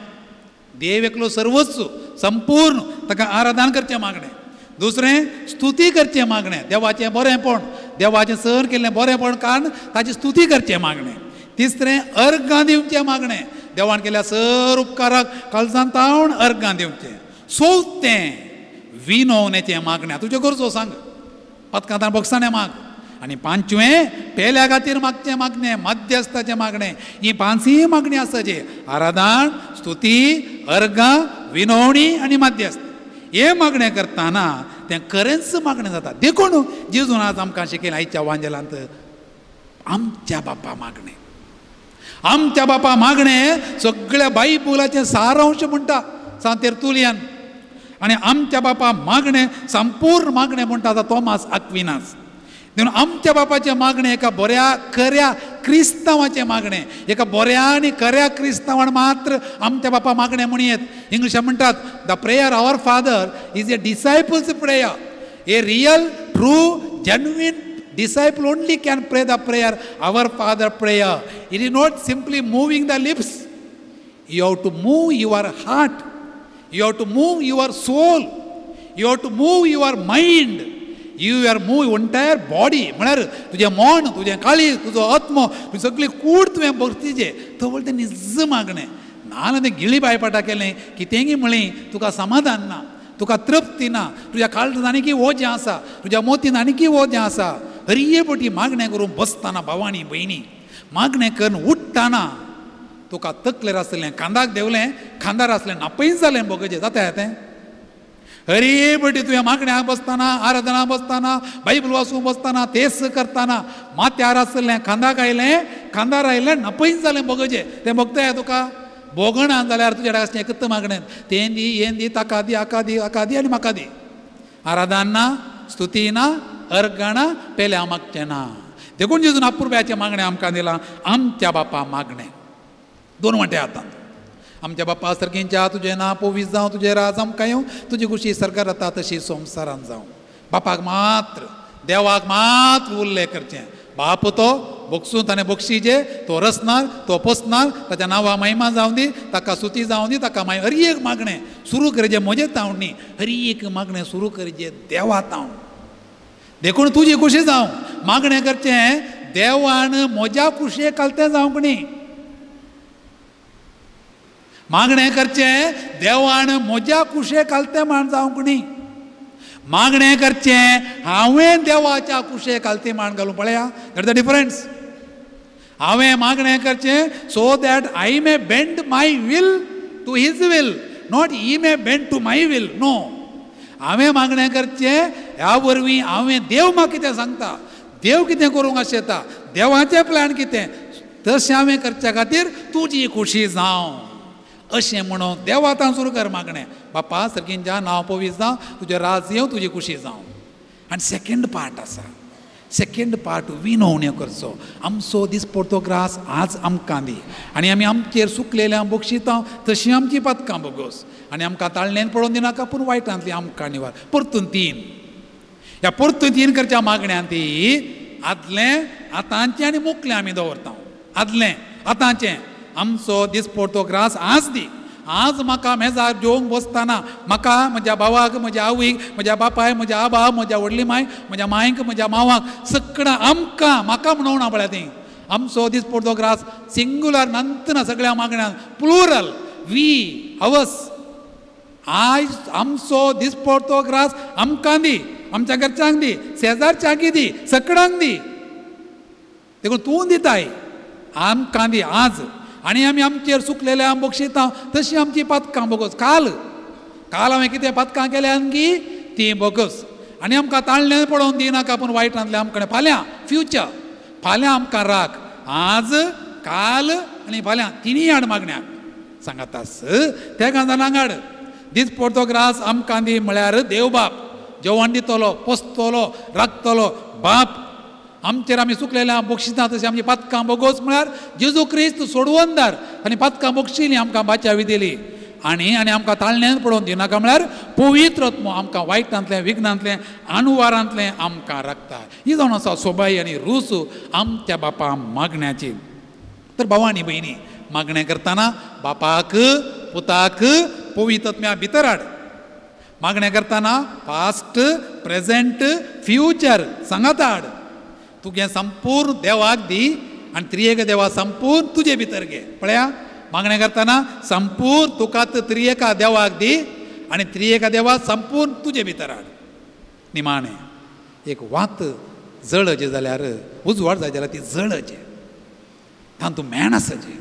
देव एकलो सर्वस्व संपूर्ण ताका आराधन करचें मागणें दुसरें स्तुती करचें मागणें देवाचें बरेंपण देवाचें सहन केल्लें बरेंपण कारण ताची स्तुती करचें मागणें तिसरें अर्गां दिवचें मागणें देवान केल्या सर उपकाराक काळजांत तावन अर्गां दिवचें चवथें विनवणेचें मागणें तुज्यो गरजो सांग पथकांत बक्षाणें माग आनी 5वें पेल्या खातीर मागचें मागणें मध्यस्थाचें मागणें ही 5 मागणी आसचे आराधन स्तुती अर्गां विनवणी आनी मध्यस्थ हे मागणें करतना तें खरेंच मागणें जाता देखून जेजून आज आमकां शिकयलें आयच्या वांजेलांत आमच्या बापा मागणें आमच्या बापा मागणें सगळ्या बायबलाचें सारांश म्हणटा सांत तेर्तुलियान आनी आमच्या बापा मागणें संपूर्ण मागणें म्हणटा तो तोमास आक्विनास देखून आमच्या बापाचें मागणें एका बऱ्या खऱ्या क्रिस्तांवाचें मागणें एका बऱ्या आनी खऱ्या क्रिस्तांवान मात्र आमच्या बापा मागणें म्हणयेत इंग्लिशान म्हणटात the prayer our father is a disciple's prayer a real true genuine disciple only can pray the prayer our father prayer it is not simply moving the lips you have to move your heart you have to move your soul you have to move your mind you are move entire body म्हळ्यार तुजें मन तुजें काळीज तुजो आत्मो तुजी सगळी कूड तुवें भरतीजे तो तें निज मागणें नाजाल्यार तें गिळी बायपाटा केलें कितेंय म्हळें तुका समाधान ना तुका तृप्ती ना तुज्या काळजांत आनीक ओजें आसा तुज्या मोतीन आनीक ओजें आसा हरियेपटी मागणें करून बसतना भावानी भयणी मागणें करून उठ्ठाना तुका तकलेर आसलें खांदाक देवलें खांदार आसलें नापयस जालें बोगजें जाता तें हरियेपटी तुवें मागण्याक बसतना आराधनाक बसतना बायबल वाचूंक बसतना तेस करतना माथ्यार आसलें खांदाक आयलें खांदार आयलें नापयस जालें बोगजें तें भोगताय तुका बोगणा जाल्यार तुज्या कडेन एकच मागणें तें दी हें दी ताका दी आका दी आका दी आनी म्हाका दी आराधन ना स्तुती ना अर्गण पेल्या मागचे ना. देखून जेजून अपुर्ब्याचे मागणे आमकां दिला, आमच्या बापा मागणे. दोन वाटे हातांत. आमच्या बापा सर्गींच्या तुजें नांव पवित्र जावं, तुजें राज आमकां येवं, तुजी खुशी सर्गार जाता तशी संवसारांत जावं. बापाक मात्र, देवाक मात्र उल्लेख करचें. बाप तो बोगसून ताणें बक्षिजे, तो रचणार, तो पोसणार, ताच्या नांवा महिमा जावं दी, ताका स्तुती जावं दी, ताका मागीर हर एक मागणें सुरू करीजे म्हजे तावण न्ही, हर एक मागणें सुरू करीजे देवा तावण. देखून तुजी खुशी जावं, मागणें करचें देवान म्हज्या कुशेक घालतें जावंक न्ही. मागणें करचें देवान म्हज्या कुशेक घालतें म्हण जावंक न्ही. मागणें करचें हांवें देवाच्या कुशेक घालतें म्हण घालूं. पळया, दॅट द डिफरन्स. हांवें मागणें करचें so that I may bend my will to his will, not he may bend to my will. No, हांवें मागणें करचें ह्या वरवीं हांवें देव म्हाका कितें सांगता, देव कितें करूंक आशेता, देवाचें प्लॅन कितें, तशें हांवें करच्या खातीर तुजी खुशी जावं अशें म्हणून देवा आतां सुरू कर मागणें. बापा सर्गींच्या नांव पवित्र जावं, तुजें राज येवं, तुजी खुशी जावं. आनी सेकंड पार्ट आसा, सेकंड पार्ट विनवण्यो करचो. आमचो दिसपडतो ग्रास आज आमकां दी, आनी आमी आमचेर सुकलेल्या बक्षितां तशीं आमची पदकां बोगोस, आनी आमकां ताळणेन पडोवन दिनाका पूण वायटांतली आमकां निवार. परतून 3 ह्या परतून 3 करच्या मागण्यांत ती आदलें, आतांचें आनी मुखलें आमी दवरता. आदलें, आतांचें. आमचो दिसपडतो ग्रास आज दी. आज म्हाका मेजार जेवंक बसतना म्हाका, म्हज्या भावाक, म्हज्या आवयक, म्हज्या बापाय, म्हज्या आबा, म्हज्या व्हडली माय, म्हज्या मांयक, म्हज्या मांवाक, सगळ्या आमकां, म्हाका म्हणून ना पळय ती. आमचो दिसपडतो ग्रास सिंगुलर नंतना सगळ्या मागण्यांत प्लुरल, वी, अवस. आज आमचो दिसपडतो ग्रास आमकां दी, आमच्या घरच्यांक दी, शेजारच्यांक दी, सगळ्यांक दी. देखून तूं दिताय, आमकां दी आज. आनी आमी आमचेर सुकलेल्या बक्षितां तशीं आमची पदकां बोगस. काल हांवें कितें पदकां केल्यां की ती बोगस. आनी आमकां ताळणें पडोवन दिनाका पूण वायटांतलें आमकां. फाल्यां फ्युचर, फाल्यां आमकां राख. आज, काल आनी फाल्यां तिनी हाड मागण्याक सांगातास. त्या गांजानाक हाड. दिसपडतो ग्रास आमकां दी म्हळ्यार देव बाप जेवण दितलो, पोसतलो, राखतलो बाप. आमचेर आमी सुकलेल्या बक्षितां तशीं आमची पदकां बोगोस म्हळ्यार जेजू क्रिस्त सोडवंदार आनी पदकां बक्षिलीं आमकां बाच्यावी दिली. आनी आमकां ताळणेन पडोवन दिनाका म्हळ्यार पवित्र आत्मो आमकां वायटांतलें, विघ्नांतलें, अनुवारांतलें आमकां राखता. ही जावन आसा सोबाई आनी रूस आमच्या बापा मागण्याची. तर भावांनी भयणी, मागणें करतना बापाक, पुताक पवित्र आत्म्या भितर हाड. मागणें करतना पास्ट, प्रेझेंट, फ्युचर सांगात हाड. तुगे संपूर्ण देवाक दी आनी त्रियेक देवा संपूर्ण तुजे भितर घे. पळया, मागणें करतना संपूर्ण तुकात त्रियेका देवाक दी आनी त्रियेका देवा संपूर्ण तुजे भितर हाड. निमाणें एक वात जळजे जाल्यार, उजवाड जाय जाल्यार ती जळजे. तातूंत मेण आसजे,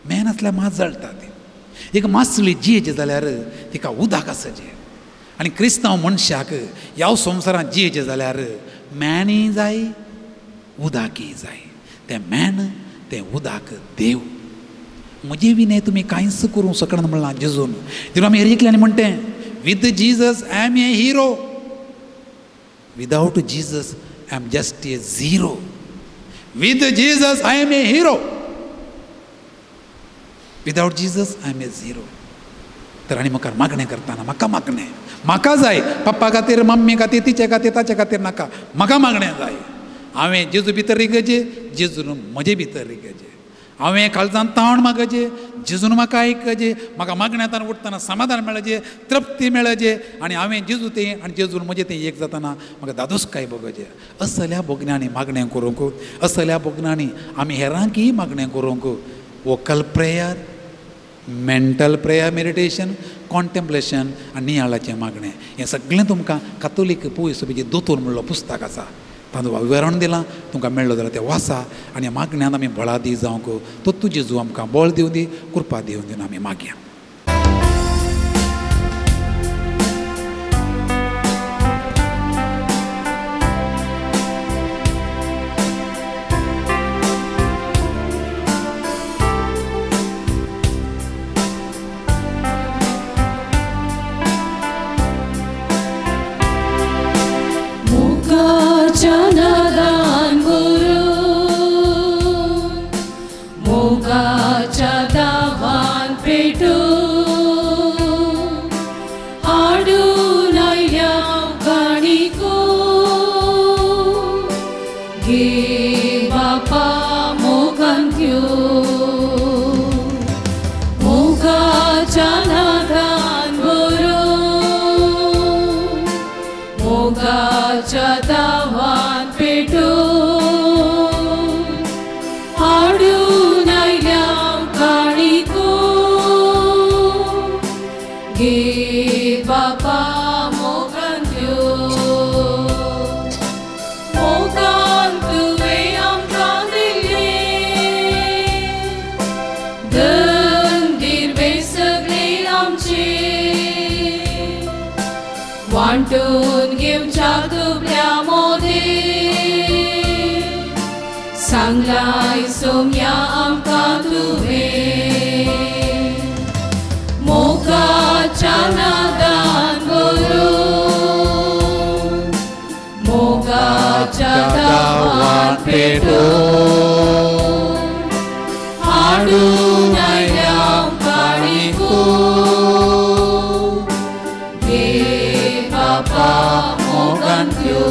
मेण आसल्यार मात जळटा ती. एक मासली जियेजे जाल्यार तिका उदक आसजे. आनी क्रिस्तांव मनशाक ह्या संवसारांत जियेजे जाल्यार मेणय जाय, उदकय जाय. तें मेण, तें उदक देव. म्हजे विनय तुमी कांयच करूंक शकना म्हणलां जेजून. देखून आमी एरिकल्यानी म्हणटें, with Jesus I am a hero, without Jesus I am just a zero. With Jesus I am a hero, without Jesus I am a zero. तर आनी म्हाका मागणें करतना म्हाका मागणें, म्हाका जाय. पप्पा खातीर, मम्मी खातीर, तिचे खातीर, ताचे खातीर नाका, म्हाका मागणें जाय. हांवें जेजू भितर रिगजे, जेजून म्हजे भितर रिगजे. हांवें काळजांत तावण मागजे, जेजून म्हाका आयकजे. म्हाका मागण्यांतल्यान उठतना समाधान मेळजे, तृप्ती मेळजे. आनी हांवें जेजू तें आनी जेजून म्हजें तें एक जातना म्हाका दादोसकाय भोगजे. असल्या भोगण्यांनी मागणें करूंक, असल्या भोगण्यांनी आमी हेरांकय मागणें करूंक. Vocal prayer, mental prayer, meditation, contemplation आनी नियाळाचें मागणें, हें सगळें तुमकां कातोलीक पोय सभेचें दोतोर म्हणलो पुस्तक आसा, तातूंत विवरण दिलां. तुमकां मेळ्ळो जाल्यार तें वाचा आनी मागण्यांत आमी बळा दी जावंक. तो तुजें जेजू आमकां बळ दिवं दी, कृपा दिवं दी आमी मागया. पेटो हाडून आयल्या गाणिको गे बापा मोगांत्यो मोगाच्या नादान बरो मोगाच्या दावान पेटो हाडून आयल्या गाणिको गे बापा मोगांत्यो मोगान तुवे आमकां दिले दंगीर सगळे आमचे वांटून घेवच्या तुबल्या मोदे सांगलाय सोम्या आमकां तुवें मोगाच्या नादान बरो मोगाच्या दावान पेटो हाडून आयल्या गाणिको गे बापा मोगांत्यो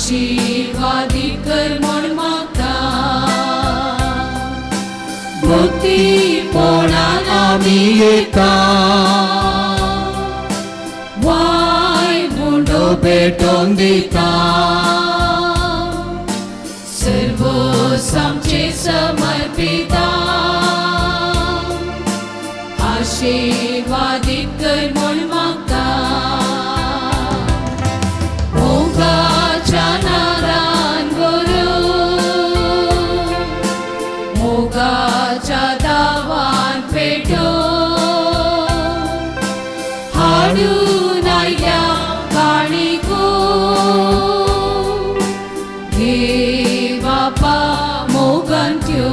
आशीर्वादीत कर म्हण मागता भक्तीपणान आमी येता वाय मुंडो भेटोवन दिता सर्व आमचे समर्पिता आशीर्वादीत कर म्हण मागता मोगाच्या नादान बरो मोगाच्या दावान पेटो हाडून आयल्या गाणिको गे बापा मोगांत्यो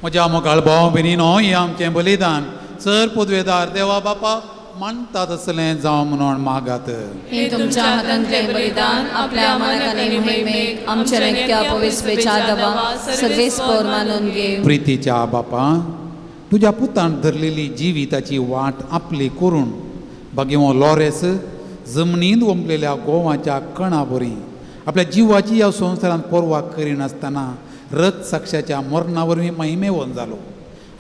म्हज्या मोगाळ भाव भयणीनो हें आमचें बलिदान सर पदवेदार देवा बापा मानता तसलें जावं म्हणून मागात हे तुमच्या हातांतले बलिदान आपल्या मनातले मोहिमेक आमच्या रक्त्या पवित्रेच्या दवा सर्वेस्पर मानून घे प्रितीच्या बापा तुज्या पुतान धरलेली जिविताची वाट आपली करून भगिमो लॉरेस जमनींत ओंपलेल्या गोवाच्या कणा बरी आपल्या जिवाची ह्या संवसारांत पर्वा करिनासतना रथ साक्षाच्या मरणा वरवीं महिमेवन जालो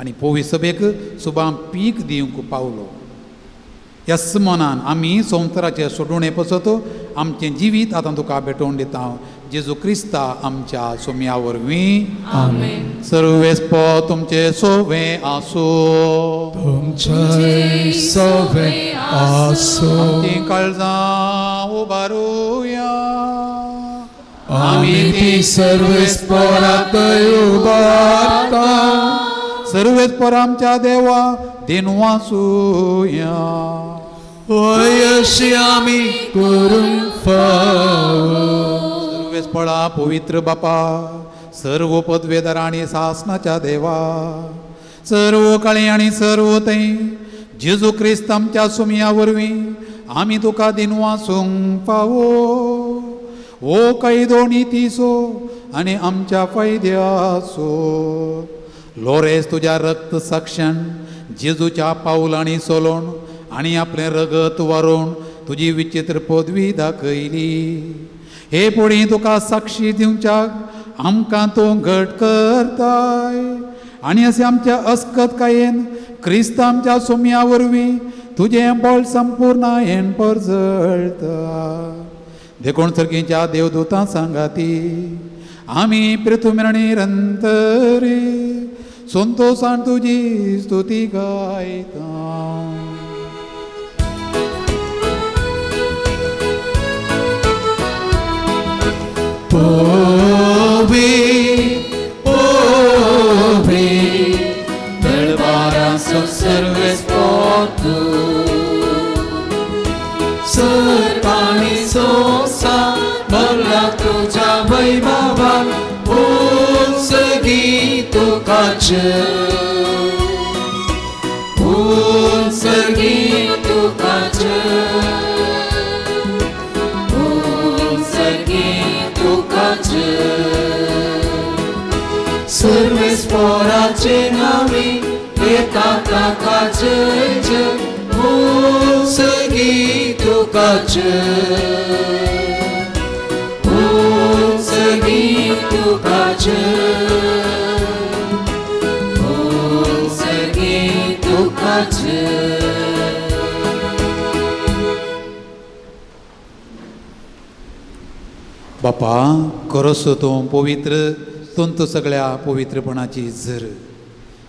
आनी पोवी सभेक सुबां पीक दिवंक पावलो ह्या मनान आमी संवसाराचे सोडून पसत आमचें जिवीत आतां तुका भेटोवन दिता जेजू क्रिस्ता आमच्या सोम्या वरवीं आमेन सर्वेस्पो तुमचे सोवे आसो तुमचे सोवे आसो आमची काळजां उबारुया आमी ती सर्वेस्परात उबारता सर्वेस्पर आमच्या देवा दिनवासुया अशी आमी करूंक फावो सर्वेस्पळा पवित्र बापा सर्व पदवेदार आनी सासनाच्या देवा सर्व काळी आनी सर्व तै जेजू क्रिस्त आमच्या सोम्या वरवीं आमी तुका दिनवासूंक फावो ओ कैदो नितीसो आनी आमच्या फायद्यासो लोरेस तुज्या रक्त साक्षान जेजूच्या पावलांनी चलोवन आनी आपलें रगत वारोवन तुजी विचित्र पदवी दाखयली हे पुढे तुका साक्षी दिवच्याक आमकां तूं घट करताय आनी अशें आमच्या अस्कतकायेन क्रिस्त आमच्या सोम्या वरवीं तुजें बळ संपूर्ण हें परजळटा देखून सर्गीच्या देवदूतां सांगाती आमी पृथ्वी निरंतरी संतोषान तुजी स्तुती गायता. Serves por tu Serpani sosa Merla tuja vaivavan Un segitu kaca Un segitu kaca Un segitu kaca Serves por acenami Tata kaca Un segitu kaca Un segitu kaca Un segitu kaca. बापा करस तूं पवित्र तुंत सगळ्या पवित्रपणाची झर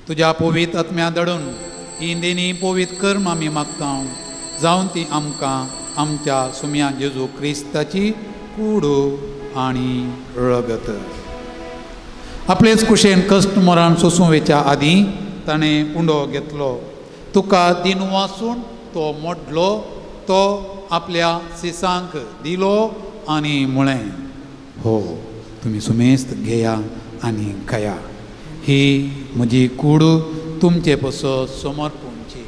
तुज्या पवित्र आत्म्या दडून ही देणी पवित्र कर्म आमी मागता जावन ती आमकां आमच्या सुम्या जेजू क्रिस्ताची कूड आनी रगत. आपलेच कुशेन कश्ट मोरान सोसूं वेच्या आदीं ताणें उंडो घेतलो. तुका दिन वाचून तो मोडलो तो आपल्या सिसांक दिलो आनी म्हळें हो तुमी सुमेस्त घेया आनी खाया ही म्हजी कूड तुमचे पसो समर्पणची.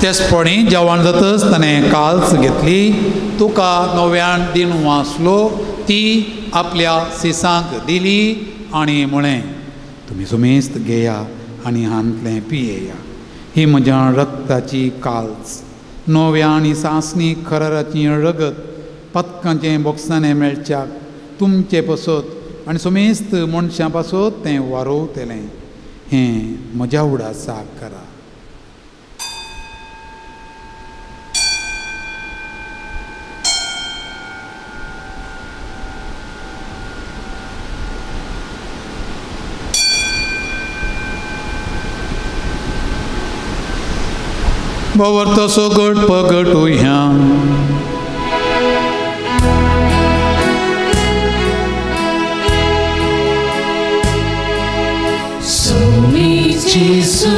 तेसपणी जेवण जातच ताणें काल्स घेतली. तुका नव्यान दिन वाचलो ती आपल्या सिसांक दिली आनी म्हळें तुमी सुमेस्त घेया आनी हांतलें पियेया ही म्हज्या रक्ताची काल्स नव्या आनी सासणी खराराची रगत पथकांचें बॉक्सांनी मेळच्याक तुमचे पसत आनी सुमेस्त मनशां पासत तें वारोवतलें हें म्हज्या उडासाक करा. बावर तसो गट पगटू ह्या Jesu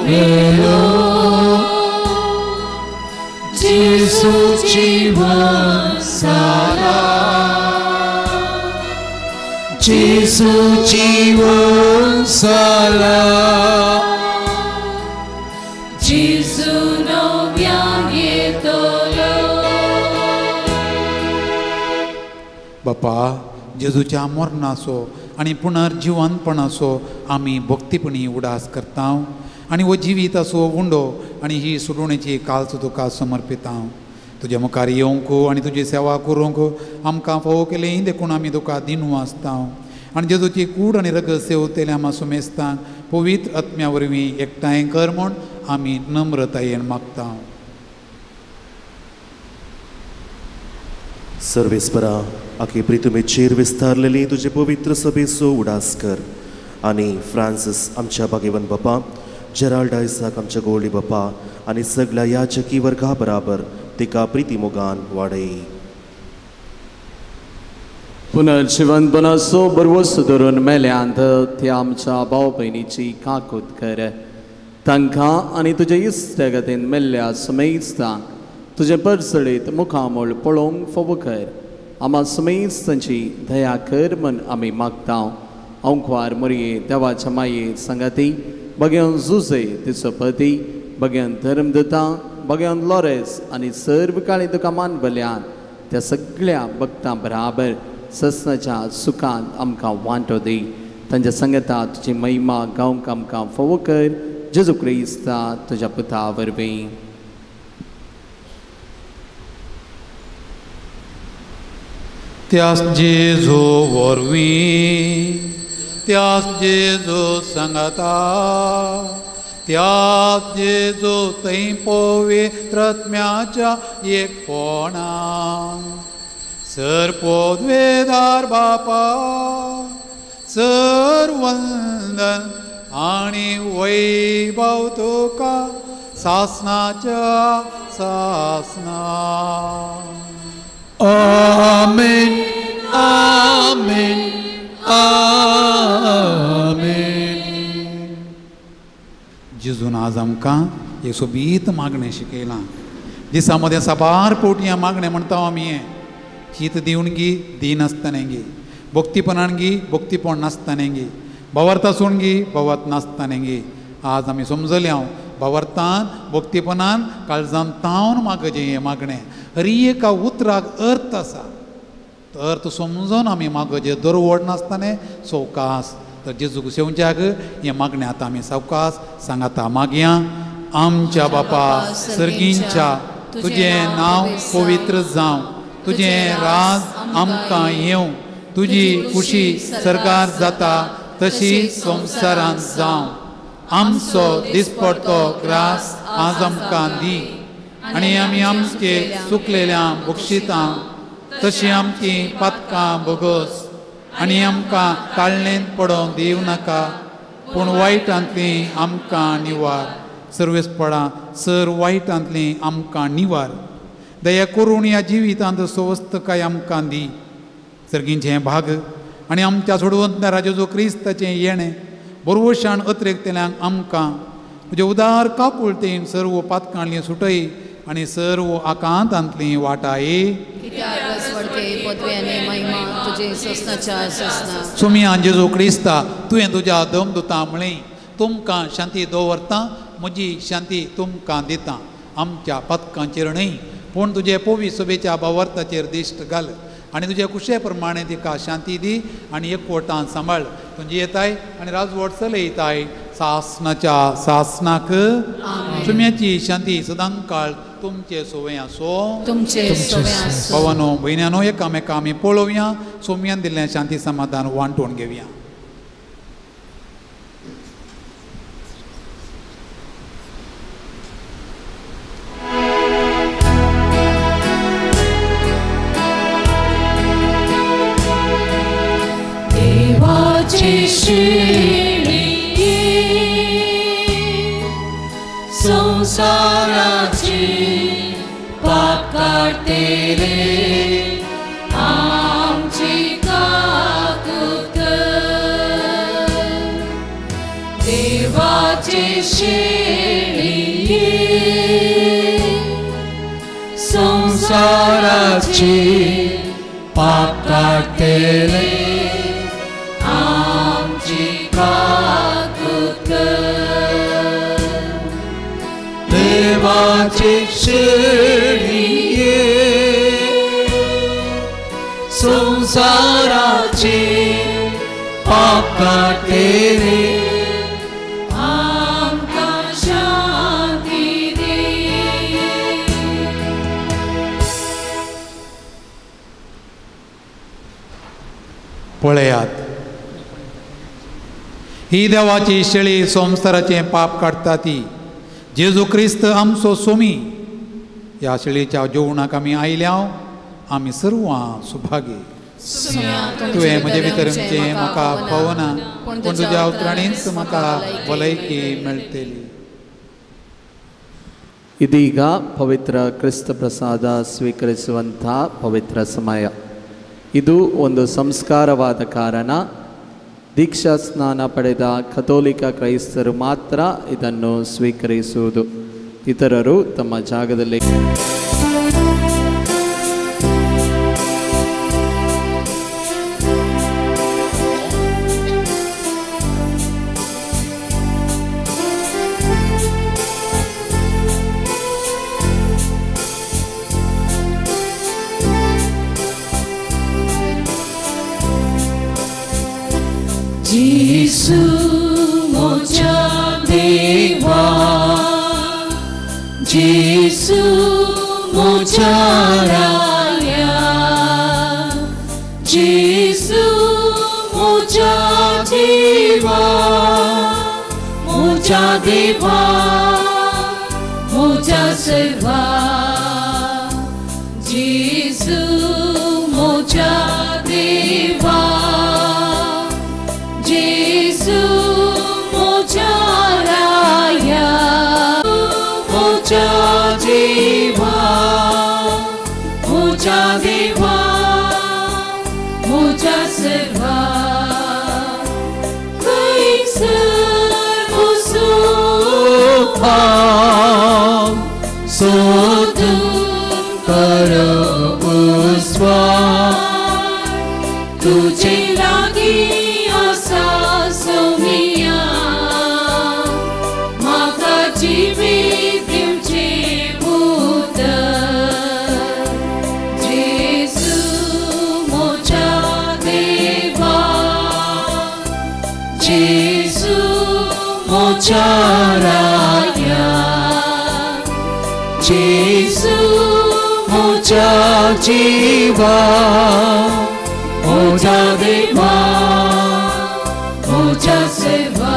velo Jesu जीवन सारा Jesu जीवन सारा Jesu nowia घेतलो. बापा जेजूच्या मरणाचो आनी पुनर्जिवनपणाचो आमी भक्तीपणी उडास करता आनी हो जिवीत असो उंडो आनी ही सुडोवणेची काल्स तुका समर्पिता. तुज्या मुखार येवंक आनी तुजी सेवा करूंक आमकां फोव केलें देखून आमी तुका दिनू आसता आनी जेजूची कूड आनी रगत सेवतले आमा सुमेस्तांक पवित्र आत्म्या वरवीं एकठांय कर म्हूण आमी नम्रतायेन मागता. सर्वेस्परा आखी प्रितुमेचेर विस्तारलेली तुजे पवित्र सभेचो उडास कर आनी फ्रांसीस आमच्या भाग्यवन बापा जेराल्ड आयसाक आमच्या गोळी बापा आनी सगळ्या याचकी वर्गा बराबर तिका प्रिती मोगान वाडय. पुनर्जिवनपणाचो बरवस धरून मेल्यांत त्या आमच्या भाव भयणीची काकूत कर. तांकां आनी तुज्या इश्टगतीन मेल्ल्या समेस्तांक तुजे परसडीत मुखामोळ पळोवंक फोव कर. आमा समेस्तांची दया कर म्हूण आमी मागता. ओंकार मोरये देवाच्या माये संगती भगवान जुजे तिचो पती भगवान धर्मदत्ता भगवान लॉरेस आनी सर्व काळी तुका मानवल्यान त्या सगळ्या भक्तां बराबर ससनाच्या सुखांत आमकां वांटो दी. तांच्या संगता तुजी महिमा गावंक आमकां फोव कर. जेजू क्रिस्ता तुज्या पुता वरवीं. त्यास जेजो वरवीं त्यास जेजो सांगता त्यास जेजो थंय पवित्रात्म्याच्या एकपणा सरपोद्वेदार बापा सर वंदन आणि वैभव तुका सासनाच्या सासना. आमेन आमेन आमेन. जेजून आज आमकां एक सोबीत मागणें शिकयलां. दिसामध्ये साबार पोटी हें मागणें म्हणटा आमी हें शीत दिवन गी दिनासतनें गी भक्तीपणान गी भक्तीपण नासतनें गी भावार्थासून गी भावार्थ नासतनें गी. आज आमी समजलें हांव भावार्थान भक्तीपणान काळजान तावन मागचें हें मागणें. हर एका उतराक अर्थ आसा. तो अर्थ समजून आमी मागचें दरवड नासतनें सवकास. तर जेजू सेवच्याक हें मागणें आतां आमी सावकास सांगाता. मागया. आमच्या बापा सर्गींच्या तुजें नांव पवित्र जावं. तुजें राज आमकां येवं. तुजी खुशी सरकार जाता तशी संवसारांत जावं. आमचो दिसपडटो ग्रास आज आमकां दी आनी आमी आमचे चुकलेल्यांक बक्षितां तशीं आमची पातकां भोगोस आनी आमकां काळणेंत पडोवंक दिवं नाका पूण वायटांतली आमकां निवार. सर्वेस्पडा सर वायटांतली आमकां निवार. दया करून ह्या जिवितांत स्वस्थ काय आमकां दी. सर्गींचें भाग आनी आमच्या सोडवंतदारा जेजू क्रिस्ताचें येणें बरोवशान अत्रेकतेल्यांक आमकां तुजे उदार काकुळतेन सर्व पातकांतलीं सुटय आनी सर्व आकांतांतलीं वाटाये. सुमिया जेजू क्रिस्ता तुवें तुज्या दमदुतां म्हळें तुमकां शांती दवरतां म्हजी शांती तुमकां दितां. आमच्या पातकांचेर न्हय पूण तुजे पवी सभेच्या भावार्थाचेर दिश्ट घाल आनी तुजे कुशे प्रमाणे तिका शांती दी आनी एकवटान सांबाळ. तुजी येताय आनी राजवट चलयताय सासनाच्या सासनाक. सुम्याची शांती सदां काळ तुमचे सोवे आसो. भावानो भयण्यानो एकामेकां आमी पळोवया. सोम्यान दिल्लें शांती समाधान वांटून घेवया. संसाराची पाप काढतेले आमची काकूत देवाचे शेळी संसाराची पाप काढतेले आमची काकूत देवाची शेळी संसाराची पाप काढतेले आमकां शांती दे. पळयात ही देवाची शेळी संसाराचें पाप काडटा ती जेजू क्रिस्त आमचो सोमी. ह्या शेळीच्या जेवणाक आमी आयल्या आमी सर्वां सुभागी. तुवें म्हजे भितरचे म्हाका पावना पूण तुज्या उतराणींच म्हाका भलायकी मेळटली. ಇದೀಗ ಪವಿತ್ರ ಕ್ರಿಸ್ತ ಪ್ರಸಾದ ಸ್ವೀಕರಿಸುವಂಥ ಪವಿತ್ರ ಸಮಯ. ಇದು ಒಂದು ಸಂಸ್ಕಾರವಾದ ಕಾರಣ ದೀಕ್ಷಾ ಸ್ನಾನ ಪಡೆದ ಕಥೋಲಿಕ ಕ್ರೈಸ್ತರು ಮಾತ್ರ ಇದನ್ನು ಸ್ವೀಕರಿಸುವುದು. ಇತರರು ತಮ್ಮ ಜಾಗದಲ್ಲಿ Jesu moja deva, Jesu moja raya, जेसू मोजा देवा मोजा सर्वा जेसू मोजा देवा जेसू मोजा राया मोजा देवा मोजा सर्वा सोतुं करो उस्वार तुझे लागी आसा सोमिया माका जीवित दिवचे भूत जेसू मोजा देवा जेसू मोजा राया जेसू मोजा जीवा मोजा देवा मोजा सेवा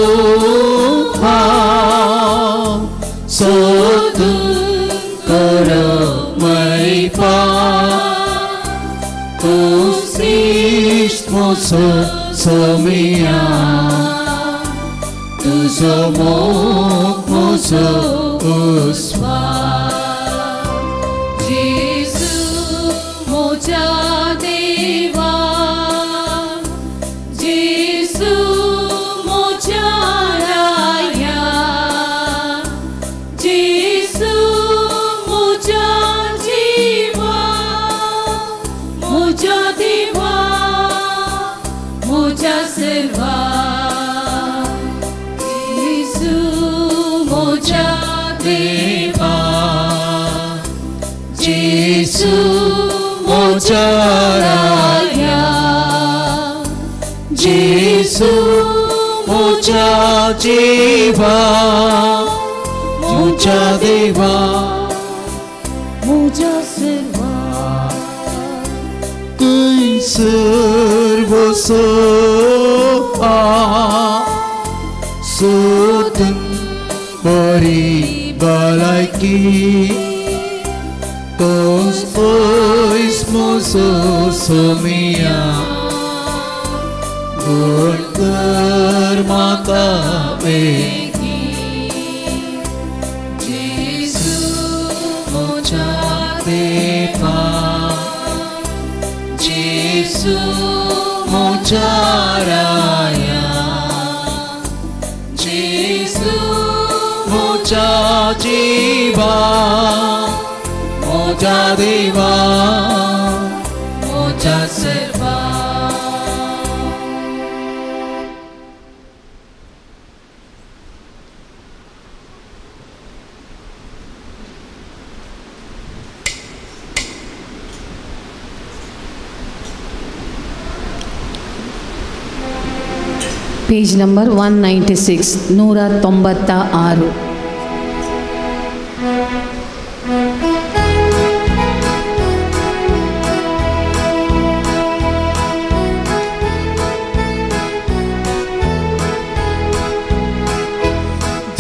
सर्वसुखा सोतुं करो मैपा तु श्रेष्ठ मोसो सोमिया तु सोमोक मोसो उस्वा जेसू मोजा देवा जेसू मोजा राया जेसू मोजा जीवा मोजा देवा मोजा सर्वा जेसू मोजा देवा जेसू मोजा राया जेसू मोजा जीवा मोजा देवा मोजा सर्वा तुई सर्वसोपा सोतुं बरी बलाकी तोस pois moso somia Gurter mata beki जेसू moja deva जेसू moja raya जेसू moja jiva moja deva मोजा सर्वा పేజ్ నంబర్ 196 196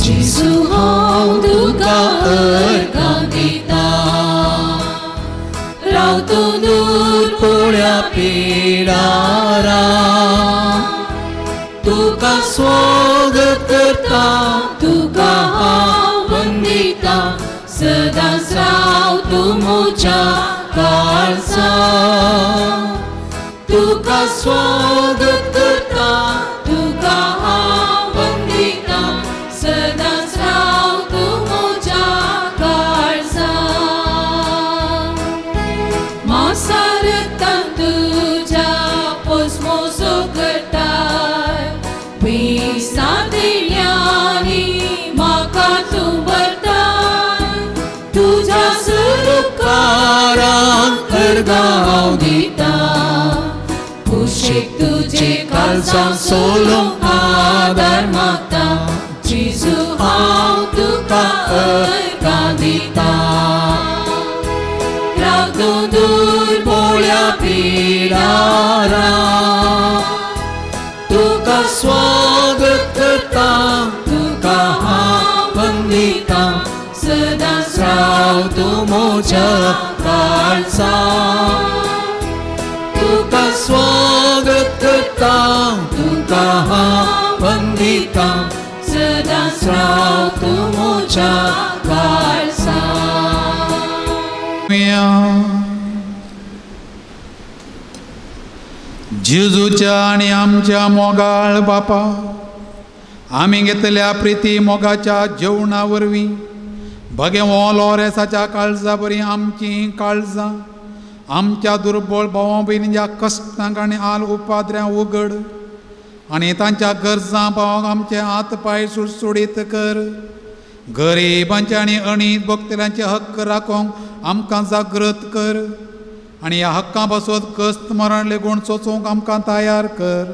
जेसू हांव तुका अर्गांदिता रावतो दूर पोळ्या पिडारा तुका स्वागत करता तुका हांव वंदिता सदांच राव तूं म्हज्या काळजा तुका स्वागत करता तुका हांव वंदिता सदांच राव तूं म्हज्या काळजा मासारतां तुज्या पोसमो सो करताय विसांतिल्यांनी म्हाका तूं भरताय तुज्या सुरुकारांक अर्गांव दिता कुशीक तुजे काळजां सोलूंक आदार मागता जेजू हांव तुका अर्गां दिता रागून दूर बोळ्या पिडारा तुका स्वागत करता तुका हांव वंदिता सदांच राव तूं म्हज्या काळजां तुका स्वागत करता तुका हांव वंदिता सदांच राव तूं म्हज्या काळजां जेजूच्या आणि आमच्या मोगाळ बापा आमी घेतल्या प्रिती मोगाच्या जेवणा वरवीं भगेवो लोरेसाच्या काळजा बरी आमची काळजां आमच्या दुर्बळ भावां भयणींच्या कश्टांक आनी आल उपाद्र्यां उगड आनी तांच्या गरजां भावांक आमचे हात पाय सुटसुडीत कर गरिबांचे आनी अणीत भक्तल्यांचे हक्क राखोंक आमकां जागृत कर आनी ह्या हक्कां पासत कस्त मरण लेगून सोचूंक आमकां तयार कर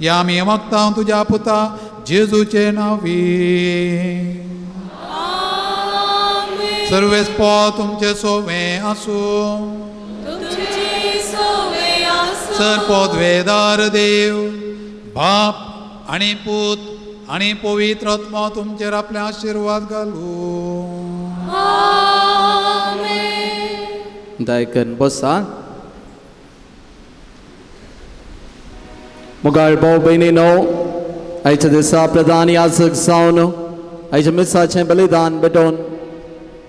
या आमी मागता तुज्या पुता जेजूचे नांवी सर्वेस्पो तुमचे सोवे आसूं सर्पोद्वेदार देव बाप आनी पूत आनी पवित्र आत्मा तुमचेर आपले आशीर्वाद घालूं दायकन बसा मुगाळ भाव भयणीनो आयच्या दिसा प्रधान याजक जावन आयच्या मिसाचें बलिदान भेटोवन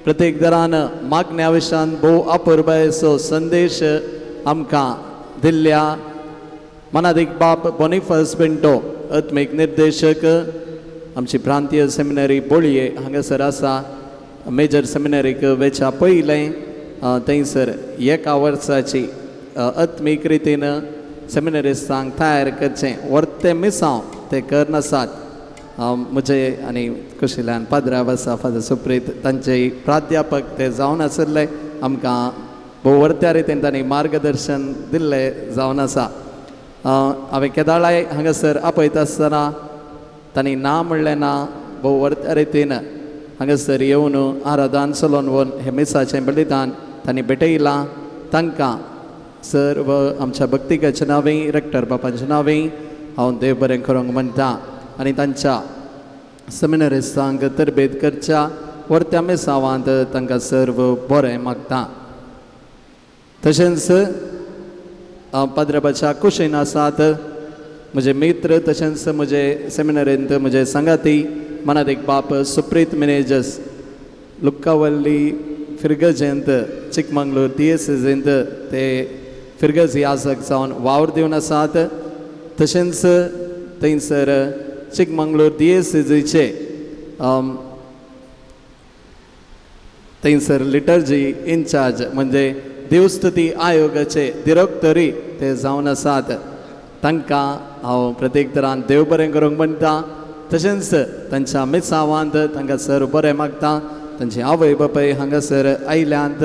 प्रत्येक दरान मागण्या विशयान भोव अपुर्बायेचो संदेश आमकां दिल्ल्या मनादीक बाप बोनिफस पिंटो आत्मीक निर्देशक आमची प्रांतीय सेमिनरी बोळये हांगासर आसा मेजर सेमिनरीक वेच्या पयलें थंयसर एका वर्साची आत्मीक रितीन सेमिनरिस्टांक तयार करचें वर्ते मिसांव ते करनासात म्हजे आनी कुशिल्यान पाद्राव आसा फादर सुप्रीत तांचे प्राध्यापक ते जावन आशिल्ले आमकां भोव वर्त्या रितीन तांणी मार्गदर्शन दिल्लें जावन आसा हांवें केदाळाय हांगासर आपयता आसतना तांणी ना म्हणलें ना भोव वर्त्या रितीन हांगासर येवन आराधन चलोवन वन हे मिसाचें बलिदान तांणी भेटयलां तांकां सर्व आमच्या भक्तिकाच्या नांवें रेक्टर बापाच्या नांवें हांव देव बरें करूंक म्हणटा आनी तांच्या सेमिनरिस्टांक तरबेत करच्या वर्त्या मिसावांत तांकां सर्व बरें मागता तशेंच पाद्रबाच्या कुशीन आसात म्हजे मित्र तशेंच म्हजे सेमिनरींत म्हजे संगाती मनादीक बाप सुप्रीत मिनेजस लुक्कावल्ली फिरगजेंत चिकमंगळूर तियेसीजेंत ते फिरगज याजक जावन वावर दिवन आसात तशेंच थंयसर चिकमंगळूर तियेसीजेचे थंयसर लिटर्जी इन्चार्ज म्हणजे देवस्तुती आयोगाचे डिरेक्टरी ते जावन आसात तांकां हांव प्रत्येक तरान देव बरें करूंक म्हणटा तशेंच तांच्या मिसावांत तांकां सर बरें मागता तांची आवय बापाय हांगासर आयल्यांत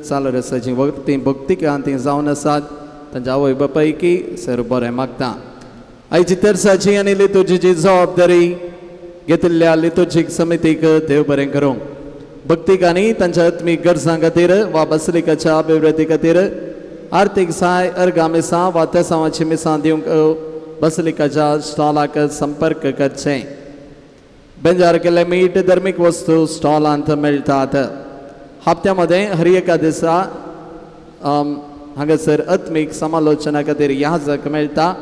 चालू रसाची भक्तिकांत ती जावन आसात तांच्या आवय बापायकी सर बरें मागता आयची तरसाची आनी लितुर्जीची जबाबदारी घेतिल्ल्या लितुर्जीक समितीक देव बरें करूं भक्तिकांनी तांच्या आत्मीक गरजां खातीर वा बसलिकाच्या अभिवृद्धी खातीर आर्थीक सहाय अर्गा मिसां वा तेसांवाची मिसां दिवंक बसलिकाच्या स्टॉलाक संपर्क करचें बेंजार केल्ले मीठ धर्मीक वस्तू स्टॉलांत मेळटात हप्त्या मदें हर एका दिसा हांगासर आत्मीक समालोचना खातीर याजक मेळटा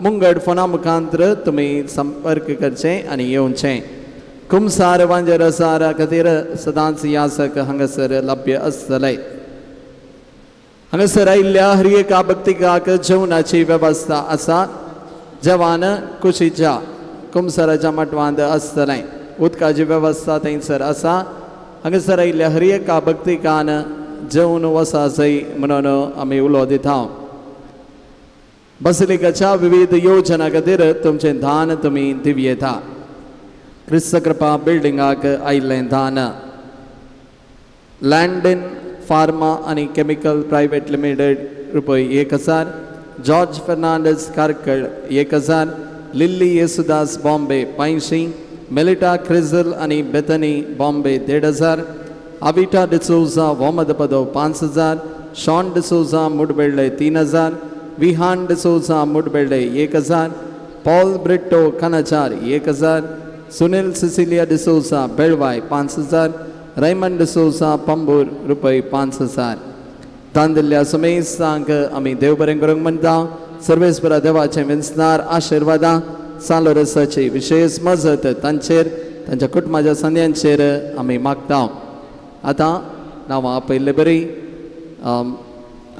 मुंगड फोना मुखांतर तुमी संपर्क करचें आनी येवचें कुमसार वांजरसारा खातीर सदांच याजक हांगासर लभ्य आसतले हांगासर आयिल्ल्या हर एका भक्तिकाक जेवणाची वेवस्था आसा जेवण कुशीच्या कुमसाराच्या मटवांत आसतलें उदकाची वेवस्था थंयसर आसा हांगासर आयिल्ल्या हर एका भक्तिकान जेवन वसा जाय म्हणून आमी उलो दिता बसिलिकाच्या विविध योजना खातीर तुमचे दान तुमी दिव येता. क्रिस्त कृपा बिल्डिंगाक आयिल्लें दान. लँडन फार्मा आनी chemical private limited ₹1000. George Fernandes Karkal 1000. Lilly Yesudas Bombay 85. Melita Crizel आणि बेथनी बॉम्बे 1500. अविटा डिसोजा वोमदपदो 5000. शॉन डिसोजा मुडबेल्ले 3000. विहान डिसोजा मुडबेल्ले 1000. पॉल ब्रिट्टो कनचार 1000. सुनील सिसिलिया डिसोजा बेळवाय 5000. रैमंड डिसोजा पंबूर ₹5000. दान दिल्ल्या सुमेसांक आमी देव बरें करूंक म्हणटा. सर्वेस्परा देवाचे विंसनार आशिर्वादां सालोरसाची विशेष मजत तांचेर तांच्या कुटुंबाच्या संद्यांचेर आमी मागता. आतां नांवां आपयल्ले बरी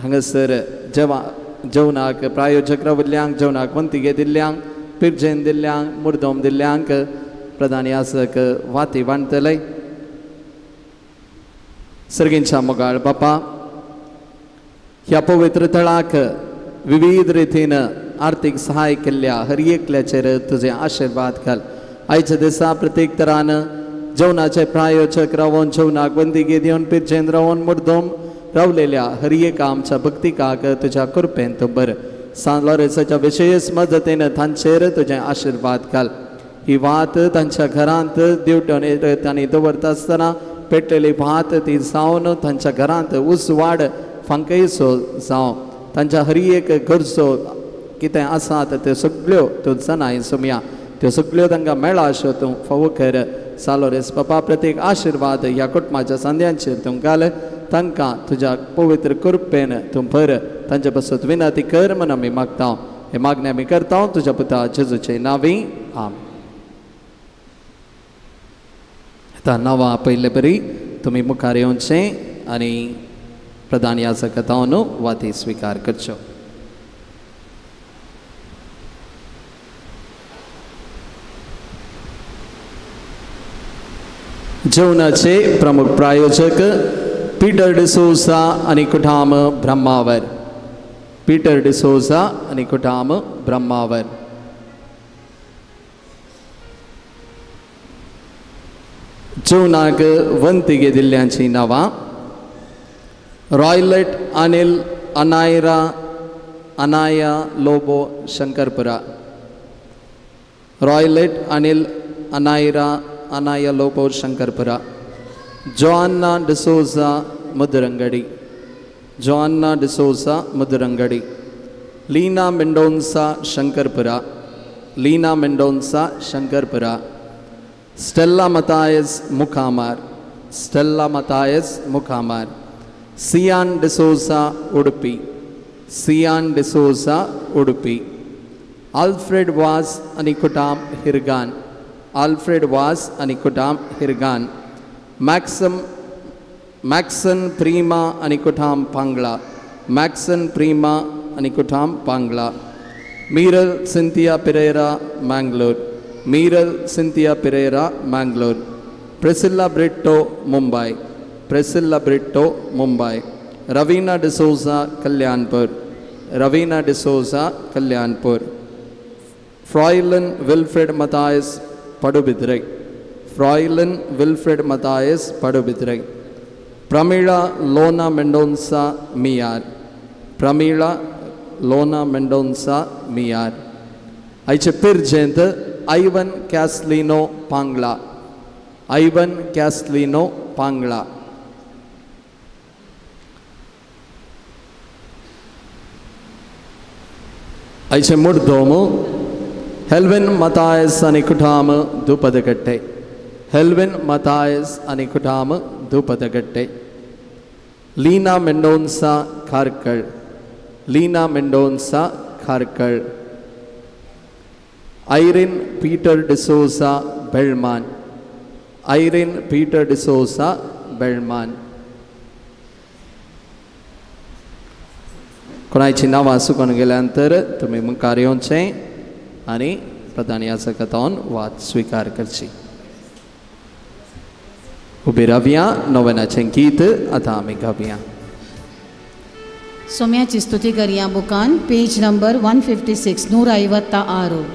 हांगासर जेवणाक प्रायोजक राविल्ल्यांक जेवणाक वंतिगे दिल्ल्यांक पिर्जेन दिल्ल्यांक मुर्दोम दिल्ल्यांक प्रधान यासक वाती वांटतले. सर्गींच्या मोगाळ बापा ह्या पवित्र तळाक विविध रितीन आर्थीक सहाय केल्ल्या हर एकल्याचेर तुझे आशिर्वाद घाल. आयच्या दिसा प्रत्येक तरान जेवणाचे प्रायोजक रावून जेवणाक वंतिगे दिवन पिर्जेन रावून मुर्दोम रावलेल्या हर एका आमच्या भक्तिकाक तुझ्या कृपेन तूं बर. सालोरेसाच्या विशेष मजतीन तांचेर तुझे आशिर्वाद घाल. ही वात तांच्या घरांत दिवट्यान तांणी दवरता आसतना पेटलेली भात ती जावन तांच्या घरांत उसवाड फांकयसो जावं. तांच्या हर एक गरजो कितें आसात त्यो सगळ्यो त्यो जाणाय सोम्या त्यो सगळ्यो तांकां मेळा अश्यो तूं फावो कर. सालोरेस बापा प्रत्येक आशिर्वाद ह्या कुटुंबाच्या सांद्यांचेर तूं घाल. तांकां तुज्या पवित्र कृपेन तूं भर. तांचे पासून विनंती कर म्हूण आमी मागता. हे मागणे आमी करता तुज्या पुता जेजूचे नांवी आमीन. आतां नांवां आपयल्ले बरी तुमी मुखार येवचें आनी प्रधान याजकान वाती स्विकार करच्यो. जेवणाचे प्रमुख प्रायोजक पीटर डिसोजा आनी कुटाम ब्रह्मावर. पीटर डिसोजा आनी कुटाम ब्रह्मावर. जेवणाक वंतिगे दिल्ल्यांची नांवां रॉयलेट अनिल अनाया लोबो शंकरपुरा. रॉयलेट अनिल अनाया लोबो शंकरपुरा. जोआन्ना डिसोजा मुदरंगडी. जोआन्ना डिसोजा मुदरंगडी. लीना मेंडोन्सा शंकरपुरा. लीना मेंडोन्सा शंकरपुरा. स्टेल्ला मतायस मुखामार. स्टेल्ला मतायस मुखामार. सियान डिसोजा उडुपी. सियान डिसोजा उडुपी. आल्फ्रेड वास आनी कुटाम हिरगान. आल्फ्रेड वास आनी कुटाम हिरगान. मॅक्सन प्रिमा आनी कुटाम पांगला. मॅक्सन प्रिमा आनी कुटाम पांगला. मीरल सिंथिया पिरेरा मैंगलोर. मीरल सिंथिया पिरेरा मैंगलोर. प्रिसिल्ला ब्रिट्टो मुंबई. प्रिसिल्ला ब्रिट्टो मुंबई. रवीना डिसोजा कल्याणपुर. रवीना डिसोजा कल्याणपुर. फ्रॉयलन विल्फ्रेड मतायस पडुबिद्रे. फ्रॉयलन विल्फ्रेड मतायस पडुबिद्रे. प्रमीळा लोना मेंडोन्सा मियार. प्रमीळा लोना मेंडोन्सा मियार. आयचे पिर्जेंत आयवन कॅस्लिनो पांगला. आयवन कॅस्लिनो पांगला. आयचे मुर्दोम हेल्विन मतायस आनी कुटाम धूपदगट्टे. हेल्विन मतायस आनी कुटाम धूपदगट्टे. लीना मेंडोन्सा खारकळ. लीना मेंडोन्सा खारकळ. आयरिन पीटर डिसोजा बेळमान. आयरिन पीटर डिसोजा बेळमान. कोणाची नांवां सुकून गेल्या नंतर तुमी मुखार येवचें आनी प्रधान याजकान वाद स्विकार करची. उबी रावया. नोवेनाचें गीत आतां आमी गावया. ಸೌಮ್ಯಾಚಿ ಸ್ತುತಿಗರಿಯ ಬುಕಾನ್ page number 156 156.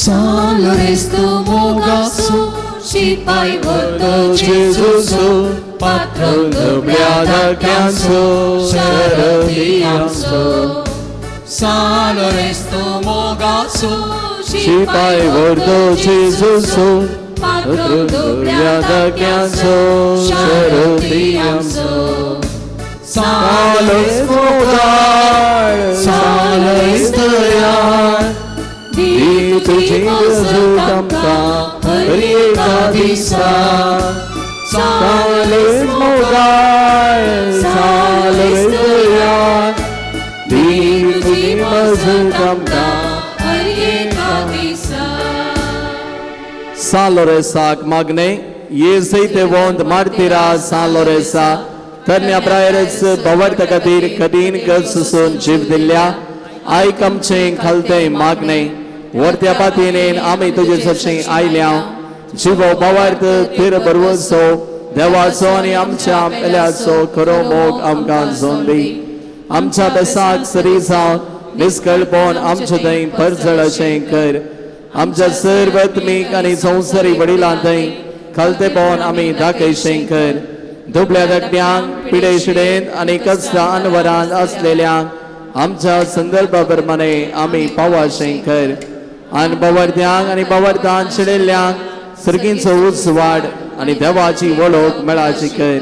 Salores tu mogasu, sipai voto Jesusu, patron dobleada canso, seredianso. Salores tu mogasu, sipai voto Jesusu, patron dobleada canso, seredianso. Salores mogar, salores tayar, di tuji tamka harika disa. Salores mogar, salores tayar, di tuji tamka harika disa. Saloresa magne yeseite vond martira saloresa ternia praeres bavartakadir kadin gasusun jivdilya aikam chen khalte magne वर्त्यापातीनेन आम्ही तुझे सक्षी आयल्या जीवो बावार्थ तिर बरवसो देवाचो आणि आमच्या मेल्याचो खरो मोग आमकां जोंदी आमच्या बेसाक सरी जावन निस्कळपण आमचे थंय परजळ अशें कर आमच्या सर्वत्मीक आनी संवसारी वडिलां थंय खलतेपण आमी दाखयशें कर दुबळ्या धाकट्यांक पिडेशिडेन आनी कसल्या अनवरांत असलेल्यांक आमच्या संदर्भा प्रमाणे आमी पावाशें कर आनी बवर्द्यांक आनी बवर्तांत शिडिल्ल्यांक सर्गींचो उंच वाड आनी देवाची वळख मेळाची कर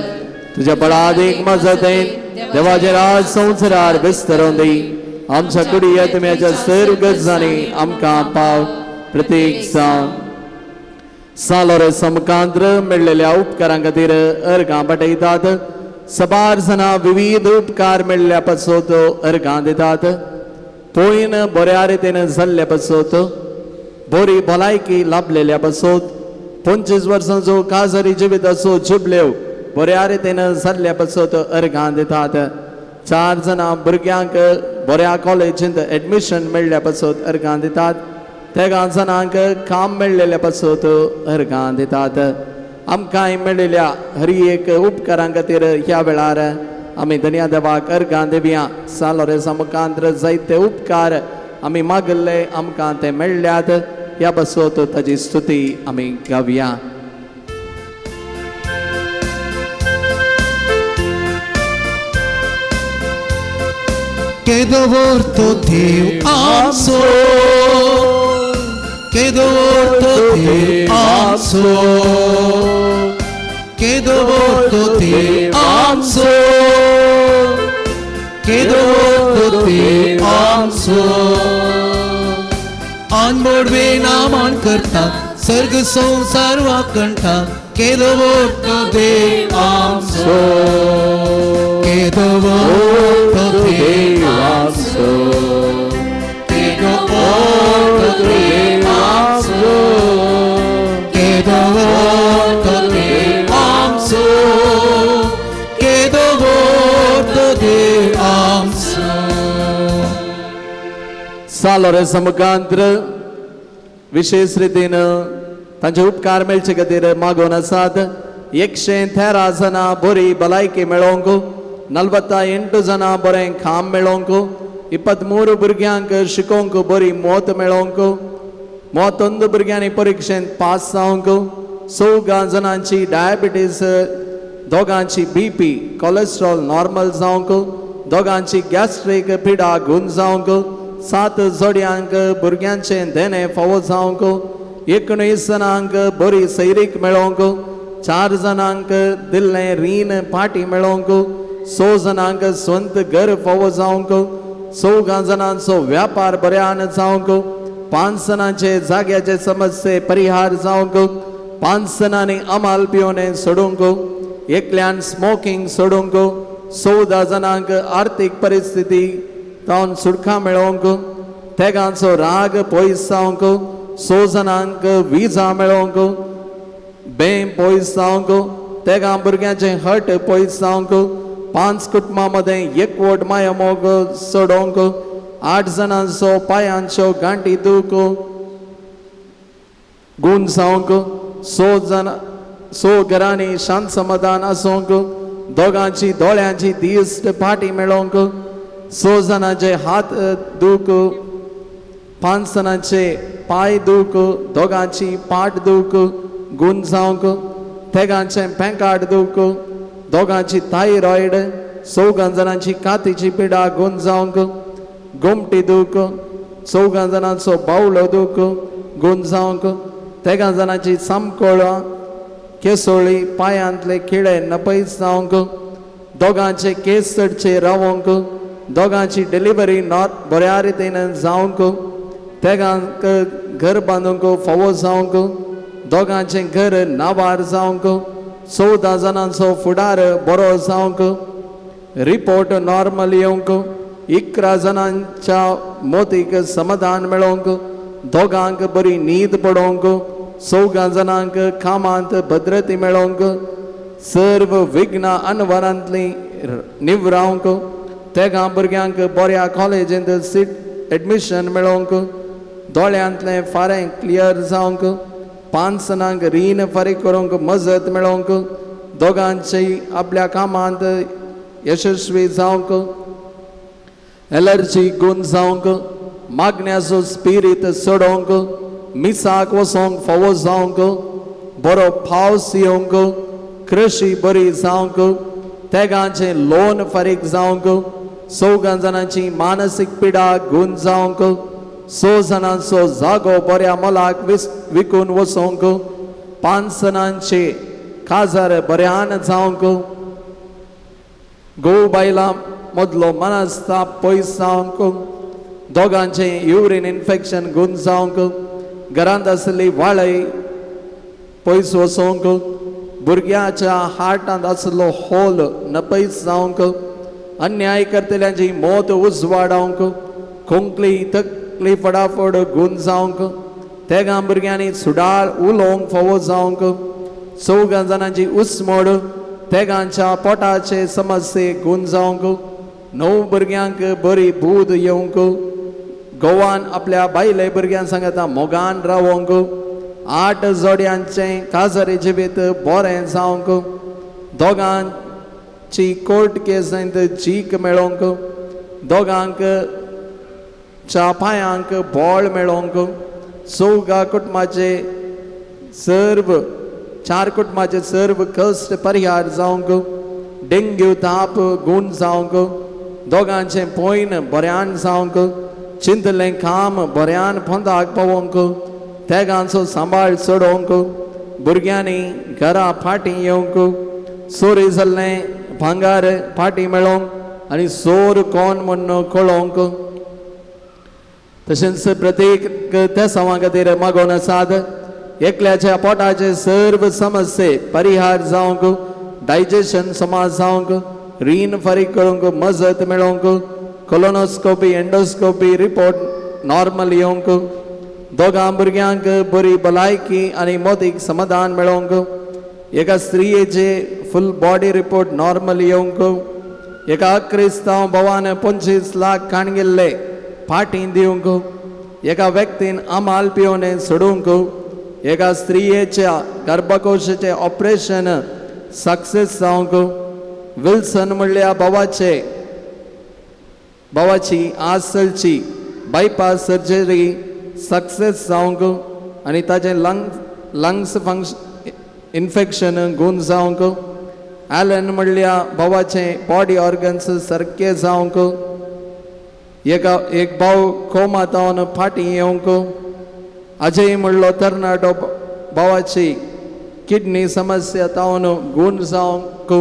तुज्या बळादेक मजतेन देवाचे राज संवसारार विस्तरोन दी आमच्या कुडी येतम्याच्या सर्व गरजांनी आमकां पाव प्रत्येक जावन सालोरेस मुखांतर मेळिल्ल्या उपकारां खातीर अर्गां पटयतात सबार जना विविध उपकार मेळिल्ल्या पासत अर्गां दितात पोयन बऱ्या रितीन जाल्ल्या पासत बरी भलायकी लाभलेल्या पासत 25 वर्सांचो काजारी जिविताचो जुबलेव बऱ्या रितीन जाल्ल्या पासत अर्गां दितात 4 जना भुरग्यांक बऱ्या कॉलेजींत एडमिशन मेळ्ळ्या पासत अर्गां दितात 3 जणांक काम मेळिल्ल्या पासत अर्गां दितात आमकां मेळिल्ल्या हर एक उपकारां खातीर ह्या वेळार आमी धन्या देवाक अर्गां दिवया सालोरेसा मुखांतर जायते उपकार आमी मागले आमकां ते मेळ्ळ्यात ह्या पासत ताजी स्तुती आमी गावया Quedo vorto Teu amso, quedo vorto Teu amso, quedo vorto Teu amso, quedo vorto Teu amso. अनबोडवे नामान करता सर्ग संसार वाकंठा केदो vorto Teu amso, केदो vorto Teu amso, केदो vorto Teu amso, केदो vorto Teu amso, केदो vorto Teu amso. सालोरेसा मुखांतर विशेष रितीन तांचे उपकार मेळचे खातीर मागोन आसात 113 जना बरी भलायकी मेळोवंक 48 जना बरें काम मेळोवंक 23 भुरग्यांक शिकोवंक बरी मोत मेळोवंक 31 भुरग्यांनी परिक्षेंत पास जावंक 14 जणांची डायबिटीस दोगांची BP कोलेस्ट्रॉल नॉर्मल जावंक दोगांची गॅस्ट्रीक पिडा घूण जावंक 7 जोड्यांक भुरग्यांचे देणे फावो जावंक 19 जणांक बरी सैरीक मेळोवंक 4 जणांक दिल्लें रीण पाटी मेळोवंक 6 जणांक स्वंत घर फावो जावंक 16 जणांचो व्यापार बऱ्यान जावंक 5 जणांचे जाग्याचे समस्ये परिहार जावंक 5 जणांनी अमाल पिवणे सोडूंक एकल्यान स्मोकिंग सोडूंक 14 जणांक आर्थीक परिस्थिती तावन सुटका मेळोवंक तेगांचो राग पयस जावंक 6 जणांक विजा मेळोवंक बें पयस जावंक तेगां भुरग्यांचे हट पयस जावंक 5 कुटुंबां मदें एकवट मायमोग सोडोवंक 8 जणांचो पांयांचो गांठी दूख गूण जावंक, सो घरांनी शांत समाधान आसूंक, दोगांची दोळ्यांची दिश्ट फाटी मेळोवंक, 6 जाणांचे हात दूक, 5 जाणांचे पाय दूक, दोगांची पाट दूक, गूण जावंक, तेगांचे पेंकाट दूक, दोगांची थायरॉइड, 4 जाणांची कातीची पिडा गूण जावंक, गोमटी दूक, 4 जाणांचो बावलो दूक गूण जावंक, 3 जाणांची सामकोळां, केसोळी, पायांतले खिळे नपयस जावंक, दोगांचे केस चडचे रावंक, दोगांची डिलिव्हरी बऱ्या रितीन जावंक, तेगांक घर बांदूंक फावो जावंक, दोगांचे घर नाबार जावंक, 14 जाणांचो फुडार बरो जावंक, रिपोर्ट नॉर्मल येवंक, 11 जाणांच्या मोतीक समाधान मेळोवंक, दोगांक बरी न्हीद पडोवंक, 14 जाणांक कामांत भद्रती मेळोवंक, सर्व विघ्नां अनवरांतली निवरावंक, तेगा भुरग्यांक बऱ्या कॉलेजींत सीट एडमिशन मेळोवंक, दोळ्यांतलें फारें क्लियर जावंक, 5 जाणांक रीण फारीक करूंक मजत मेळोवंक, दोगांची आपल्या कामांत यशस्वी जावंक, एलर्जी गूण जावंक, मागण्याचो स्पिरीट सोडोवंक, मिसाक वचोंक फावो जावंक, बरो पावस येवंक, कृषी बरी जावंक, तेगांचे लोन फारीक जावंक, 14 जाणांची मानसीक पिडा गूण जावंक, 6 जाणांचो जागो बऱ्या मोलाक विकून वचोवंक, 5 जाणांचे काजार बऱ्यान जावंक, घोव बायलां मदलो मनस्ताप पयस जावंक, दोगांचे युरीन इन्फेक्शन गूण जावंक, घरांत आसली वाळय पयस वचोवंक, भुरग्याच्या हार्टांत आसलो होल नपयस जावंक, अन्याय करतल्यांची मोत उजवाडावंक, खोंकली तकली फटाफट गूण जावंक, तेगा भुरग्यांनी सुडाळ उलोवंक फावो जावंक, 14 जाणांची उसमोड, तेगांच्या पोटाचे समस्ये गूण जावंक, 9 भुरग्यांक बरी बूद येवंक, गोवान आपल्या बायले भुरग्यां सांगता मोगान रावंक, 8 जोड्यांचे काजारी जिवीत बरें जावंक, दोगांची कोर्ट केसांत जीक मेळोवंक, दोगांक च्या पायांक बोळ मेळोवंक, 4 कुटुंबाचे सर्व 4 कुटुंबाचे सर्व कश्ट परिहार जावंक, डेंग्यू ताप गूण जावंक, दोगांचे पोयन बऱ्यान जावंक, चिंतलें काम बऱ्यान फोंदाक पावोवंक, तेगांचो सांबाळ चडोवंक, भुरग्यांनी घरा फाटी येवंक, चोरी जाल्लें भांगार फाटी मेळोवंक आनी चोर कोण म्हण कळोवंक, तशेंच प्रत्येक त्या सवां खातीर मागोवन आसात. एकल्याच्या पोटाचे सर्व समस्ये परिहार जावंक, डायजेशन समाज जावंक, रीण फारीक करूंक मजत मेळोवंक, कोलोनोस्कोपी एंडोस्कोपी रिपोर्ट नॉर्मल येवंक, दोगां भुरग्यांक बरी भलायकी आनी मोतीक समाधान मेळोवंक, एका स्त्रियेचे फूल बॉडी रिपोर्ट नॉर्मल येवंक, एका क्रिस्तांव भवान 25 लाख काणगिल्ले फाटीं दिवंक, एका व्यक्तीन आमाल पिवणे सोडूंक, एका स्त्रियेच्या गर्भकोशाचे ऑपरेशन सक्सेस जावंक, विल्सन म्हणल्या भावाची आसलची बायपास सर्जरी सक्सेस जावंक आनी ताचे लंग्स फंक्शन इन्फेक्शन गूण जावंक, ॲलन म्हणल्या भावाचे बॉडी ऑर्गन्स सारके जावंक, एक भाव कोमातावन फाटीं येवंक, अजय म्हणलो तरणाटो भावाची किडनी समस्या तावन गूण जावंक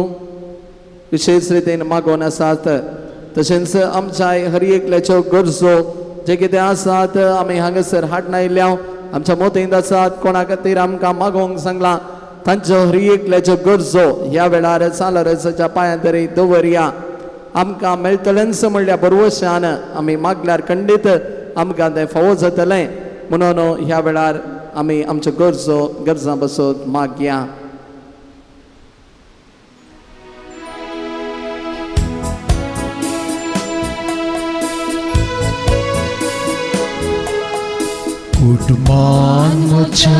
विशेष रितीन मागोवन आसात. तशेंच आमच्या हर एकल्याच्यो गरजो जे कितें आसात आमी हांगासर हाडून आयल्या आमच्या मोतींत आसात, कोणा खातीर आमकां मागोवंक सांगलां तांच्यो हर एकल्याच्यो गरजो ह्या वेळार सालरसाच्या पांयां दवरया. आमकां मेळटलेंच म्हणल्या बरवशान आमी मागल्यार खंडीत आमकां तें फावो जातलें म्हणून ह्या वेळार आमी आमच्यो गरजां बसोत मागया. कुटुंबान मुच्या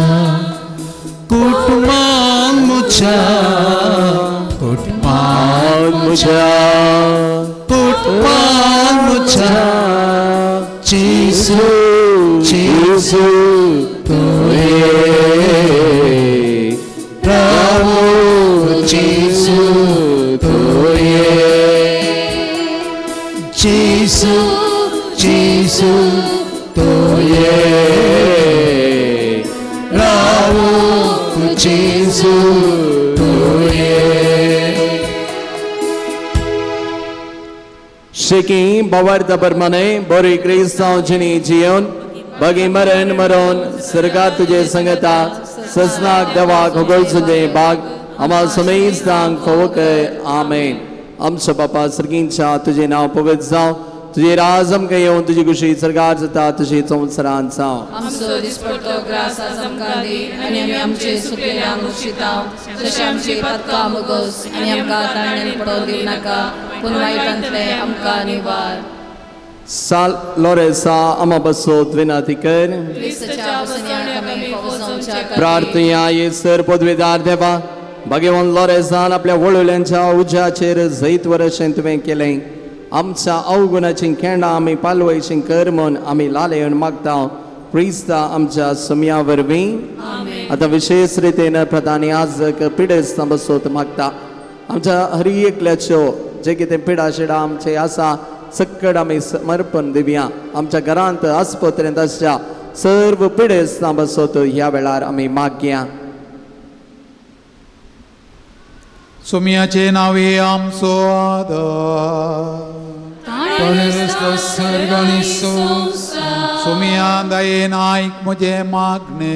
कुटुंबान मुच्या कुटुंबान मुच्या कुटुंबान मुच्या जेसू जेसू तोये प्रभु जेसू तोये जेसू जेसू तोये प्रभु जेसू तोये शिकी बवर्त परमने बोरी क्रिस्ताव जिनी जीवन बगी मरण मरण सरकार तुझे संगता ससनाक दवा खगोल सुजे बाग आम्हा समेस्तांक फोक आमेन आमच्या बापा सर्गींच्या तुझे नाव पवित्र जाव तुझे राजम येऊन तुझी खुशी सरकार जाता तुझी संवत्सरान जाव आमचो दिसपडटो ग्रास आमकां दी आनी आमी आमचे सुकलेल्यांक उशिताव तशें आमची पदकां मुगोस आनी आमकां ताणें पडोवंक दिवं नाका पूण वायटांतले आमकां निवार साल लोरेसा आम्हा बसोत विनंती कर क्रिस्ताच्या वसण्याक आमी पोवचोवच्या खातीर प्रार्थना येसर पदवीदार देवा भगवान लोरेसान आपल्या वळवल्यांच्या उज्याचेर जैत वर्षें तुवें केलें आमच्या अवगुणाची खेळां आमी पालवयची कर म्हूण आमी लालेवन मागता क्रिस्ता आमच्या समया वरवीं आता विशेष रितीन प्रधान याजक पिडेस्त बसोत मागता आमच्या हर एकल्याच्यो जे कितें पिडा शिडा आमचे आसा सकड आमी समर्पण दिवया आमच्या घरांत आस्पत्रेंत आसच्या सर्व पिडेस्त बसोत ह्या वेळार आमी मागया सोम्याचे नावे आमचो आदर सर्गांनी सोम्या दयेन आयक म्हजे मागणे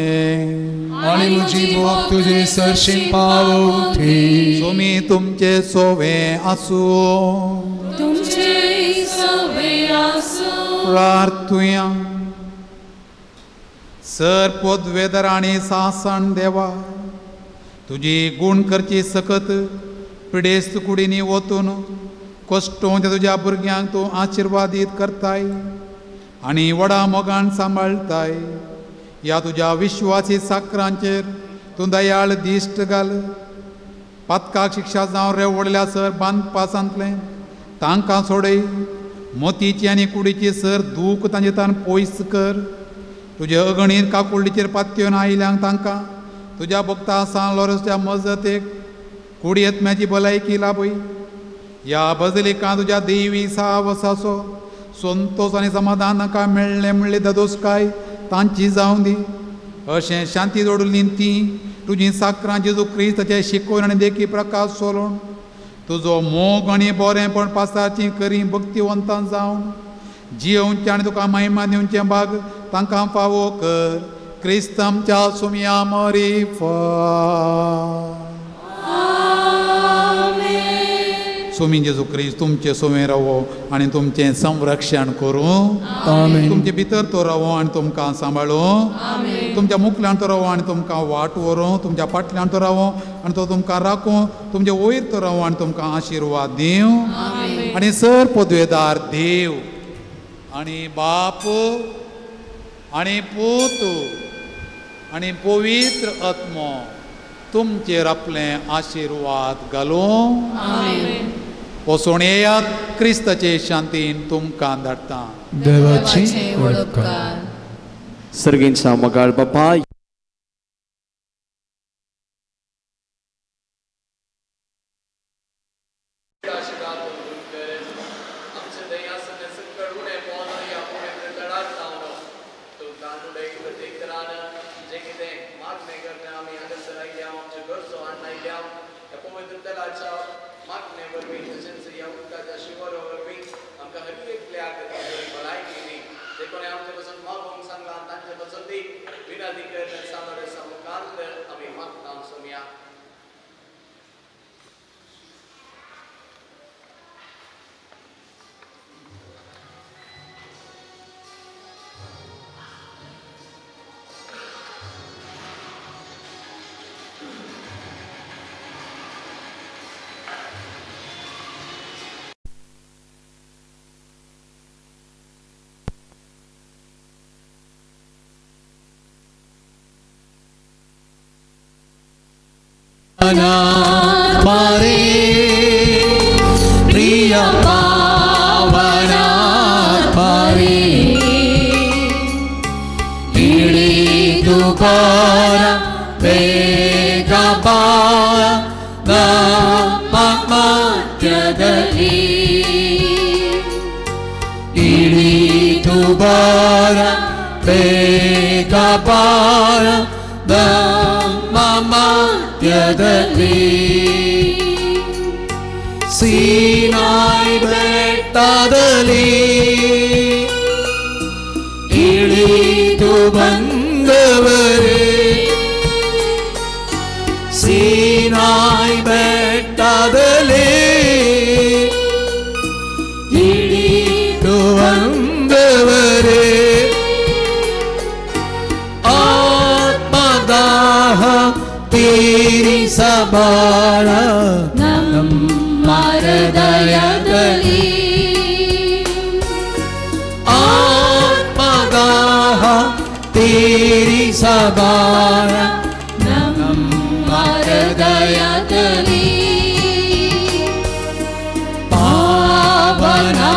आणि म्हजी बोक तुझे सरशीं पावोवठी सोमी तुमचे सोवे आसूं तुमचे सवे आसो प्रार्थुया सर पदवेदर आणि सासन देवा तुझी गुण करची सकत पिडेस्त कुडीनी वतून कश्टों तुझ्या भुरग्यांक तूं आशिर्वादीत करताय आणि वडा मोगान सांबाळताय या तुझ्या विश्वासी साकरांचेर तूं दयाळ दिश्ट घाल पदकाक शिक्षा जावन रेवडल्या सर बांदपा सांगलें तांकां सोडय मोतीची आनी कुडीची सर दूख तांचे तान पयस कर तुजे अगणीत काकुळडीचेर पातयेवन आयल्यांक तांकां तुझ्या भक्ता सान लोरसच्या मजतेक कुडी आत्म्याची भलायकी लाभय या बजलिका तुझ्या देवी सावसाचो संतोष आनी समाधान नाका मेळ्ळें म्हणले ददोसकाय तांची जावं दी अशें शांती जोडली ती तुजी साकरां जेजू क्रिस्ताचे शिकोवन आनी देखी प्रकाश सोलोवन तुजो मोग आनी बरेंपण पासारची करी भक्तिवंतां जावन जियोवचें आनी तुका महिमा दिवचें भाग तांकां फावो कर क्रिस्तांच्या सुमया मरीफा सुमी जेजू क्रिस्त तुमचे सुमे रावो आनी तुमचें संरक्षण करूं तुमचे भितर तो रावो आनी तुमकां सांबाळूं तुमच्या मुखल्यान तो रावो आनी तुमकां वाट व्हरूं तुमच्या फाटल्यान तो रावो आनी तो तुमकां राखूं तुमचे वयर तो रावो आनी तुमकां आशिर्वाद दिवं आनी सर पदवेदार देव आनी बाप आनी पूत आनी पवित्र आत्मो तुमचेर आपलें आशिर्वाद घालूं पोसोणेयात क्रिस्ताचे शांतीन तुमकां धाडटा देवाची वळखकार सर्गींचा मोगाळ बापा ಮಾರೇ ಪ್ರಿಯ ಪಾವನ ಮಾರೇ ಇಳಿದು ಬಾರ ಬೇಗ ಬಾರ ನಮ್ಮ ಮಧ್ಯದಲ್ಲಿ ಇಳಿದು ಬಾರ ಬೇಗ ಬಾರ ನಮ್ಮ ಮಧ್ಯದಲ್ಲಿ ಸೀನಾಯಿ ಬೆಟ್ಟದಲ್ಲಿ ಇಳಿದು ಬಂದವರೇ ಸೀನಾಯಿ ಬೆಟ್ಟದಲ್ಲಿ ಇಳಿದು ಬಂದವರೇ ಆತ್ಮದಾಹ ತೀರಿಸಬಾರ ನಮ್ಮ ಹೃದಯದಲ್ಲಿ ಆತ್ಮದಾಹ ತೀರಿಸಬಾರ ನಮ್ಮ ಹೃದಯದಲ್ಲಿ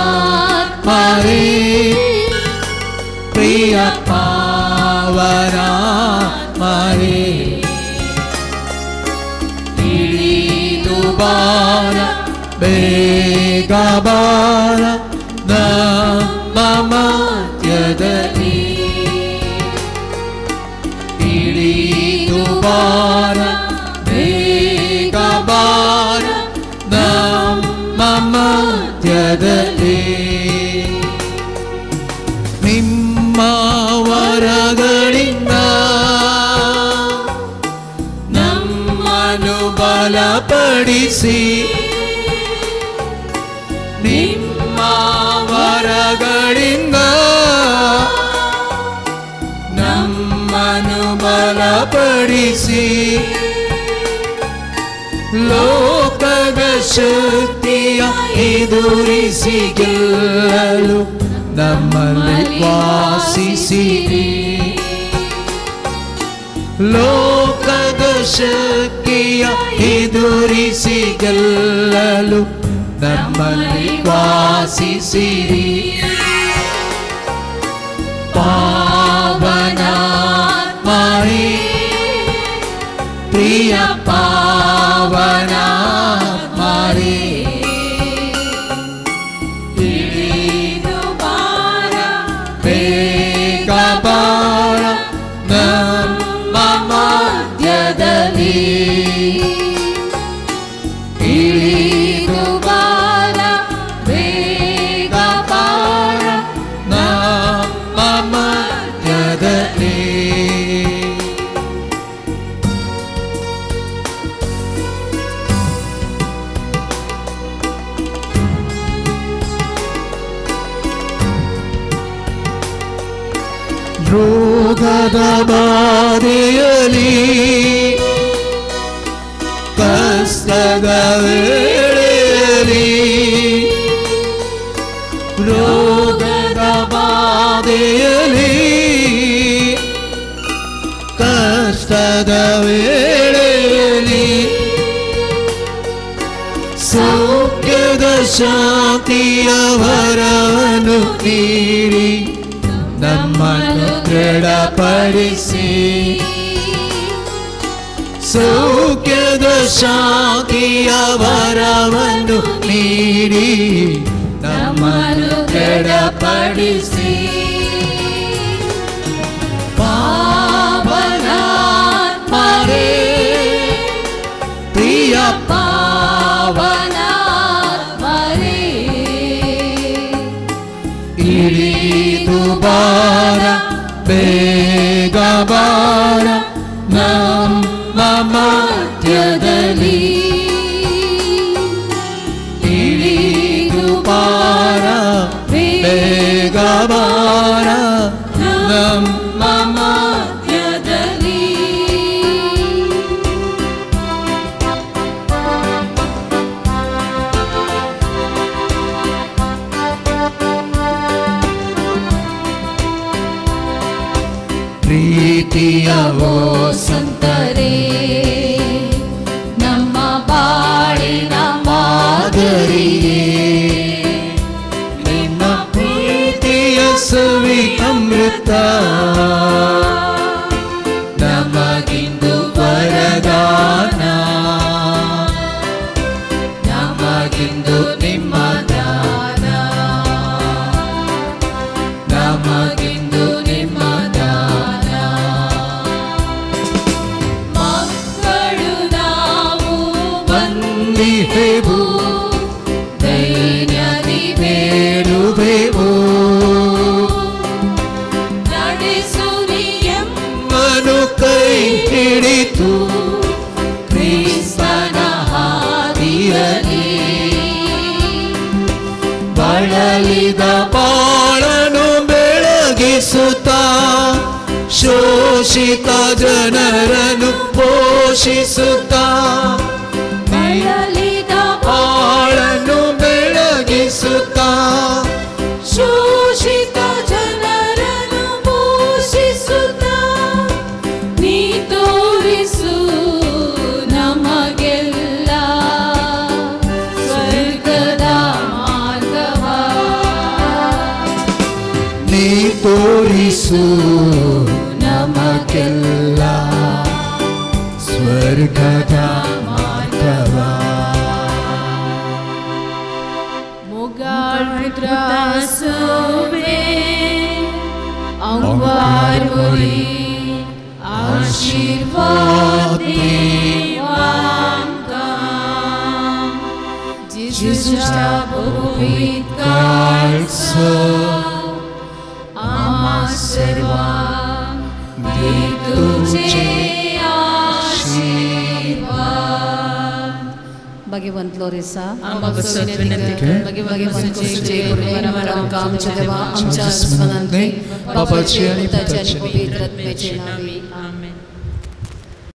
ಪಾವನಾತ್ಮರೇ ಪ್ರಿಯ ಪಾವನಾತ್ಮರೇ ಇಳಿದು ಬಾರ ಬೇಗ ಬಾರ ನಮ್ಮ ಮಧ್ಯದಲ್ಲಿ ಇಳಿದು ಬಾರ ಬೇಗ ಬಾರ ನಮ್ಮ ಮಧ್ಯದಲ್ಲಿ ನಿಮ್ಮ ವರಗಳಿಂದ ನಮ್ಮನ್ನು ಬಲಪಡಿಸಿ ನಿಮ್ಮ ವರಗಳಿಂದ ನಮ್ಮನ್ನು ಬಲಪಡಿಸಿ ಲೋಕದ ಶಕ್ತಿಯ ಎದುರಿಸಿ ಗೆಲ್ಲಲು ನಮ್ಮಲ್ಲಿ ವಾಸಿಸಿರಿ ಲೋಕದ ಶಕ್ತಿಯ ಎದುರಿಸಿ ಗೆಲ್ಲಲು ನಮ್ಮಲ್ಲಿ ವಾಸಿಸಿರಿ ಪಾವನಾತ್ಮರೇ ಪ್ರಿಯ ಪಾವನಾತ್ಮರೇ ಇಳಿದು ಬಾರ ಬೇಗ ಬಾರ ನಮ್ಮ ಮಧ್ಯದಲ್ಲಿ ಇಳಿದು ಬಾರ ಬೇಗ ಬಾರ ನಮ್ಮ ಮಧ್ಯದಲ್ಲಿ ರೋಗದ ಬಾಧೆಯಲಿ ಕಷ್ಟದ ವೇಳೆಯಲ್ಲಿ ರೋಗದ ಬಾಧೆಯಲಿ ಕಷ್ಟದ ವೇಳೆಯಲ್ಲಿ ಸೌಖ್ಯದ ಶಾಂತಿಯ ವರವನ್ನು ನೀಡಿ ನಮ್ಮನ್ನು ದೃಢಪಡಿಸಿ ಸೌಖ್ಯದ ಶಾಂತಿಯ ವರವನ್ನು ನೀಡಿ ನಮ್ಮನ್ನು ದೃಢಪಡಿಸಿ ಪಾವನಾತ್ಮರೇ ಪ್ರಿಯ ಪಾವನಾತ್ಮರೇ ಇಳಿದು ಬಾರ ಬೇಗ ಬಾರ ನಮ್ಮ ಮಧ್ಯದಲ್ಲಿ ಇಳಿದು ಬಾರ ಬೇಗ ಬಾರ ನಮ್ಮ ಮಧ್ಯದಲ್ಲಿ ಪ್ರೀತಿಯ ಓ ಸಂತರೇ ನಮಗಿಂದು ನಿಮ್ಮ ದಾನ ನಮಗಿಂದು ನಿಮ್ಮ ದಾನ ಮಕ್ಕಳು ನಾವು ಬಂದಿಹೆವು ದೈನ್ಯದಿ ಬೇಡುವೆವು ನಡೆಸುನಿ ಮನು ಕೈ ಹಿಡಿತು ಕ್ರಿಸ್ತನ ಹಾದಿಯಲಿ ಬಳಲಿದ ಬಾಳನು ಬೆಳಗಿಸುತ್ತಾ ಶೋಷಿತ ಜನರನ್ನು ಪೋಷಿಸುತ್ತಾ ಬಳಲಿದ ಬಾಳನು ಬೆಳಗಿಸುತ್ತಾ ಶೋಷಿತ ಜನರನ್ನು ಪೋಷಿಸುತ್ತಾ ನೀ ತೋರಿಸು ನಮಗೆಲ್ಲ ಸ್ವರ್ಗದ ಮಾರ್ಗವ ನೀ ತೋರಿಸು ನಮಗೆಲ್ಲ ಸ್ವರ್ಗದ ಮಾರ್ಗವ Mugardrasove Angvarvori Ashirvad Devamkam Jisusta Bhuvit Kalsa Ama Sarva Dituje Ashirvad भगवंत लोरेसा आमच्या आमच्या स्मरणांतले बापाचे आणि पुत्राचे आणि पवित्र आत्म्याचे नावे